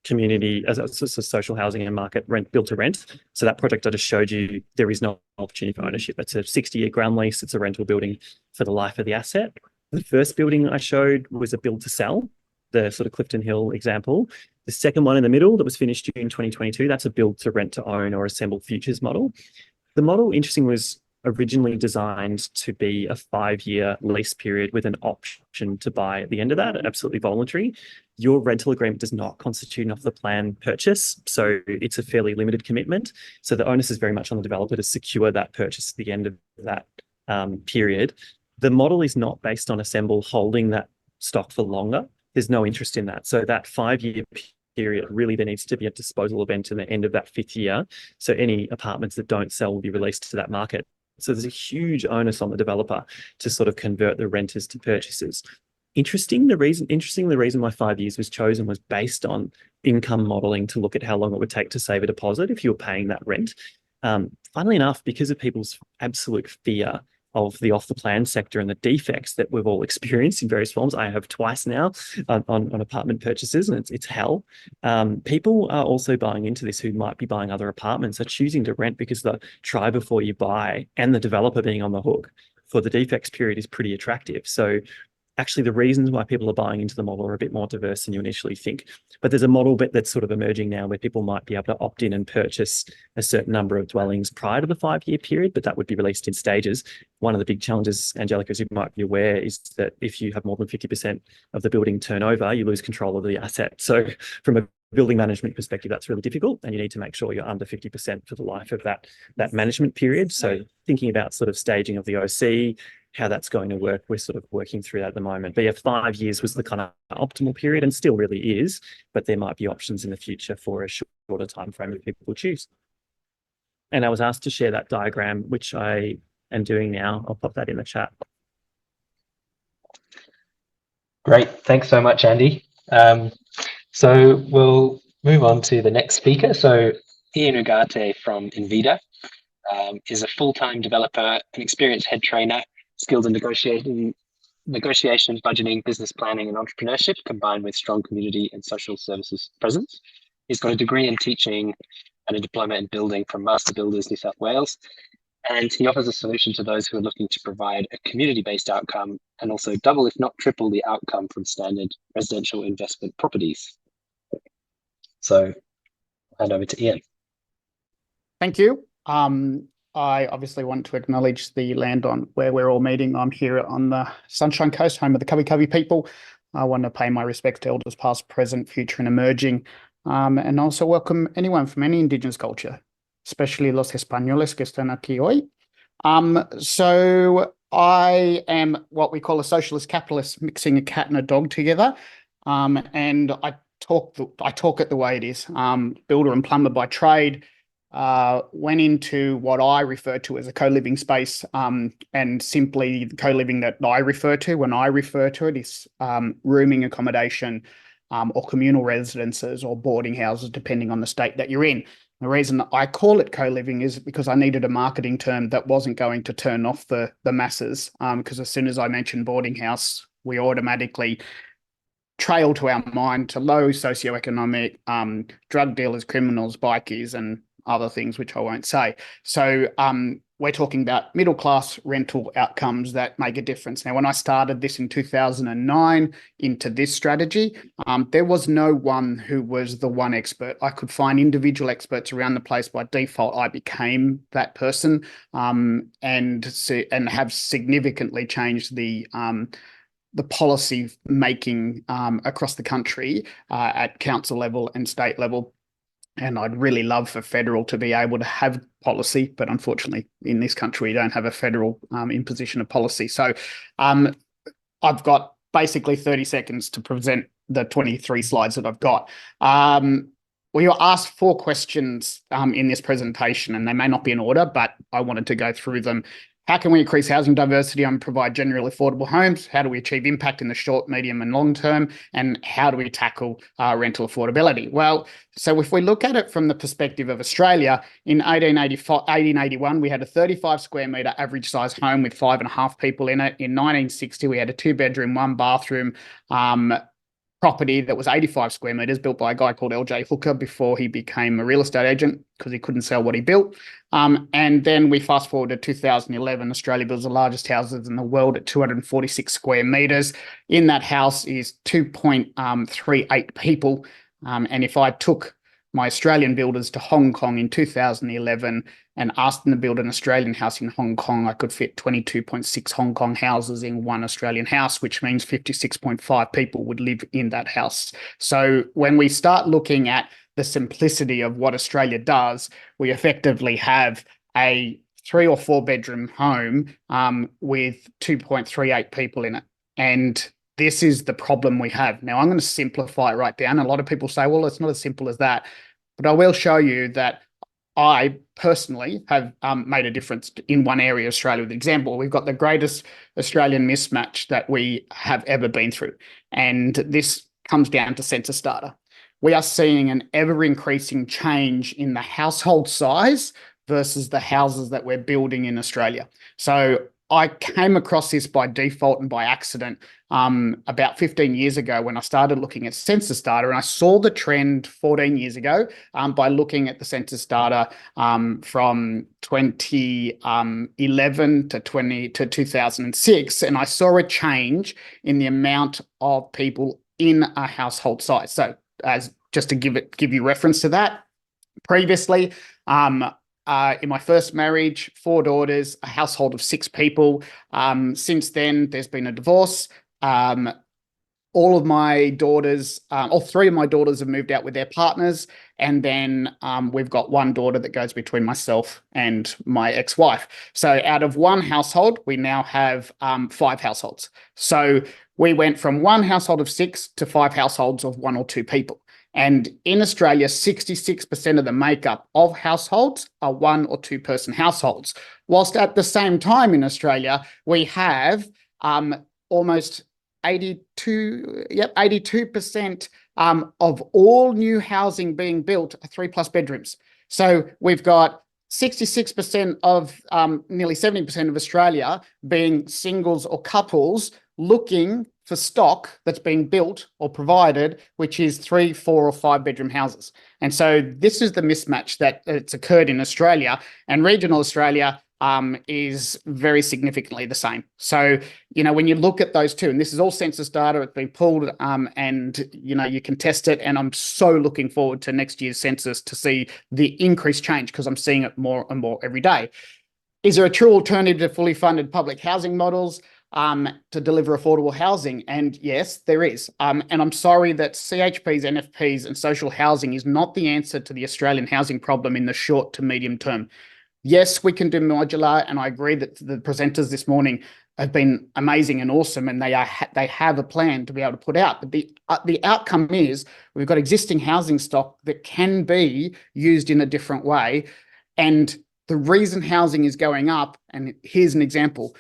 community as a social housing and market rent built to rent. So that project I just showed you, there is no opportunity for ownership. It's a 60-year ground lease. It's a rental building for the life of the asset. The first building I showed was a build to sell, the sort of Clifton Hill example. The second one in the middle that was finished June 2022, that's a build to rent to own or Assemble Futures model. The model, interesting, was originally designed to be a 5-year lease period with an option to buy at the end of that, absolutely voluntary. Your rental agreement does not constitute an off-the-plan purchase, so it's a fairly limited commitment. So the onus is very much on the developer to secure that purchase at the end of that period. The model is not based on Assemble holding that stock for longer. There's no interest in that. So that 5-year period, really there needs to be a disposal event in the end of that 5th year. So any apartments that don't sell will be released to that market. So there's a huge onus on the developer to sort of convert the renters to purchasers. Interestingly, the reason why 5 years was chosen was based on income modelling to look at how long it would take to save a deposit if you were paying that rent. Funnily enough, because of people's absolute fear of the off-the-plan sector and the defects that we've all experienced in various forms, I have twice now on apartment purchases, and it's hell. People are also buying into this who might be buying other apartments, are choosing to rent because the try before you buy and the developer being on the hook for the defects period is pretty attractive. So actually the reasons why people are buying into the model are a bit more diverse than you initially think. But there's a model bit that's sort of emerging now where people might be able to opt in and purchase a certain number of dwellings prior to the 5-year period, but that would be released in stages. One of the big challenges, Angelica, as you might be aware, is that if you have more than 50% of the building turnover, you lose control of the asset. So from a building management perspective, that's really difficult, and you need to make sure you're under 50% for the life of that management period. So thinking about sort of staging of the OC, how that's going to work, we're sort of working through that at the moment. But yeah, 5 years was the kind of optimal period and still really is, but there might be options in the future for a shorter time frame if people choose. And I was asked to share that diagram, which I am doing now. I'll pop that in the chat. Great, thanks so much, Andy. So we'll move on to the next speaker. So Ian Ugarte from Invida is a full-time developer, an experienced head trainer, skilled in negotiation, budgeting, business planning, and entrepreneurship, combined with strong community and social services presence. He's got a degree in teaching and a diploma in building from Master Builders New South Wales. And he offers a solution to those who are looking to provide a community-based outcome and also double, if not triple, the outcome from standard residential investment properties. So I'll hand over to Ian. Thank you. I obviously want to acknowledge the land on where we're all meeting. I'm here on the Sunshine Coast, home of the Cubby Cubby people. I want to pay my respects to elders past, present, future, and emerging, and also welcome anyone from any Indigenous culture, especially los españoles que están aquí hoy. So I am what we call a socialist capitalist, mixing a cat and a dog together, and I talk it the way it is. Builder and plumber by trade. Went into what I refer to as a co-living space, and simply the co-living that I refer to when I refer to it is rooming accommodation or communal residences or boarding houses, depending on the state that you're in. The reason I call it co-living is because I needed a marketing term that wasn't going to turn off the masses, because as soon as I mentioned boarding house, we automatically trail to our mind to low socioeconomic drug dealers, criminals, bikies, and other things which I won't say. So we're talking about middle-class rental outcomes that make a difference. Now, when I started this in 2009 into this strategy, there was no one who was the one expert. I could find individual experts around the place. By default, I became that person, and have significantly changed the policy making across the country at council level and state level. And I'd really love for federal to be able to have policy, but unfortunately in this country, we don't have a federal imposition of policy. So I've got basically 30 seconds to present the 23 slides that I've got. We were asked 4 questions in this presentation, and they may not be in order, but I wanted to go through them. How can we increase housing diversity and provide generally affordable homes? How do we achieve impact in the short, medium, and long term? And how do we tackle rental affordability? Well, so if we look at it from the perspective of Australia, in 1881, we had a 35 square metre average size home with 5.5 people in it. In 1960, we had a 2-bedroom, 1-bathroom property that was 85 square metres, built by a guy called LJ Hooker before he became a real estate agent because he couldn't sell what he built. And then we fast forward to 2011, Australia builds the largest houses in the world at 246 square metres. In that house is 2.38 people. And if I took my Australian builders to Hong Kong in 2011 and asked them to build an Australian house in Hong Kong, I could fit 22.6 Hong Kong houses in one Australian house, which means 56.5 people would live in that house. So when we start looking at the simplicity of what Australia does, we effectively have a 3 or 4 bedroom home with 2.38 people in it. And this is the problem we have. Now, I'm going to simplify it right down. A lot of people say, well, it's not as simple as that. But I will show you that I personally have made a difference in one area of Australia. With example, we've got the greatest Australian mismatch that we have ever been through. And this comes down to census data. We are seeing an ever-increasing change in the household size versus the houses that we're building in Australia. So I came across this by default and by accident about 15 years ago when I started looking at census data, and I saw the trend 14 years ago by looking at the census data from 2011 to 2006, and I saw a change in the amount of people in a household size. So as just to give you reference to that, previously, in my first marriage, 4 daughters, a household of 6 people. Since then, there's been a divorce. All of my daughters, all 3 of my daughters have moved out with their partners. And then we've got 1 daughter that goes between myself and my ex-wife. So out of 1 household, we now have 5 households. So we went from 1 household of 6 to 5 households of 1 or 2 people. And in Australia, 66% of the makeup of households are 1 or 2 person households. Whilst at the same time in Australia, we have almost 82% of all new housing being built are 3+ bedrooms. So we've got 66% of nearly 70% of Australia being singles or couples looking for stock that's being built or provided, which is 3, 4 or 5 bedroom houses. And so this is the mismatch that it's occurred in Australia, and regional Australia is very significantly the same. So, you know, when you look at those two, and this is all census data, it's been pulled and, you know, you can test it. And I'm so looking forward to next year's census to see the increased change, because I'm seeing it more and more every day. Is there a true alternative to fully funded public housing models to deliver affordable housing? And yes, there is. And I'm sorry that CHPs, NFPs and social housing is not the answer to the Australian housing problem in the short to medium term. Yes, we can do modular, and I agree that the presenters this morning have been amazing and awesome, and they have a plan to be able to put out. But the outcome is we've got existing housing stock that can be used in a different way. And the reason housing is going up, and here's an example,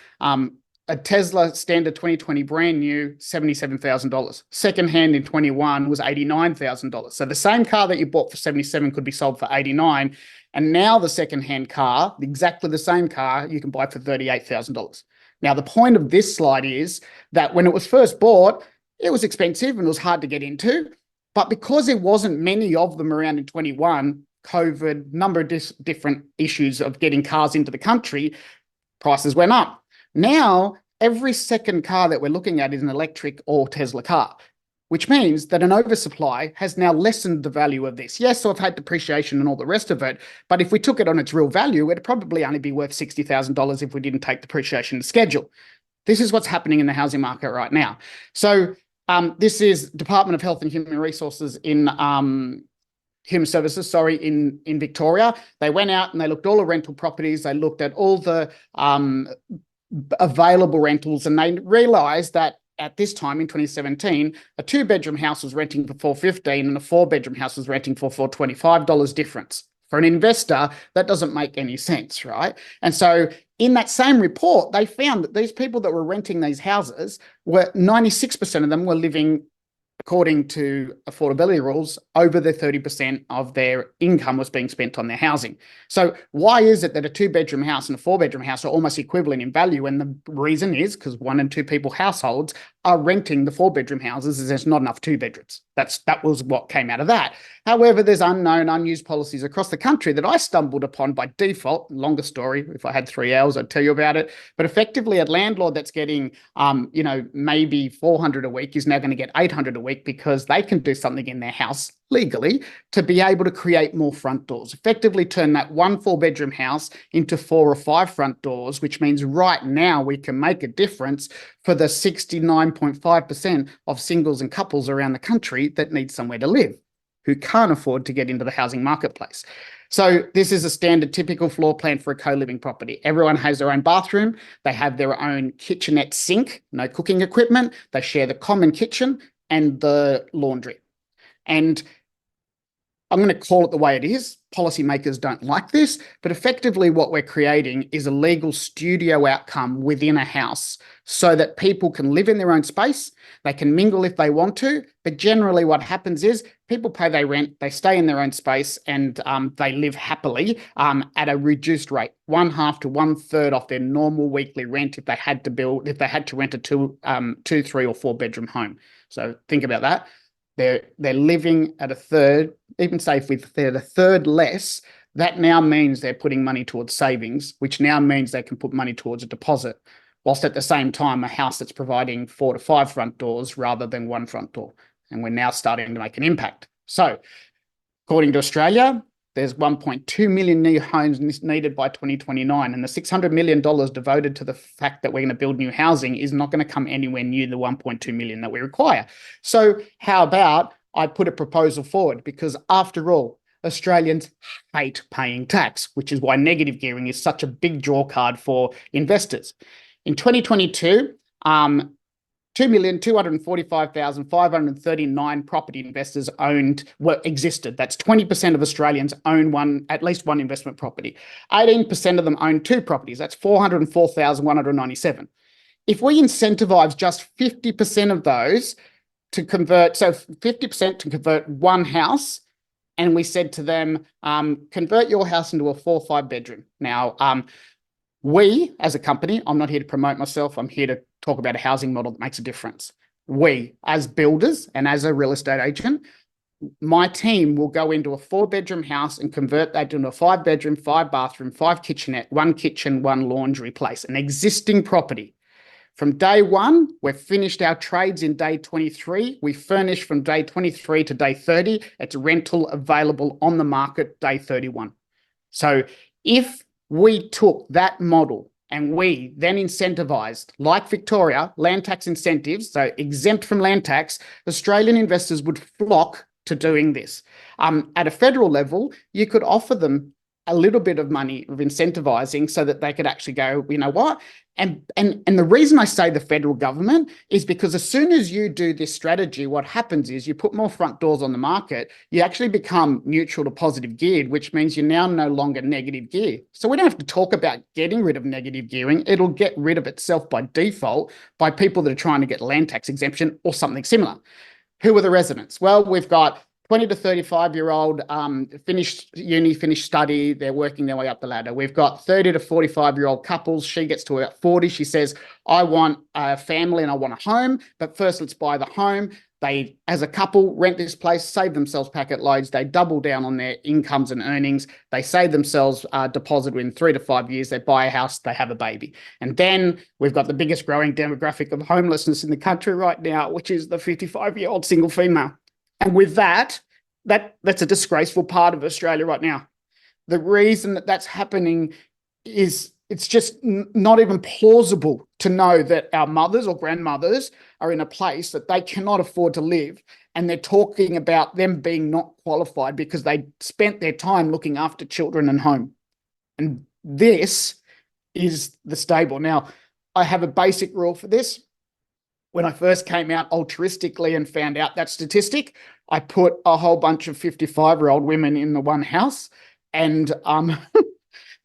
a Tesla standard 2020 brand new, $77,000. Secondhand in 21 was $89,000. So the same car that you bought for 77 could be sold for 89. And now the secondhand car, exactly the same car, you can buy for $38,000. Now, the point of this slide is that when it was first bought, it was expensive and it was hard to get into. But because there wasn't many of them around in 21, COVID, number of different issues of getting cars into the country, prices went up. Now, every second car that we're looking at is an electric or Tesla car, which means that an oversupply has now lessened the value of this. Yes, so I've had depreciation and all the rest of it, but if we took it on its real value, it'd probably only be worth $60,000 if we didn't take depreciation to schedule. This is what's happening in the housing market right now. So this is Department of Health and Human Resources in Human Services, in Victoria. They went out and they looked at all the rental properties. They looked at all the available rentals, and they realised that at this time in 2017, a 2-bedroom house was renting for $415 and a 4-bedroom house was renting for $425 difference. For an investor, that doesn't make any sense, right? And so in that same report, they found that these people that were renting these houses were 96% of them were living, according to affordability rules, over the 30% of their income was being spent on their housing. So why is it that a 2-bedroom house and a 4-bedroom house are almost equivalent in value? And the reason is because 1 and 2 people households are renting the 4-bedroom houses is there's not enough 2 bedrooms. That was what came out of that. However, there's unknown, unused policies across the country that I stumbled upon by default. Longer story. If I had 3 hours, I'd tell you about it. But effectively, a landlord that's getting, maybe 400 a week is now going to get 800 a week because they can do something in their house legally to be able to create more front doors. Effectively, turn that 1 4-bedroom house into 4 or 5 front doors, which means right now we can make a difference for the 69.5% of singles and couples around the country that need somewhere to live, who can't afford to get into the housing marketplace. So this is a standard typical floor plan for a co-living property. Everyone has their own bathroom. They have their own kitchenette sink, no cooking equipment. They share the common kitchen and the laundry. And I'm going to call it the way it is. Policymakers don't like this, but effectively what we're creating is a legal studio outcome within a house so that people can live in their own space. They can mingle if they want to, but generally what happens is people pay their rent, they stay in their own space, and they live happily at a reduced rate, 1/2 to 1/3 off their normal weekly rent if they had to rent a 2, 3 or 4-bedroom home. So think about that. They're living at a third, even say if they're at a third less, that now means they're putting money towards savings, which now means they can put money towards a deposit, whilst at the same time a house that's providing 4 to 5 front doors rather than 1 front door. And we're now starting to make an impact. So according to Australia, there's 1.2 million new homes needed by 2029, and the $600 million devoted to the fact that we're going to build new housing is not going to come anywhere near the 1.2 million that we require. So how about I put a proposal forward? Because after all, Australians hate paying tax, which is why negative gearing is such a big draw card for investors. In 2022, 2,245,539 property investors existed. That's 20% of Australians own at least one investment property. 18% of them own 2 properties. That's 404,197. If we incentivize just 50% of those to convert, so 50% to convert 1 house, and we said to them, convert your house into a 4 or 5 bedroom. Now, we, as a company, I'm not here to promote myself. I'm here to talk about a housing model that makes a difference. We, as builders and as a real estate agent, my team will go into a 4-bedroom house and convert that into a 5-bedroom, 5-bathroom, 5 kitchenette, 1 kitchen, 1 laundry place, an existing property. From day 1, we've finished our trades in day 23. We furnish from day 23 to day 30. It's rental available on the market day 31. So if we took that model and we then incentivized, like Victoria, land tax incentives, so exempt from land tax, Australian investors would flock to doing this. At a federal level, you could offer them a little bit of money of incentivizing so that they could actually go, you know what? And the reason I say the federal government is because as soon as you do this strategy, what happens is you put more front doors on the market, you actually become neutral to positive geared, which means you're now no longer negative gear. So we don't have to talk about getting rid of negative gearing. It'll get rid of itself by default by people that are trying to get land tax exemption or something similar. Who are the residents? Well, we've got 20 to 35-year-old, finished uni, finished study, they're working their way up the ladder. We've got 30 to 45-year-old couples. She gets to about 40. She says, I want a family and I want a home, but first let's buy the home. They, as a couple, rent this place, save themselves packet loads. They double down on their incomes and earnings. They save themselves a deposit in 3 to 5 years. They buy a house, they have a baby. And then we've got the biggest growing demographic of homelessness in the country right now, which is the 55-year-old single female. And with that's a disgraceful part of Australia right now. The reason that that's happening is it's just not even plausible to know that our mothers or grandmothers are in a place that they cannot afford to live, and they're talking about them being not qualified because they spent their time looking after children and home. And this is the stable. Now, I have a basic rule for this. When I first came out altruistically and found out that statistic, I put a whole bunch of 55-year-old women in the one house, and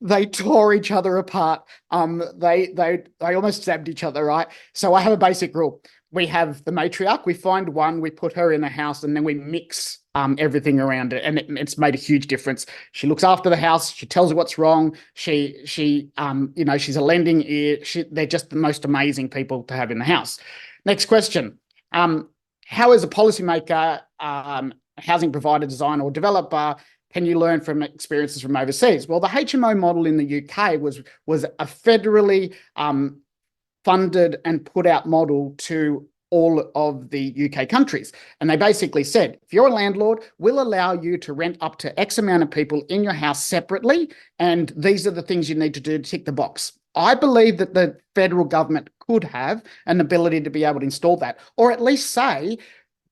they tore each other apart. They almost stabbed each other, right? So I have a basic rule. We have the matriarch. We find one, we put her in the house, and then we mix everything around it, and it's made a huge difference. She looks after the house. She tells her what's wrong. She's a lending ear. They're just the most amazing people to have in the house. Next question. How is a policymaker, housing provider, designer or developer, can you learn from experiences from overseas? Well, the HMO model in the UK was a federally funded and put out model to all of the UK countries. And they basically said, if you're a landlord, we'll allow you to rent up to X amount of people in your house separately, and these are the things you need to do to tick the box. I believe that the federal government could have an ability to be able to install that, or at least say,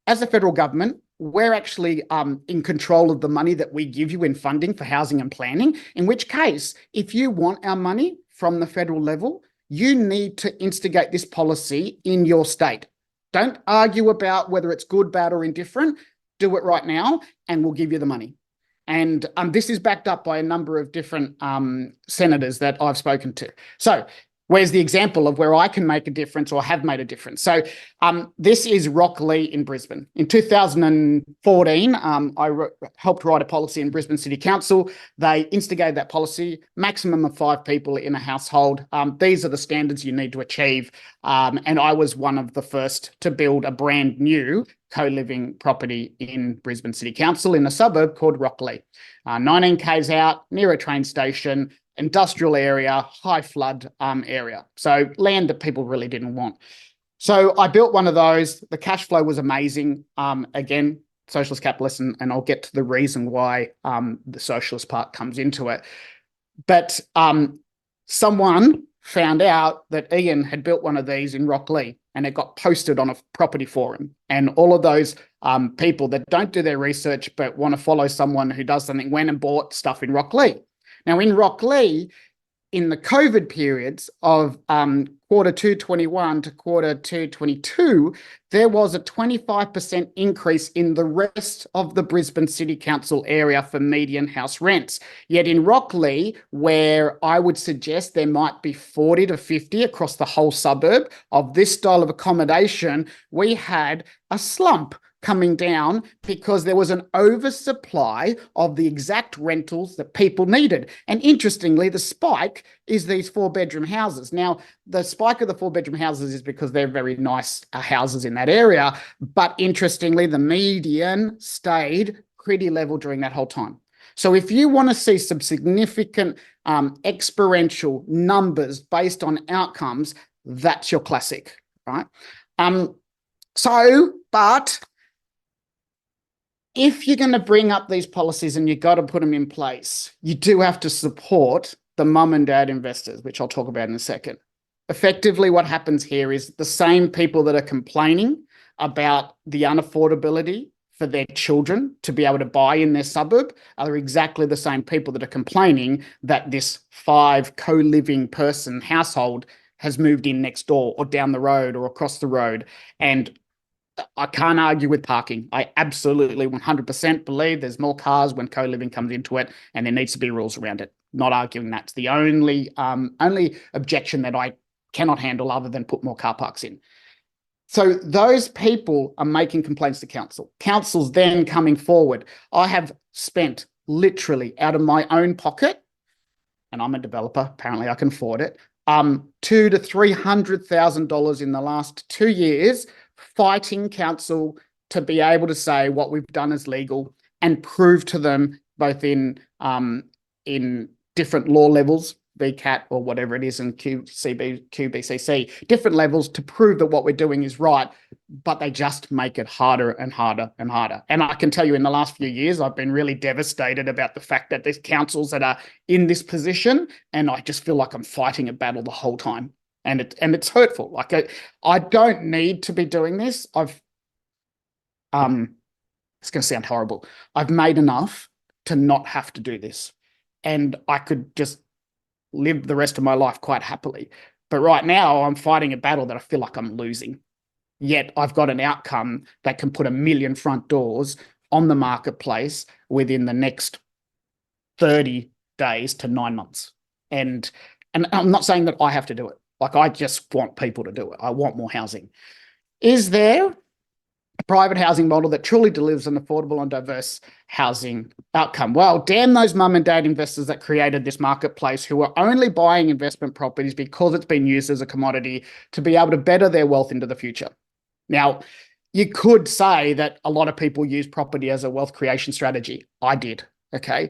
as a federal government, we're actually in control of the money that we give you in funding for housing and planning, in which case, if you want our money from the federal level, you need to instigate this policy in your state. Don't argue about whether it's good, bad, or indifferent. Do it right now, and we'll give you the money. And this is backed up by a number of different senators that I've spoken to. So where's the example of where I can make a difference or have made a difference? So this is Rocklea in Brisbane. In 2014, I helped write a policy in Brisbane City Council. They instigated that policy, maximum of 5 people in a household. These are the standards you need to achieve. And I was one of the first to build a brand new co-living property in Brisbane City Council in a suburb called Rocklea. 19 k's out, near a train station, industrial area, high flood area. So land that people really didn't want. So I built one of those. The cash flow was amazing. Again, socialist capitalist, and I'll get to the reason why the socialist part comes into it. But someone found out that Ian had built one of these in Rocklea, and it got posted on a property forum. And all of those people that don't do their research but want to follow someone who does something went and bought stuff in Rocklea. Now, in Rocklea, in the COVID periods of Q2 21 to Q2 22, there was a 25% increase in the rest of the Brisbane City Council area for median house rents. Yet in Rocklea, where I would suggest there might be 40 to 50 across the whole suburb of this style of accommodation, we had a slump coming down because there was an oversupply of the exact rentals that people needed. And interestingly, the spike is these 4-bedroom houses. Now, the spike of the 4-bedroom houses is because they're very nice houses in that area. But interestingly, the median stayed pretty level during that whole time. So if you want to see some significant exponential numbers based on outcomes, that's your classic, right? But if you're going to bring up these policies and you've got to put them in place, you do have to support the mum and dad investors, which I'll talk about in a second. Effectively, what happens here is the same people that are complaining about the unaffordability for their children to be able to buy in their suburb are exactly the same people that are complaining that this 5 co-living person household has moved in next door or down the road or across the road. And I can't argue with parking. I absolutely 100% believe there's more cars when co-living comes into it, and there needs to be rules around it. Not arguing that's the only objection that I cannot handle other than put more car parks in. So those people are making complaints to council. Council's then coming forward. I have spent literally out of my own pocket, and I'm a developer, apparently I can afford it, $200,000 to $300,000 in the last 2 years fighting council to be able to say what we've done is legal and prove to them both in different law levels, VCAT or whatever it is, and QBCC, different levels to prove that what we're doing is right, but they just make it harder and harder and harder. And I can tell you in the last few years, I've been really devastated about the fact that there's councils that are in this position, and I just feel like I'm fighting a battle the whole time. And it's hurtful. Like I don't need to be doing this. It's going to sound horrible. I've made enough to not have to do this, and I could just live the rest of my life quite happily. But right now, I'm fighting a battle that I feel like I'm losing. Yet I've got an outcome that can put 1 million front doors on the marketplace within the next 30 days to 9 months. And I'm not saying that I have to do it. Like, I just want people to do it. I want more housing. Is there a private housing model that truly delivers an affordable and diverse housing outcome. Well, damn those mum and dad investors that created this marketplace who are only buying investment properties because it's been used as a commodity to be able to better their wealth into the future. Now, you could say that a lot of people use property as a wealth creation strategy. I did, okay?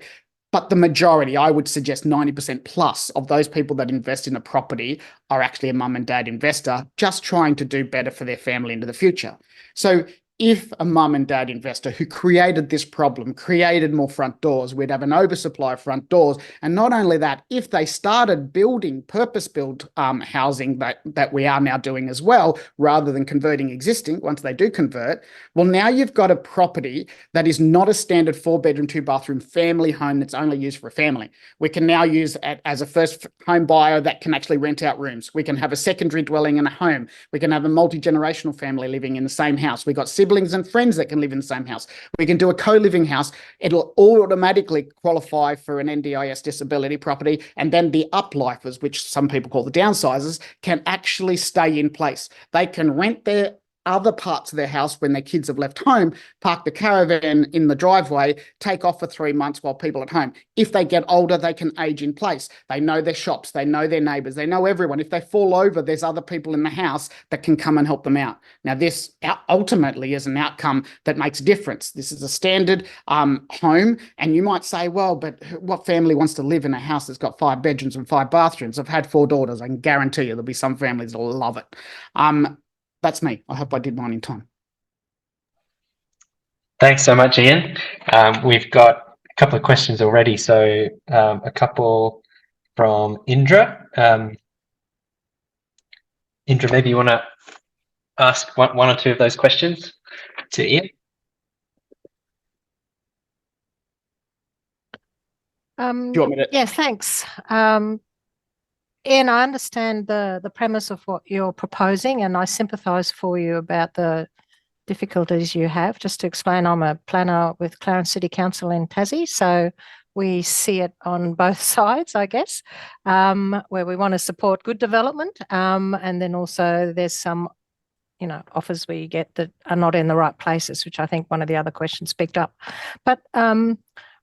But the majority, I would suggest 90% plus of those people that invest in a property are actually a mum and dad investor just trying to do better for their family into the future. So if a mum and dad investor who created this problem, created more front doors, we'd have an oversupply of front doors. And not only that, if they started building purpose-built housing that we are now doing as well, rather than converting existing, once they do convert, well, now you've got a property that is not a standard 4-bedroom, 2-bathroom family home that's only used for a family. We can now use it as a first home buyer that can actually rent out rooms. We can have a secondary dwelling in a home. We can have a multi-generational family living in the same house. We've got siblings and friends that can live in the same house. We can do a co-living house. It'll automatically qualify for an NDIS disability property. And then the uplifers, which some people call the downsizers, can actually stay in place. They can rent their other parts of their house when their kids have left home, park the caravan in the driveway, take off for 3 months while people are at home. If they get older, they can age in place. They know their shops, they know their neighbours, they know everyone. If they fall over, there's other people in the house that can come and help them out. Now, this ultimately is an outcome that makes a difference. This is a standard home, and you might say, well, but what family wants to live in a house that's got 5 bedrooms and 5 bathrooms? I've had 4 daughters. I can guarantee you there'll be some families that'll love it. That's me. I hope I did mine in time. Thanks so much, Ian. We've got a couple of questions already. So a couple from Indra. Indra, maybe you want to ask one or two of those questions to Ian? Do you want me to? Yeah, thanks. Ian, I understand the premise of what you're proposing, and I sympathise for you about the difficulties you have. Just to explain, I'm a planner with Clarence City Council in Tassie, so we see it on both sides, I guess, where we want to support good development, and then also there's some, offers we get that are not in the right places, which I think one of the other questions picked up. But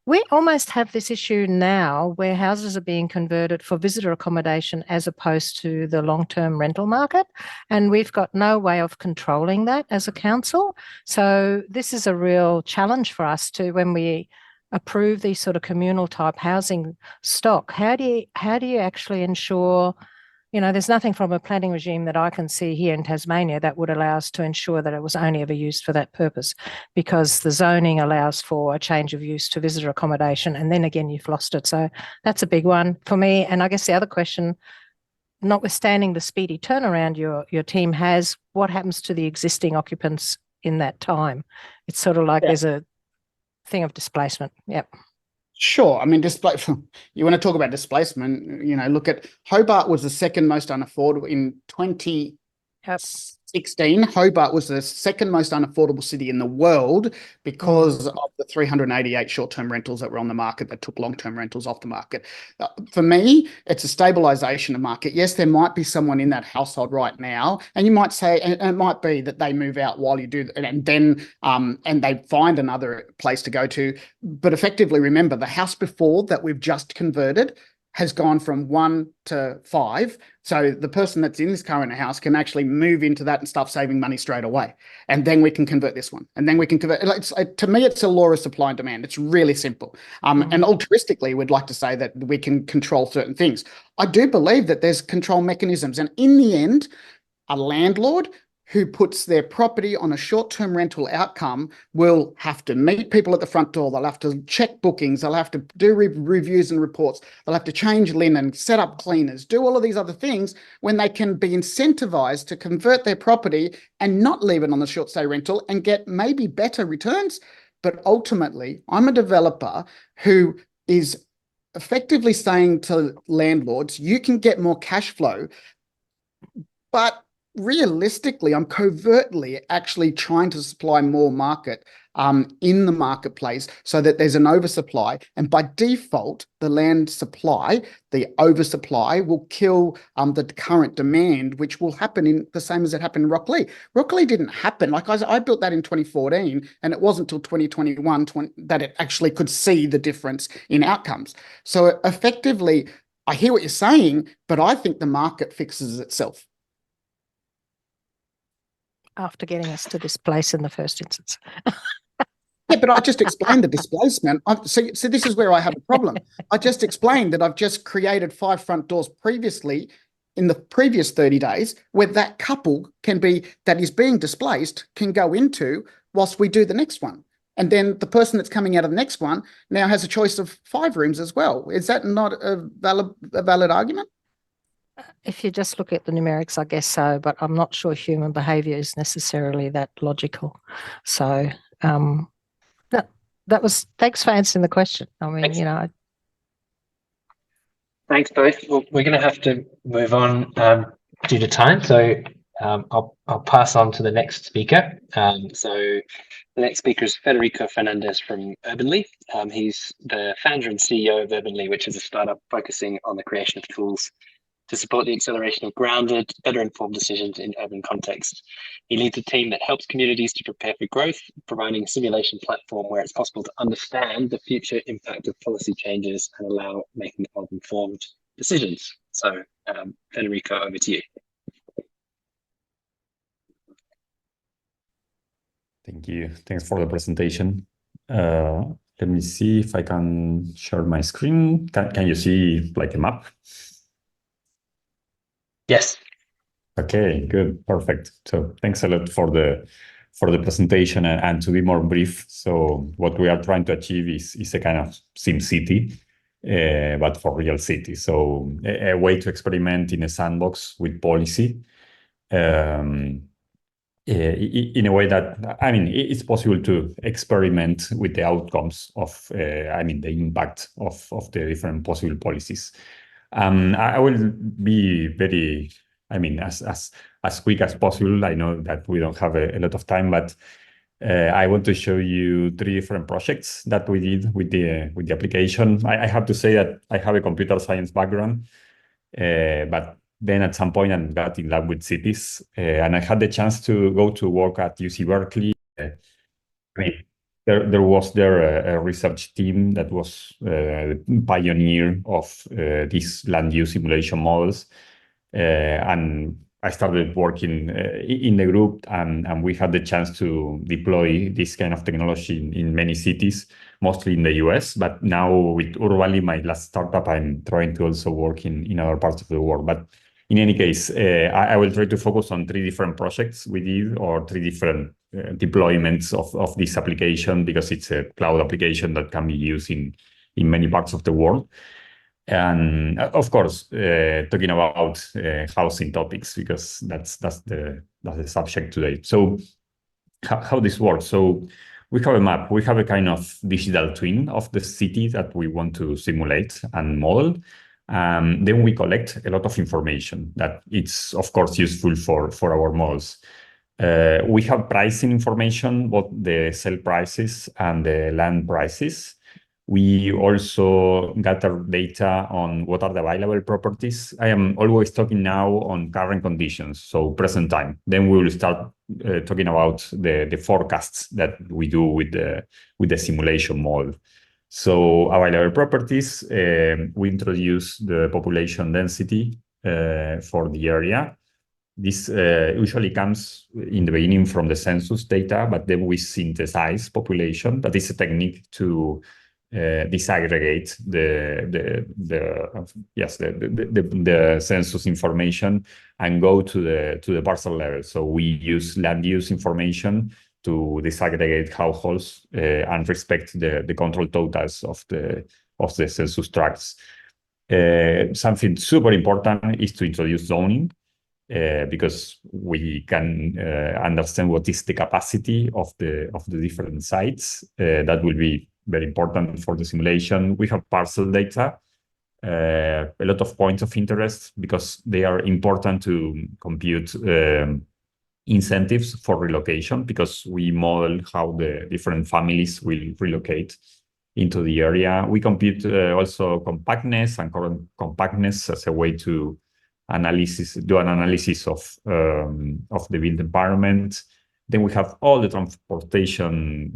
we almost have this issue now where houses are being converted for visitor accommodation as opposed to the long-term rental market, and we've got no way of controlling that as a council. So this is a real challenge for us to, when we approve these sort of communal type housing stock, how do you actually ensure, there's nothing from a planning regime that I can see here in Tasmania that would allow us to ensure that it was only ever used for that purpose, because the zoning allows for a change of use to visitor accommodation, and then again, you've lost it. So that's a big one for me. And I guess the other question, notwithstanding the speedy turnaround your team has, what happens to the existing occupants in that time? It's sort of like there's a thing of displacement. Yep. Sure. I mean, you want to talk about displacement, look at Hobart was the second most unaffordable in 2016. Hobart was the second most unaffordable city in the world because of the 388 short-term rentals that were on the market that took long-term rentals off the market. For me, it's a stabilisation of market. Yes, there might be someone in that household right now, and you might say, and it might be that they move out while you do, and then and they find another place to go to. But effectively, remember, the house before that we've just converted has gone from 1 to 5. So the person that's in this current house can actually move into that and start saving money straight away. And then we can convert this one. And then we can convert. To me, it's a law of supply and demand. It's really simple. And altruistically, we'd like to say that we can control certain things. I do believe that there's control mechanisms. And in the end, a landlord who puts their property on a short-term rental outcome will have to meet people at the front door. They'll have to check bookings. They'll have to do reviews and reports. They'll have to change linen, set up cleaners, do all of these other things when they can be incentivized to convert their property and not leave it on the short-stay rental and get maybe better returns. But ultimately, I'm a developer who is effectively saying to landlords, you can get more cash flow, but realistically, I'm covertly actually trying to supply more market in the marketplace so that there's an oversupply. And by default, the land supply, the oversupply will kill the current demand, which will happen in the same as it happened in Rocklea. Rocklea didn't happen. Like I built that in 2014, and it wasn't until 2021 that it actually could see the difference in outcomes. So effectively, I hear what you're saying, but I think the market fixes itself. After getting us to this place in the first instance. Yeah, but I just explained the displacement. So this is where I have a problem. I just explained that I've just created 5 front doors previously in the previous 30 days where that couple that is being displaced can go into whilst we do the next one. And then the person that's coming out of the next one now has a choice of 5 rooms as well. Is that not a valid argument? If you just look at the numerics, I guess so, but I'm not sure human behaviour is necessarily that logical. So thanks for answering the question. I mean, Thanks. Thanks both. Well, we're going to have to move on due to time. So I'll pass on to the next speaker. So the next speaker is Federico Fernandez from Urbanly. He's the founder and CEO of Urbanly, which is a startup focusing on the creation of tools to support the acceleration of grounded, better informed decisions in urban contexts. He leads a team that helps communities to prepare for growth, providing a simulation platform where it's possible to understand the future impact of policy changes and allow making of informed decisions. So Federico, over to you. Thank you. Thanks for the presentation. Let me see if I can share my screen. Can you see like a map? Yes. Okay, good, perfect. So thanks a lot for the presentation, and to be more brief. So what we are trying to achieve is a kind of sim city, but for real city. So a way to experiment in a sandbox with policy, in a way that, I mean, it's possible to experiment with the outcomes of, I mean, the impact of the different possible policies. I will be very, I mean, as quick as possible. I know that we don't have a lot of time, but I want to show you 3 different projects that we did with the application. I have to say that I have a computer science background, but then at some point I got in love with cities, and I had the chance to go to work at UC Berkeley. I mean, there was a research team that was the pioneer of these land use simulation models, and I started working in the group, and we had the chance to deploy this kind of technology in many cities, mostly in the US. But now with Urbanly, my last startup, I'm trying to also work in other parts of the world. But in any case, I will try to focus on 3 different projects we did, or 3 different deployments of this application, because it's a cloud application that can be used in many parts of the world. And of course, talking about housing topics, because that's the subject today. So how this works? So we have a map. We have a kind of digital twin of the city that we want to simulate and model. Then we collect a lot of information that it's, of course, useful for our models. We have pricing information, both the sale prices and the land prices. We also gather data on what are the available properties. I am always talking now on current conditions, so present time. Then we will start talking about the forecasts that we do with the simulation model. So available properties, we introduce the population density for the area. This usually comes in the beginning from the census data, but then we synthesize population. That is a technique to disaggregate the census information and go to the parcel level. So we use land use information to disaggregate households and respect the control totals of the census tracts. Something super important is to introduce zoning, because we can understand what is the capacity of the different sites. That will be very important for the simulation. We have parcel data a lot of points of interest because they are important to compute incentives for relocation, because we model how the different families will relocate into the area. We compute also compactness and current compactness as a way to do an analysis of the built environment. Then we have all the transportation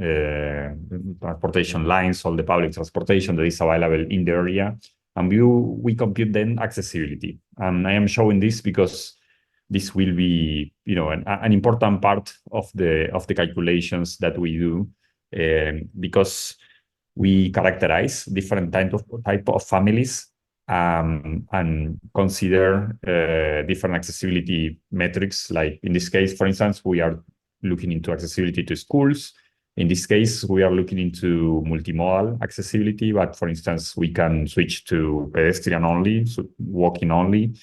lines, all the public transportation that is available in the area, and we compute then accessibility. And I am showing this because this will be, an important part of the calculations that we do, because we characterize different type of families and consider different accessibility metrics. Like in this case, for instance, we are looking into accessibility to schools. In this case, we are looking into multimodal accessibility, but for instance, we can switch to pedestrian only, so walking only.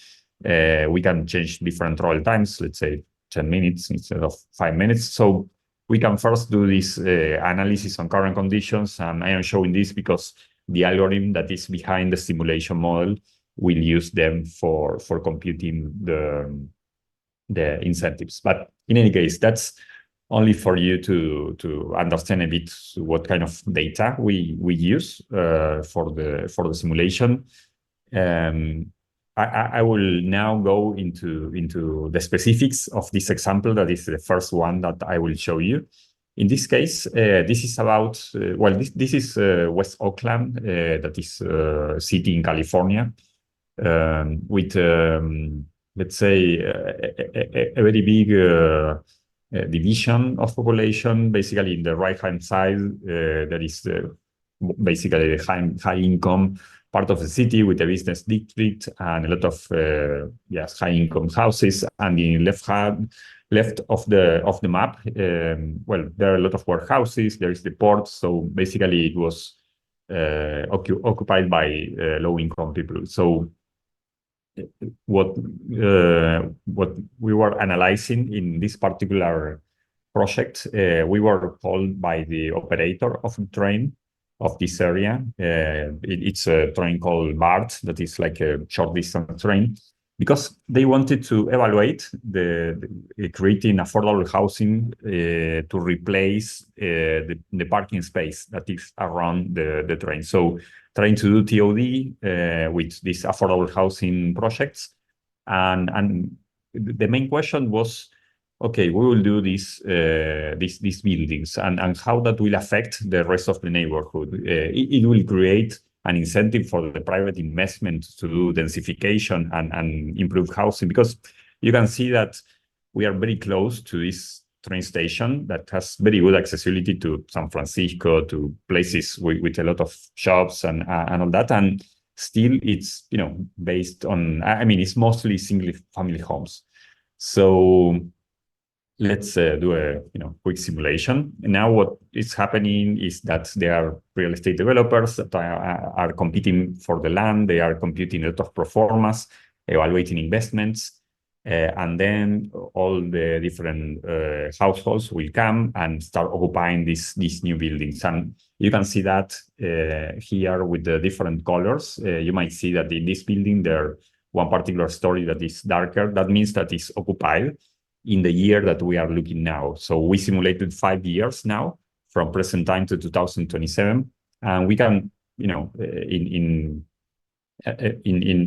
We can change different travel times, let's say 10 minutes instead of 5 minutes. So we can first do this analysis on current conditions, and I am showing this because the algorithm that is behind the simulation model will use them for computing the incentives. But in any case, that's only for you to understand a bit what kind of data we use for the simulation. I will now go into the specifics of this example. That is the first one that I will show you. In this case, this is about, this is West Oakland, that is a city in California, with, let's say, a very big division of population. Basically, in the right-hand side, there is basically the high income part of the city with a business district and a lot of high income houses. And in left of the map, there are a lot of warehouses. There is the port. So basically, it was occupied by low income people. So what we were analyzing in this particular project, we were told by the operator of the train of this area. It's a train called BART, that is like a short distance train, because they wanted to evaluate creating affordable housing to replace the parking space that is around the train. So trying to do TOD with these affordable housing projects. And the main question was, okay, we will do these buildings, and how that will affect the rest of the neighborhood. It will create an incentive for the private investment to do densification and improve housing, because you can see that we are very close to this train station that has very good accessibility to San Francisco, to places with a lot of shops and all that. And still it's, based on, it's mostly single family homes. So let's do a quick simulation. Now what is happening is that there are real estate developers that are competing for the land. They are computing a lot of pro formas, evaluating investments, and then all the different households will come and start occupying these new buildings. And you can see that here with the different colors. You might see that in this building there one particular story that is darker. That means that it's occupied in the year that we are looking now. So we simulated 5 years now, from present time to 2027, and we can, in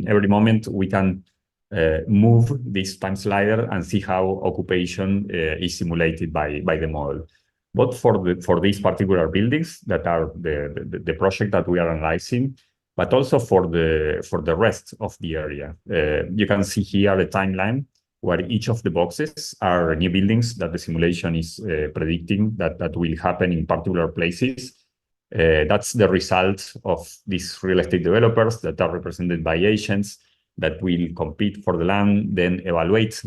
every moment we can move this time slider and see how occupation is simulated by the model. But for these particular buildings that are the project that we are analyzing, but also for the rest of the area. You can see here a timeline where each of the boxes are new buildings that the simulation is predicting that will happen in particular places. That's the result of these real estate developers that are represented by agents that will compete for the land, then evaluate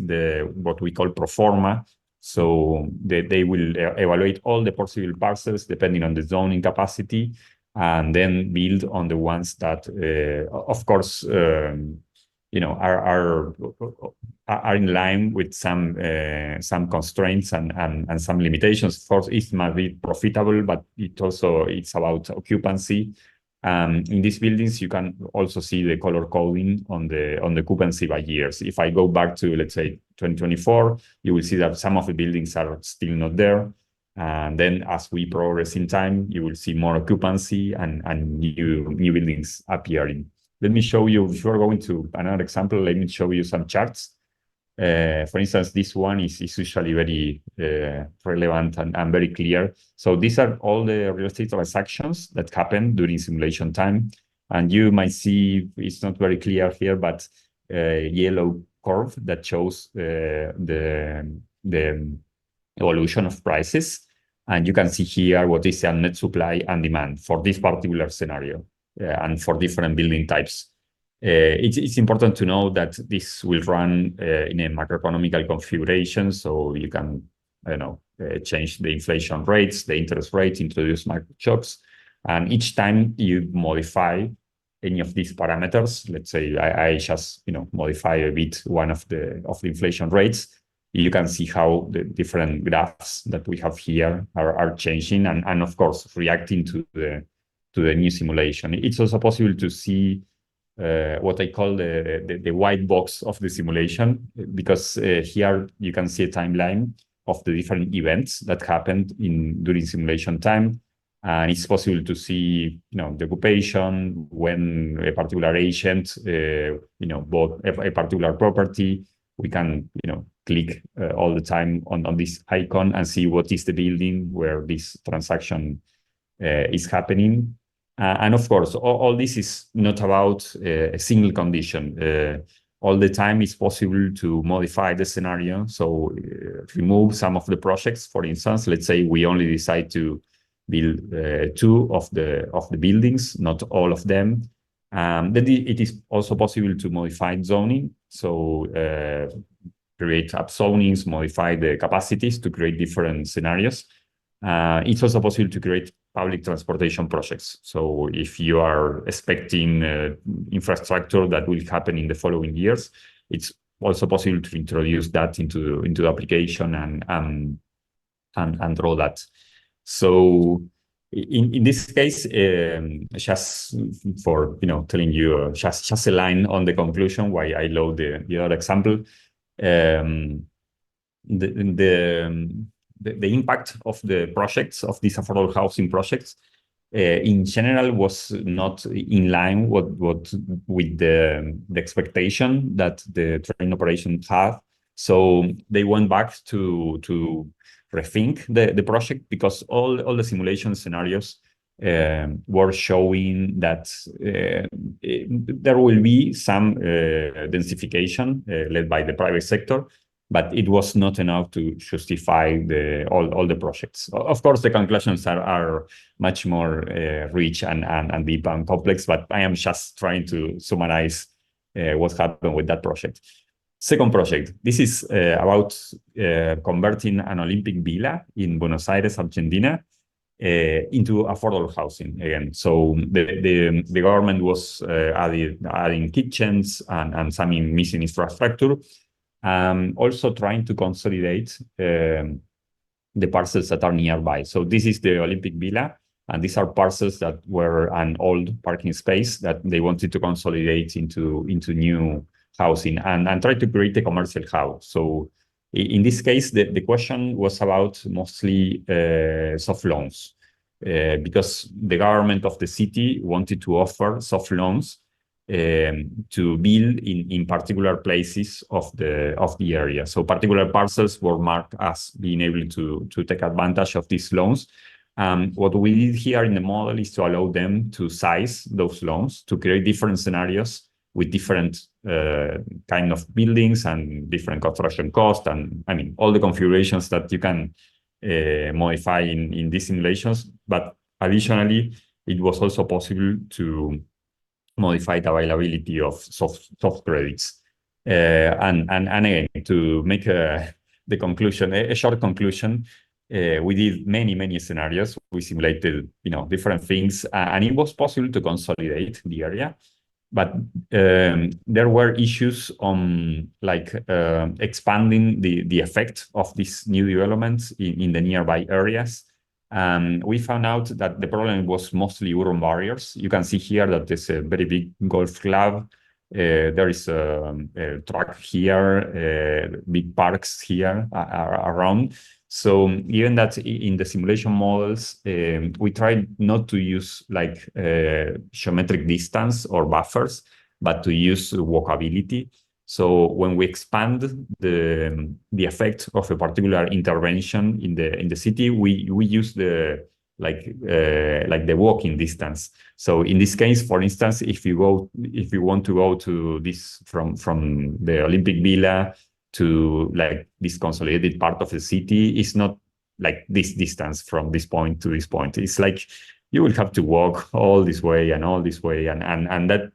what we call pro forma. So they will evaluate all the possible parcels depending on the zoning capacity, and then build on the ones that, of course, are in line with some constraints and some limitations. Of course, it must be profitable, but it's about occupancy In these buildings, you can also see the color coding on the occupancy by years. If I go back to, let's say, 2024, you will see that some of the buildings are still not there. And then as we progress in time, you will see more occupancy and new buildings appearing. Let me show you, if you're going to another example, let me show you some charts. For instance, this one is usually very relevant and very clear. So these are all the real estate transactions that happen during simulation time. And you might see, it's not very clear here, but a yellow curve that shows the evolution of prices. And you can see here what is the net supply and demand for this particular scenario and for different building types. It's important to know that this will run in a macroeconomical configuration, so you can, change the inflation rates, the interest rates, introduce market shocks, and each time you modify any of these parameters, let's say I just modify a bit one of the inflation rates, you can see how the different graphs that we have here are changing and of course reacting to the new simulation. It's also possible to see what I call the white box of the simulation, because here you can see a timeline of the different events that happened during simulation time. And it's possible to see, the occupation, when a particular agent, bought a particular property. We can, click all the time on this icon and see what is the building where this transaction is happening. And of course, all this is not about a single condition. All the time it's possible to modify the scenario. So remove some of the projects. For instance, let's say we only decide to build 2 of the buildings, not all of them. Then it is also possible to modify zoning. So create upzonings, modify the capacities to create different scenarios. It's also possible to create public transportation projects. So if you are expecting infrastructure that will happen in the following years, it's also possible to introduce that into the application and draw that. So in this case, just for telling you just a line on the conclusion why I love the other example, the impact of the projects, of these affordable housing projects, in general was not in line with the expectation that the train operation had. So they went back to rethink the project, because all the simulation scenarios were showing that there will be some densification led by the private sector, but it was not enough to justify all the projects. Of course, the conclusions are much more rich and deep and complex, but I am just trying to summarize what happened with that project. Second project, this is about converting an Olympic villa in Buenos Aires, Argentina, into affordable housing again. So the government was adding kitchens and some missing infrastructure. Also trying to consolidate the parcels that are nearby. So this is the Olympic Villa, and these are parcels that were an old parking space that they wanted to consolidate into new housing and try to create a commercial hub. So in this case, the question was about mostly soft loans, because the government of the city wanted to offer soft loans to build in particular places of the area. So particular parcels were marked as being able to take advantage of these loans. What we did here in the model is to allow them to size those loans, to create different scenarios with different kind of buildings and different construction costs, and I mean all the configurations that you can modify in these simulations. But additionally, it was also possible to modify the availability of soft credits. And again, to make the conclusion, a short conclusion, we did many scenarios. We simulated, different things, and it was possible to consolidate the area. But there were issues on expanding the effect of these new developments in the nearby areas. We found out that the problem was mostly urban barriers. You can see here that there's a very big golf club. There is a track here, big parks here around. So even that in the simulation models, we tried not to use like geometric distance or buffers, but to use walkability. So when we expand the effect of a particular intervention in the city, we use the the walking distance. So in this case, for instance, if you want to go to this from the Olympic Villa to like this consolidated part of the city, it's not like this distance from this point to this point. It's like you will have to walk all this way and all this way, and that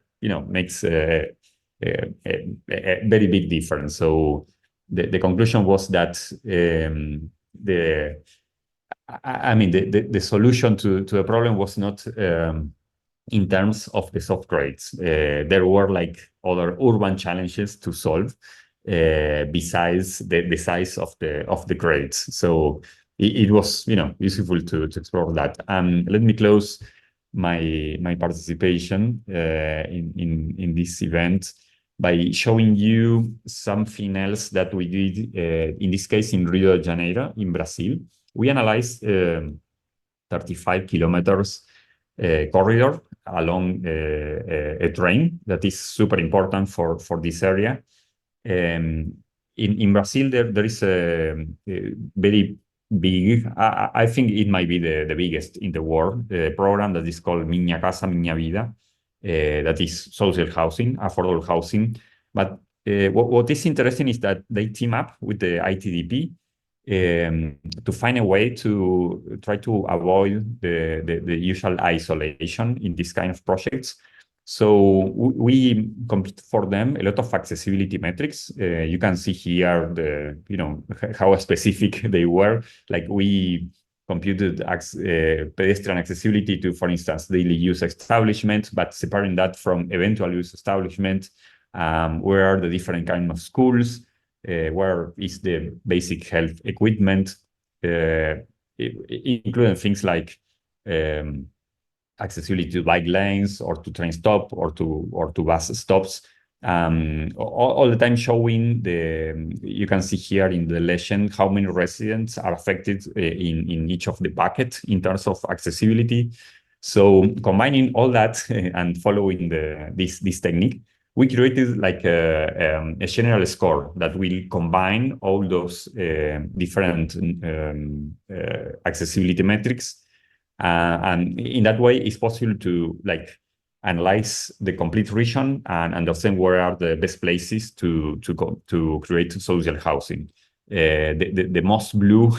makes a very big difference. So the conclusion was that the solution to the problem was not in terms of the soft grades. There were like other urban challenges to solve besides the size of the grades. So it was useful to explore that. Let me close my participation in this event by showing you something else that we did in this case in Rio de Janeiro in Brazil. We analyzed 35 kilometers corridor along a train that is super important for this area. In Brazil, there is a very big, I think it might be the biggest in the world, program that is called Minha Casa, Minha Vida, that is social housing, affordable housing. But what is interesting is that they team up with the ITDP to find a way to try to avoid the usual isolation in this kind of projects. So we compute for them a lot of accessibility metrics. You can see here how specific they were. Like we computed pedestrian accessibility to, for instance, daily use establishment, but separating that from eventual use establishment. Where are the different kinds of schools? Where is the basic health equipment, including things like accessibility to bike lanes or to train stop or to bus stops. All the time showing you can see here in the legend how many residents are affected in each of the buckets in terms of accessibility. So combining all that and following this technique, we created like a general score that will combine all those different accessibility metrics. And in that way, it's possible to like analyze the complete region and understand where are the best places to create social housing. The most blue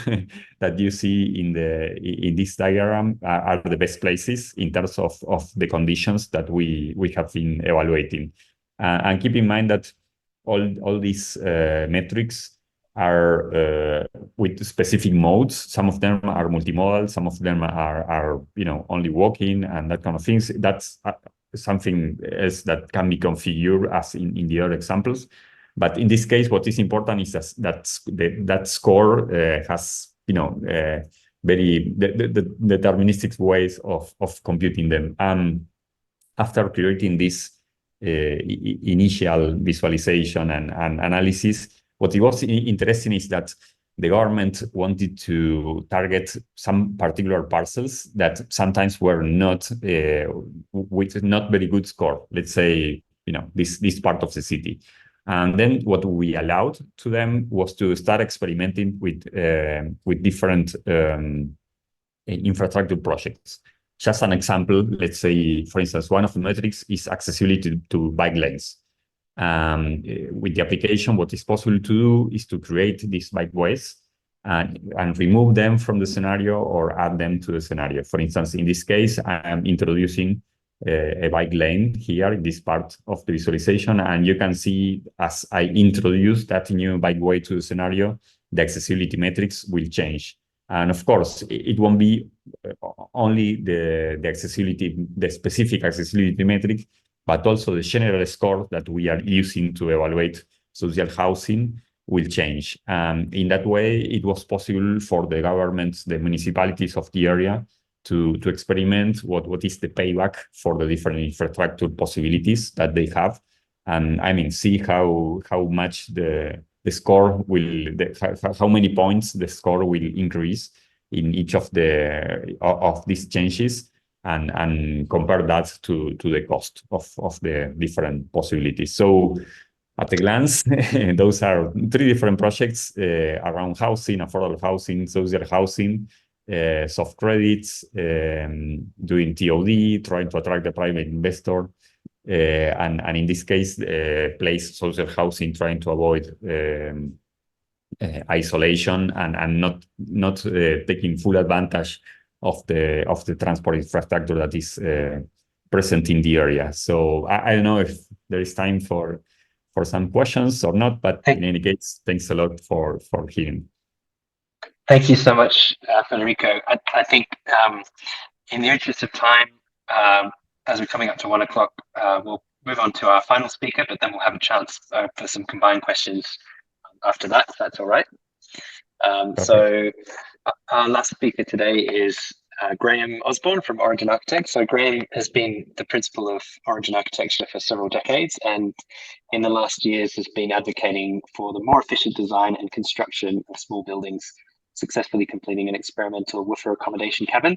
that you see in this diagram are the best places in terms of the conditions that we have been evaluating. And keep in mind that all these metrics are with specific modes. Some of them are multimodal, some of them are only walking and that kind of things. That's something else that can be configured as in the other examples. But in this case, what is important is that score has very deterministic ways of computing them. After creating this initial visualization and analysis, what was interesting is that the government wanted to target some particular parcels that sometimes were not with not very good score. Let's say this part of the city. And then what we allowed to them was to start experimenting with different infrastructure projects. Just an example, let's say, for instance, one of the metrics is accessibility to bike lanes. With the application, what is possible to do is to create these bikeways and remove them from the scenario or add them to the scenario. For instance, in this case, I am introducing a bike lane here in this part of the visualization, and you can see as I introduce that new bikeway to the scenario, the accessibility metrics will change. And of course, it won't be only the accessibility, the specific accessibility metric, but also the general score that we are using to evaluate social housing will change. In that way, it was possible for the governments, the municipalities of the area to experiment what is the payback for the different infrastructure possibilities that they have. And I mean, see how much the score will, how many points the score will increase in each of these changes, and compare that to the cost of the different possibilities. So at a glance, those are 3 different projects around housing, affordable housing, social housing, soft credits, doing TOD, trying to attract the private investor, and in this case, place social housing, trying to avoid isolation and not taking full advantage of the transport infrastructure that is present in the area. So I don't know if there is time for some questions or not, but in any case, thanks a lot for hearing. Thank you so much, Federico. I think in the interest of time, as we're coming up to 1 o'clock, we'll move on to our final speaker, but then we'll have a chance for some combined questions after that, if that's all right. So our last speaker today is Graham Osborne from Origin Architects. So Graham has been the principal of Origin Architecture for several decades, and in the last years has been advocating for the more efficient design and construction of small buildings, successfully completing an experimental woofer accommodation cabin.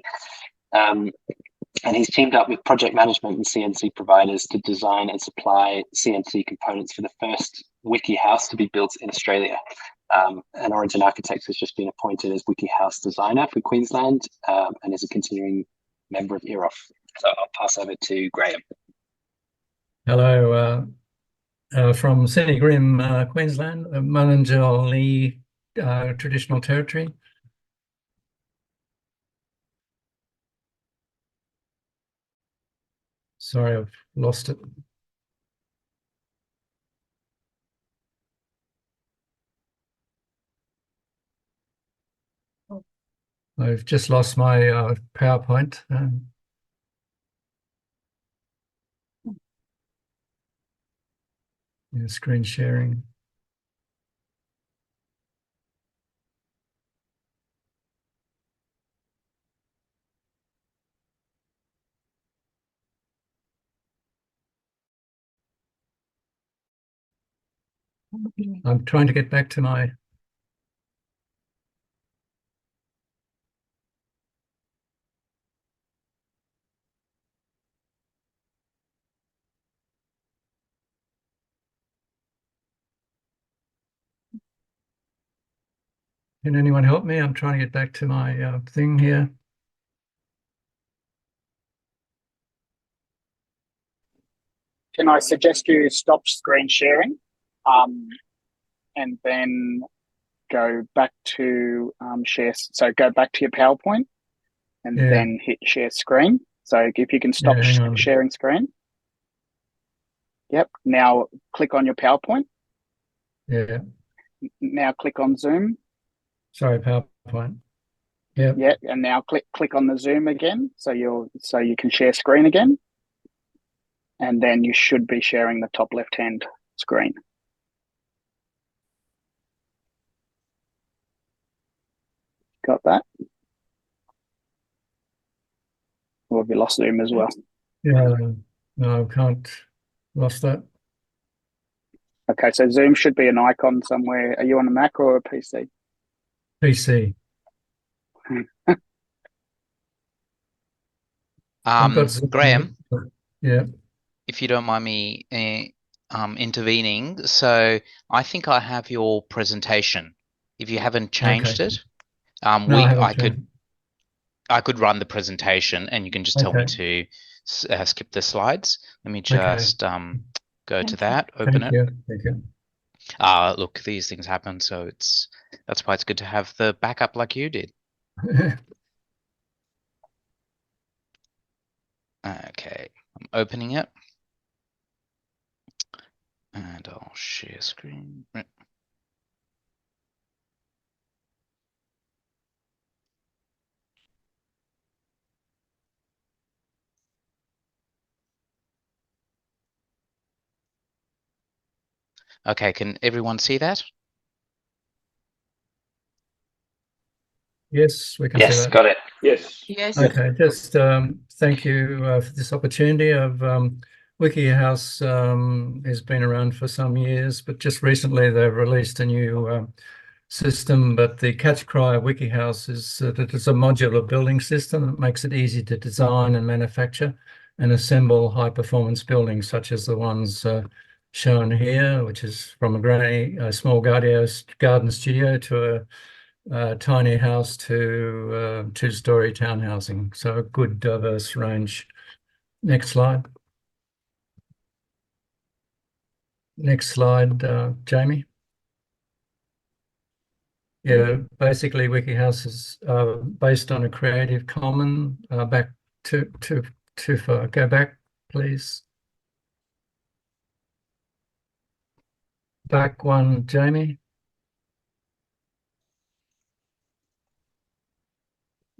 And he's teamed up with project management and CNC providers to design and supply CNC components for the first wiki house to be built in Australia. And Origin Architects has just been appointed as wiki house designer for Queensland, and is a continuing member of EAROPH. So I'll pass over to Graham. Hello, from Sydney Grim, Queensland, Mulunjali traditional territory. Sorry, I've lost it. I've just lost my PowerPoint. Screen sharing. I'm trying to get back to my Can anyone help me? I'm trying to get back to my thing here. Can I suggest you stop screen sharing, and then go back to share? So go back to your PowerPoint, and then hit share screen. So if you can stop sharing screen. Yep. Now click on your PowerPoint. Yeah. Now click on Zoom. Sorry, PowerPoint. Yeah. Yeah, and now click on the Zoom again, so you can share screen again, and then you should be sharing the top left-hand screen. Got that? Or have you lost Zoom as well? Yeah, no, I can't. Lost that. Okay, so Zoom should be an icon somewhere. Are you on a Mac or a PC? PC. Graham, yeah, if you don't mind me intervening, so I think I have your presentation. If you haven't changed it, I could run the presentation, and you can just tell me to skip the slides. Let me just go to that, open it. Thank you. Look, these things happen, so that's why it's good to have the backup like you did. Okay, I'm opening it, and I'll share screen. Okay, can everyone see that? Yes, we can see Yes, that. got it. Yes. Yes. Okay, just thank you for this opportunity of WikiHouse has been around for some years, but just recently they've released a new system. But the catch cry of WikiHouse is that it's a modular building system that makes it easy to design and manufacture and assemble high-performance buildings such as the ones shown here, which is from a small garden studio to a tiny house to two-story townhousing. So a good diverse range. Next slide. Next slide, Jamie. Yeah, basically WikiHouse is based on a Creative Commons. Back too far. Go back, please. Back one, Jamie.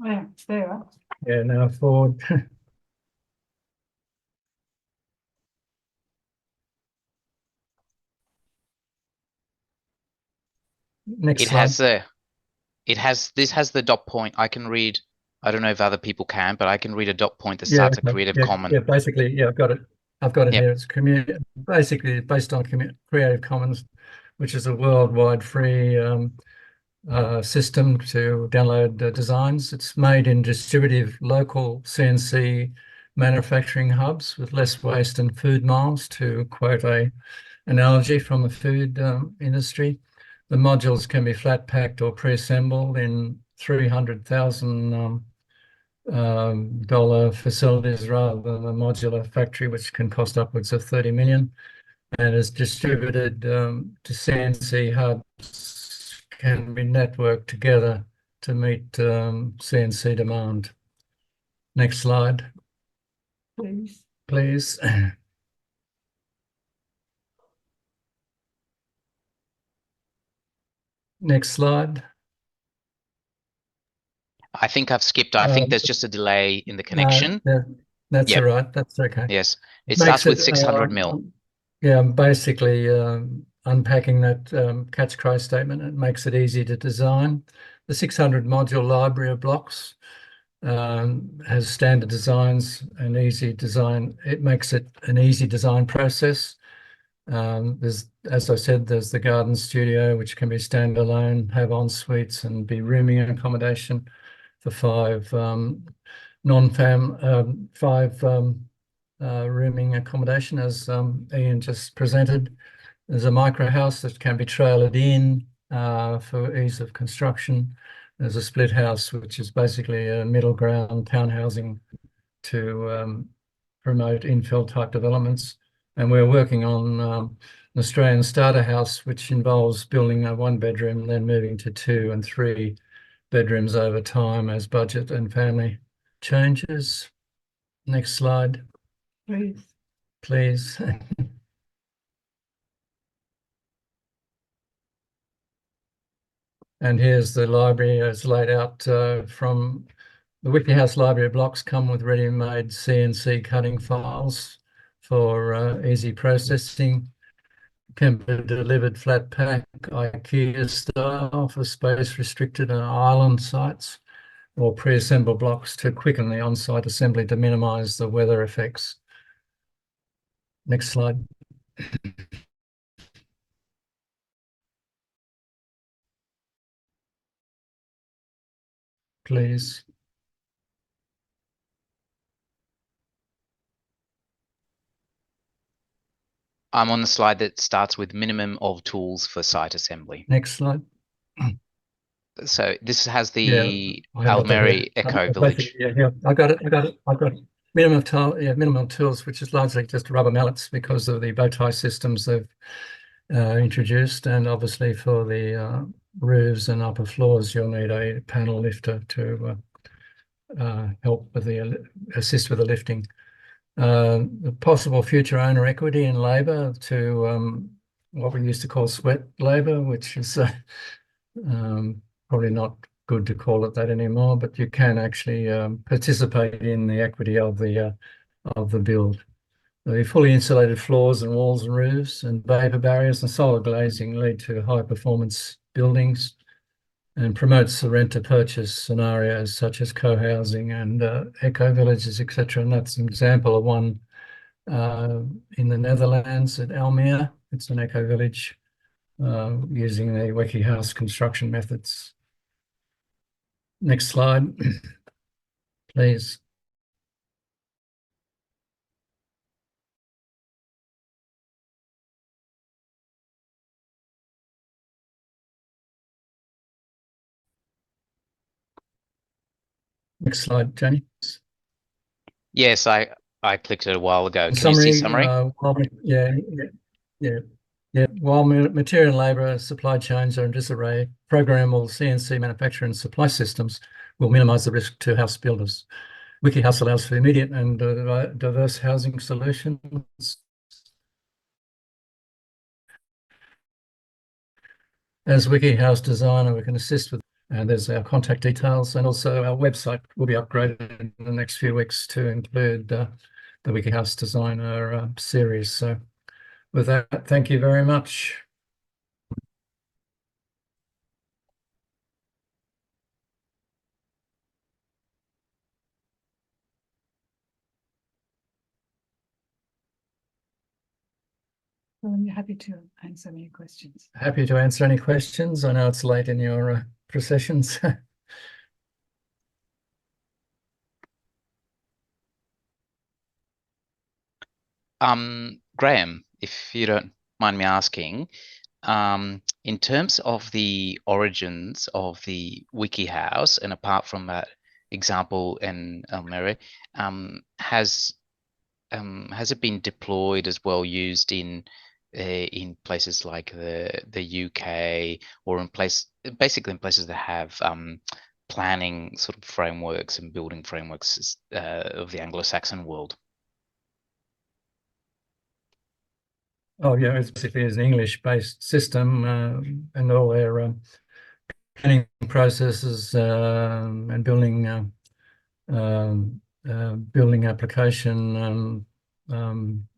Yeah, it's there. Yeah, now forward. Next slide. This has the dot point. I can read. I don't know if other people can, but I can read a dot point that starts a Creative Commons. Yeah, basically, yeah, I've got it. I've got it here. It's basically based on Creative Commons, which is a worldwide free system to download designs. It's made in distributive local CNC manufacturing hubs with less waste and food miles, to quote a analogy from the food industry. The modules can be flat packed or pre-assembled in $300,000 facilities rather than a modular factory, which can cost upwards of 30 million, and is distributed to CNC hubs, can be networked together to meet CNC demand. Next slide. Please. Next slide. I think I've skipped. I think there's just a delay in the connection. That's all right. That's okay. Yes, it starts with 600 mil. Yeah, I'm basically unpacking that catch cry statement. It makes it easy to design. The 600 module library of blocks has standard designs and easy design. It makes it an easy design process. There's, as I said, there's the garden studio, which can be standalone, have en suites, and be rooming accommodation for five rooming accommodation, as Ian just presented. There's a micro house that can be trailered in for ease of construction. There's a split house, which is basically a middle ground townhousing to promote infill type developments. And we're working on an Australian starter house, which involves building a 1-bedroom, then moving to 2 and 3 bedrooms over time as budget and family changes. Next slide. Please. And here's the library as laid out from the WikiHouse library blocks. Come with ready-made CNC cutting files for easy processing. Can be delivered flat pack IKEA style for space restricted and island sites, or pre-assembled blocks to quicken the on-site assembly to minimize the weather effects. Next slide. Please. I'm on the slide that starts with minimum of tools for site assembly. Next slide. So this has the Almeri Eco Village. Yeah, I got it. Minimum tools, which is largely just rubber mallets because of the bow tie systems they've introduced, and obviously for the roofs and upper floors, you'll need a panel lifter to help with assist with the lifting. The possible future owner equity in labour to what we used to call sweat labour, which is probably not good to call it that anymore, but you can actually participate in the equity of the build. The fully insulated floors and walls and roofs and vapor barriers and solid glazing lead to high performance buildings. and promotes the rent-to-purchase scenarios such as co-housing and eco-villages, etc. And that's an example of one in the Netherlands at Almere. It's an eco-village using the Wiki House construction methods. Next slide, please. Next slide, Jenny. Yes, I clicked it a while ago. Can Summary, you see summary? While material and labour supply chains are in disarray, programmable CNC manufacture and supply systems will minimise the risk to house builders. Wiki House allows for immediate and diverse housing solutions. As Wiki House designer, we can assist with, and there's our contact details, and also our website will be upgraded in the next few weeks to include the Wiki House Designer series. So with that, thank you very much. I'm happy to answer any questions. Happy to answer any questions. I know it's late in your processions. Graham, if you don't mind me asking, in terms of the origins of the Wiki House, and apart from that example in Almere, has it been deployed as well, used in places like the UK, or basically in places that have planning sort of frameworks and building frameworks of the Anglo-Saxon world? Oh yeah, it's basically an English-based system, and all their planning processes and building application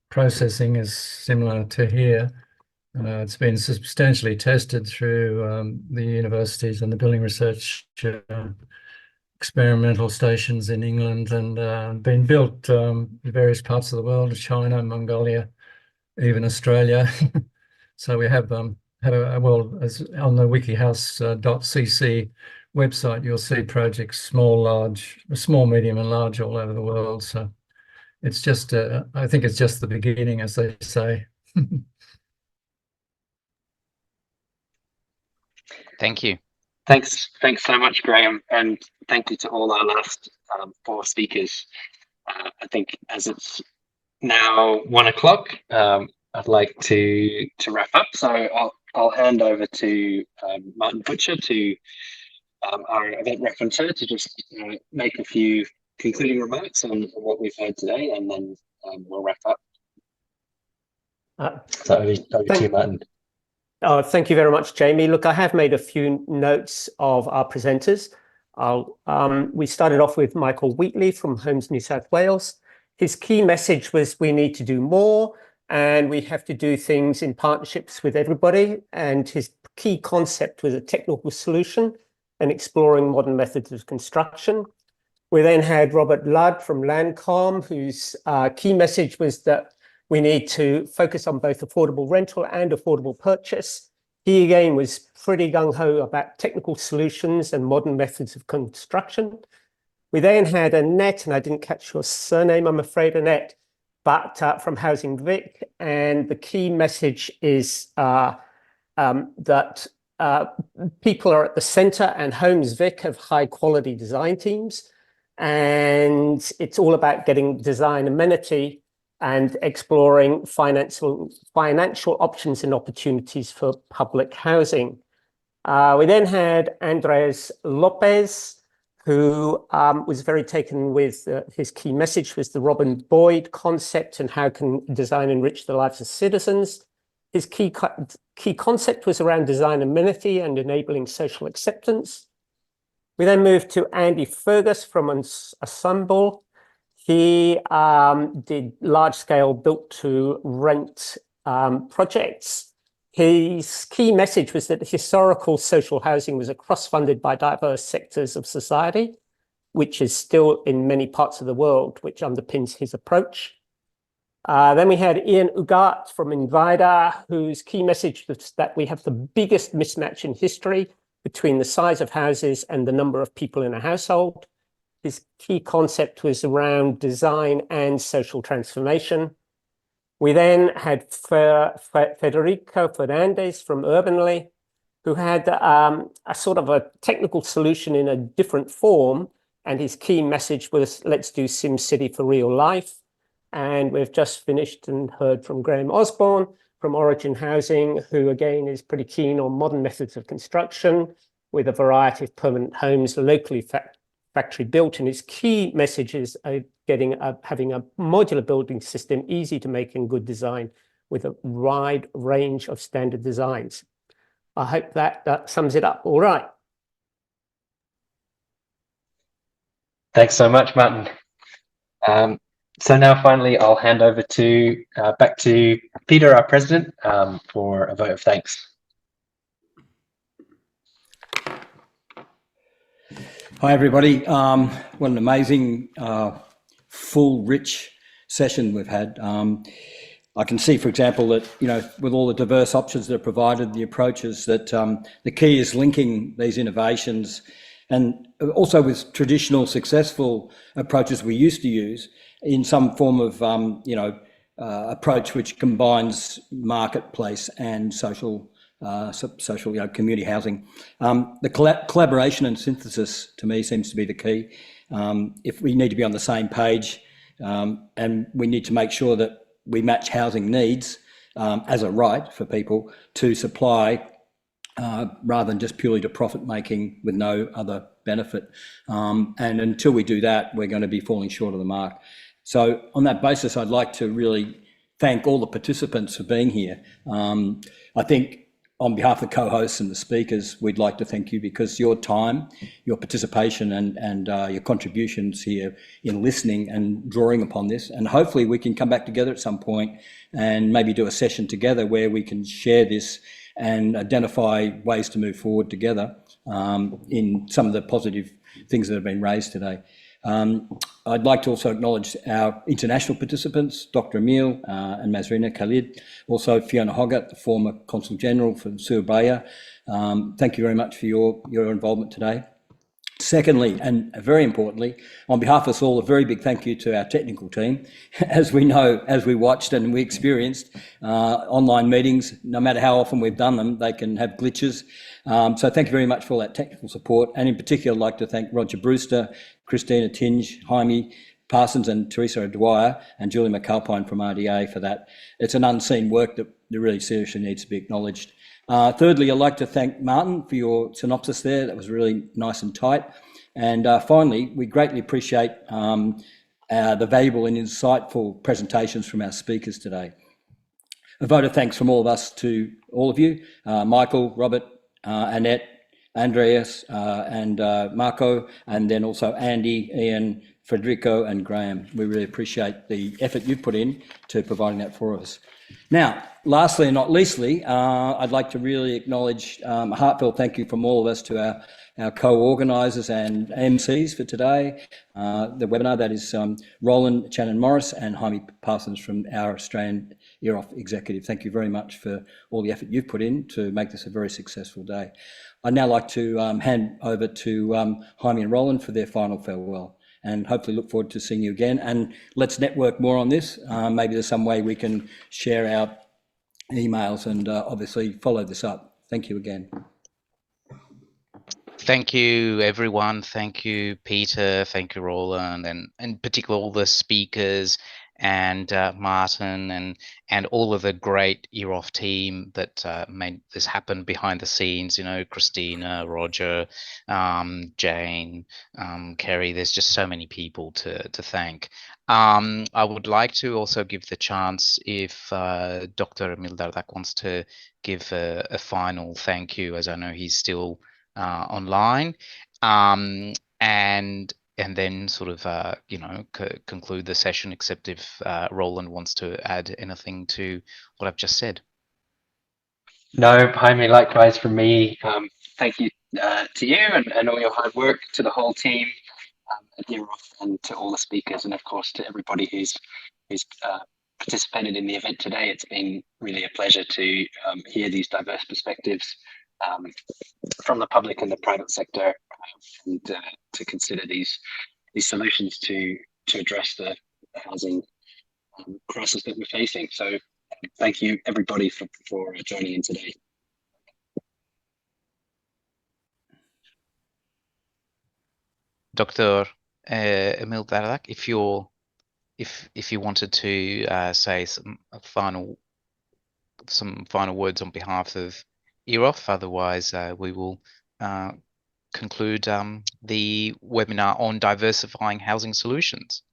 processing is similar to here. It's been substantially tested through the universities and the building research experimental stations in England, and been built in various parts of the world, China, Mongolia, even Australia. So we have well, as on the wikihouse.cc website, you'll see projects small, medium, and large all over the world. So it's just, I think it's just the beginning, as they say. Thank you. Thanks so much, Graham, and thank you to all our last 4 speakers. I think as it's now 1 o'clock, I'd like to wrap up. So I'll hand over to Martin Butcher, to our event referencer, to just make a few concluding remarks on what we've heard today, and then we'll wrap up. So over to you, Martin. Thank you very much, Jamie. Look, I have made a few notes of our presenters. We started off with Michael Wheatley from Homes New South Wales. His key message was we need to do more, and we have to do things in partnerships with everybody. And his key concept was a technical solution and exploring modern methods of construction. We then had Robert Ludd from Landcom, whose key message was that we need to focus on both affordable rental and affordable purchase. He again was pretty gung-ho about technical solutions and modern methods of construction. We then had Annette, and I didn't catch your surname, I'm afraid, Annette, but from Housing Vic. And the key message is that people are at the centre, and Homes Vic have high quality design teams. And it's all about getting design amenity and exploring financial options and opportunities for public housing. We then had Andres Lopez, who was very taken with his key message was the Robin Boyd concept and how can design enrich the lives of citizens. His key concept was around design amenity and enabling social acceptance. We then moved to Andy Fergus from Ensemble. He did large-scale built-to-rent projects. His key message was that historical social housing was cross-funded by diverse sectors of society, which is still in many parts of the world, which underpins his approach. Then we had Ian Ugart from Invida, whose key message was that we have the biggest mismatch in history between the size of houses and the number of people in a household. His key concept was around design and social transformation. We then had Federico Fernandez from Urbanly, who had a sort of a technical solution in a different form. And his key message was, let's do SimCity for real life. And we've just finished and heard from Graham Osborne from Origin Housing, who again is pretty keen on modern methods of construction with a variety of permanent homes locally factory built. And his key messages are having a modular building system, easy to make and good design with a wide range of standard designs. I hope that sums it up. All right. Thanks so much, Martin. So now finally, I'll hand over to back to Peter, our president, for a vote of thanks. Hi, everybody. What an amazing, full, rich session we've had. I can see, for example, that, you know, with all the diverse options that are provided, the approaches, that the key is linking these innovations and also with traditional successful approaches we used to use in some form of, approach which combines marketplace and social, community housing. The collaboration and synthesis, to me, seems to be the key. If we need to be on the same page, and we need to make sure that we match housing needs as a right for people to supply, rather than just purely to profit making with no other benefit. And until we do that, we're going to be falling short of the mark. So on that basis, I'd like to really thank all the participants for being here. I think on behalf of the co-hosts and the speakers, we'd like to thank you because your time, your participation and your contributions here in listening and drawing upon this. And hopefully we can come back together at some point and maybe do a session together where we can share this and identify ways to move forward together in some of the positive things that have been raised today. I'd like to also acknowledge our international participants, Dr. Emil and Mazrina Khalid, also Fiona Hoggart, the former Consul General from Surabaya. Thank you very much for your involvement today. Secondly, and very importantly, on behalf of us all, a very big thank you to our technical team. As we know, as we watched and we experienced, online meetings, no matter how often we've done them, they can have glitches. So thank you very much for all that technical support. And in particular, I'd like to thank Roger Brewster, Christina Tinge, Jaime Parsons and Teresa Dwyer and Julie McAlpine from RDA for that. It's an unseen work that really seriously needs to be acknowledged. Thirdly, I'd like to thank Martin for your synopsis there. That was really nice and tight. And finally, we greatly appreciate the valuable and insightful presentations from our speakers today. A vote of thanks from all of us to all of you, Michael, Robert, Annette, Andreas and Marco, and then also Andy, Ian, Federico and Graham. We really appreciate the effort you've put in to providing that for us. Now, lastly and not leastly, I'd like to really acknowledge a heartfelt thank you from all of us to our co-organisers and MCs for today. The webinar, that is Roland Channon-Morris and Jaime Parsons from our Australian EAROPH executive. Thank you very much for all the effort you've put in to make this a very successful day. I'd now like to hand over to Jaime and Roland for their final farewell, and hopefully look forward to seeing you again. And let's network more on this. Maybe there's some way we can share our emails and obviously follow this up. Thank you again. Thank you, everyone. Thank you, Peter. Thank you, Roland, and in particular all the speakers and Martin and all of the great EAROPH team that made this happen behind the scenes. You know, Christina, Roger, Jane, Kerry. There's just so many people to thank. I would like to also give the chance if Dr. Emil Dardak wants to give a final thank you, as I know he's still online, and then sort of, conclude the session, except if Roland wants to add anything to what I've just said. No, Jaime, likewise from me. Thank you to you and all your hard work, to the whole team at EAROPH, and to all the speakers, and of course to everybody who's participated in the event today. It's been really a pleasure to hear these diverse perspectives from the public and the private sector, and to consider these solutions to address the housing crisis that we're facing. So thank you everybody for joining in today. Dr. Emil Dardak, if you wanted to say some final words on behalf of EAROPH, otherwise we will conclude the webinar on diversifying housing solutions.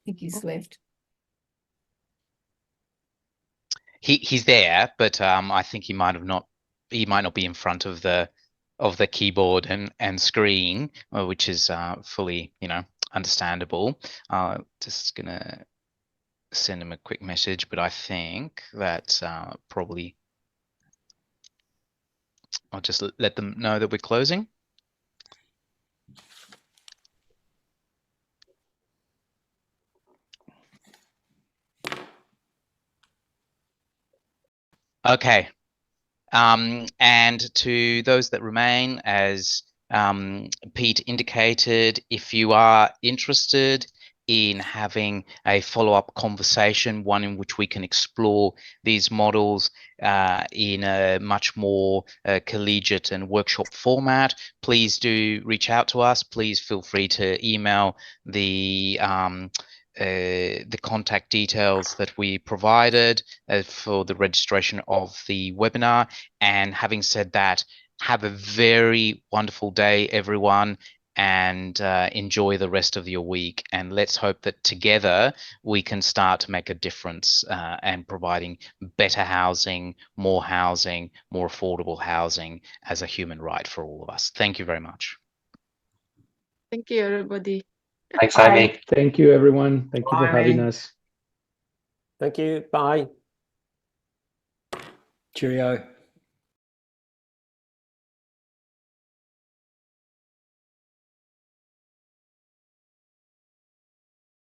I think he's left. He's there, but I think he might not be in front of the keyboard and screen, which is fully understandable. Just gonna send him a quick message, but I think that probably I'll just let them know that we're closing. Okay. And to those that remain, as Pete indicated, if you are interested in having a follow-up conversation, one in which we can explore these models in a much more collegiate and workshop format, please do reach out to us. Please feel free to email the contact details that we provided for the registration of the webinar. And having said that, have a very wonderful day, everyone, and enjoy the rest of your week. And let's hope that together we can start to make a difference and providing better housing, more affordable housing as a human right for all of us. Thank you very much. Thank you, everybody. Thanks, Jaime. Thank you, everyone. Thank you for having us. Thank you. Bye. Cheerio.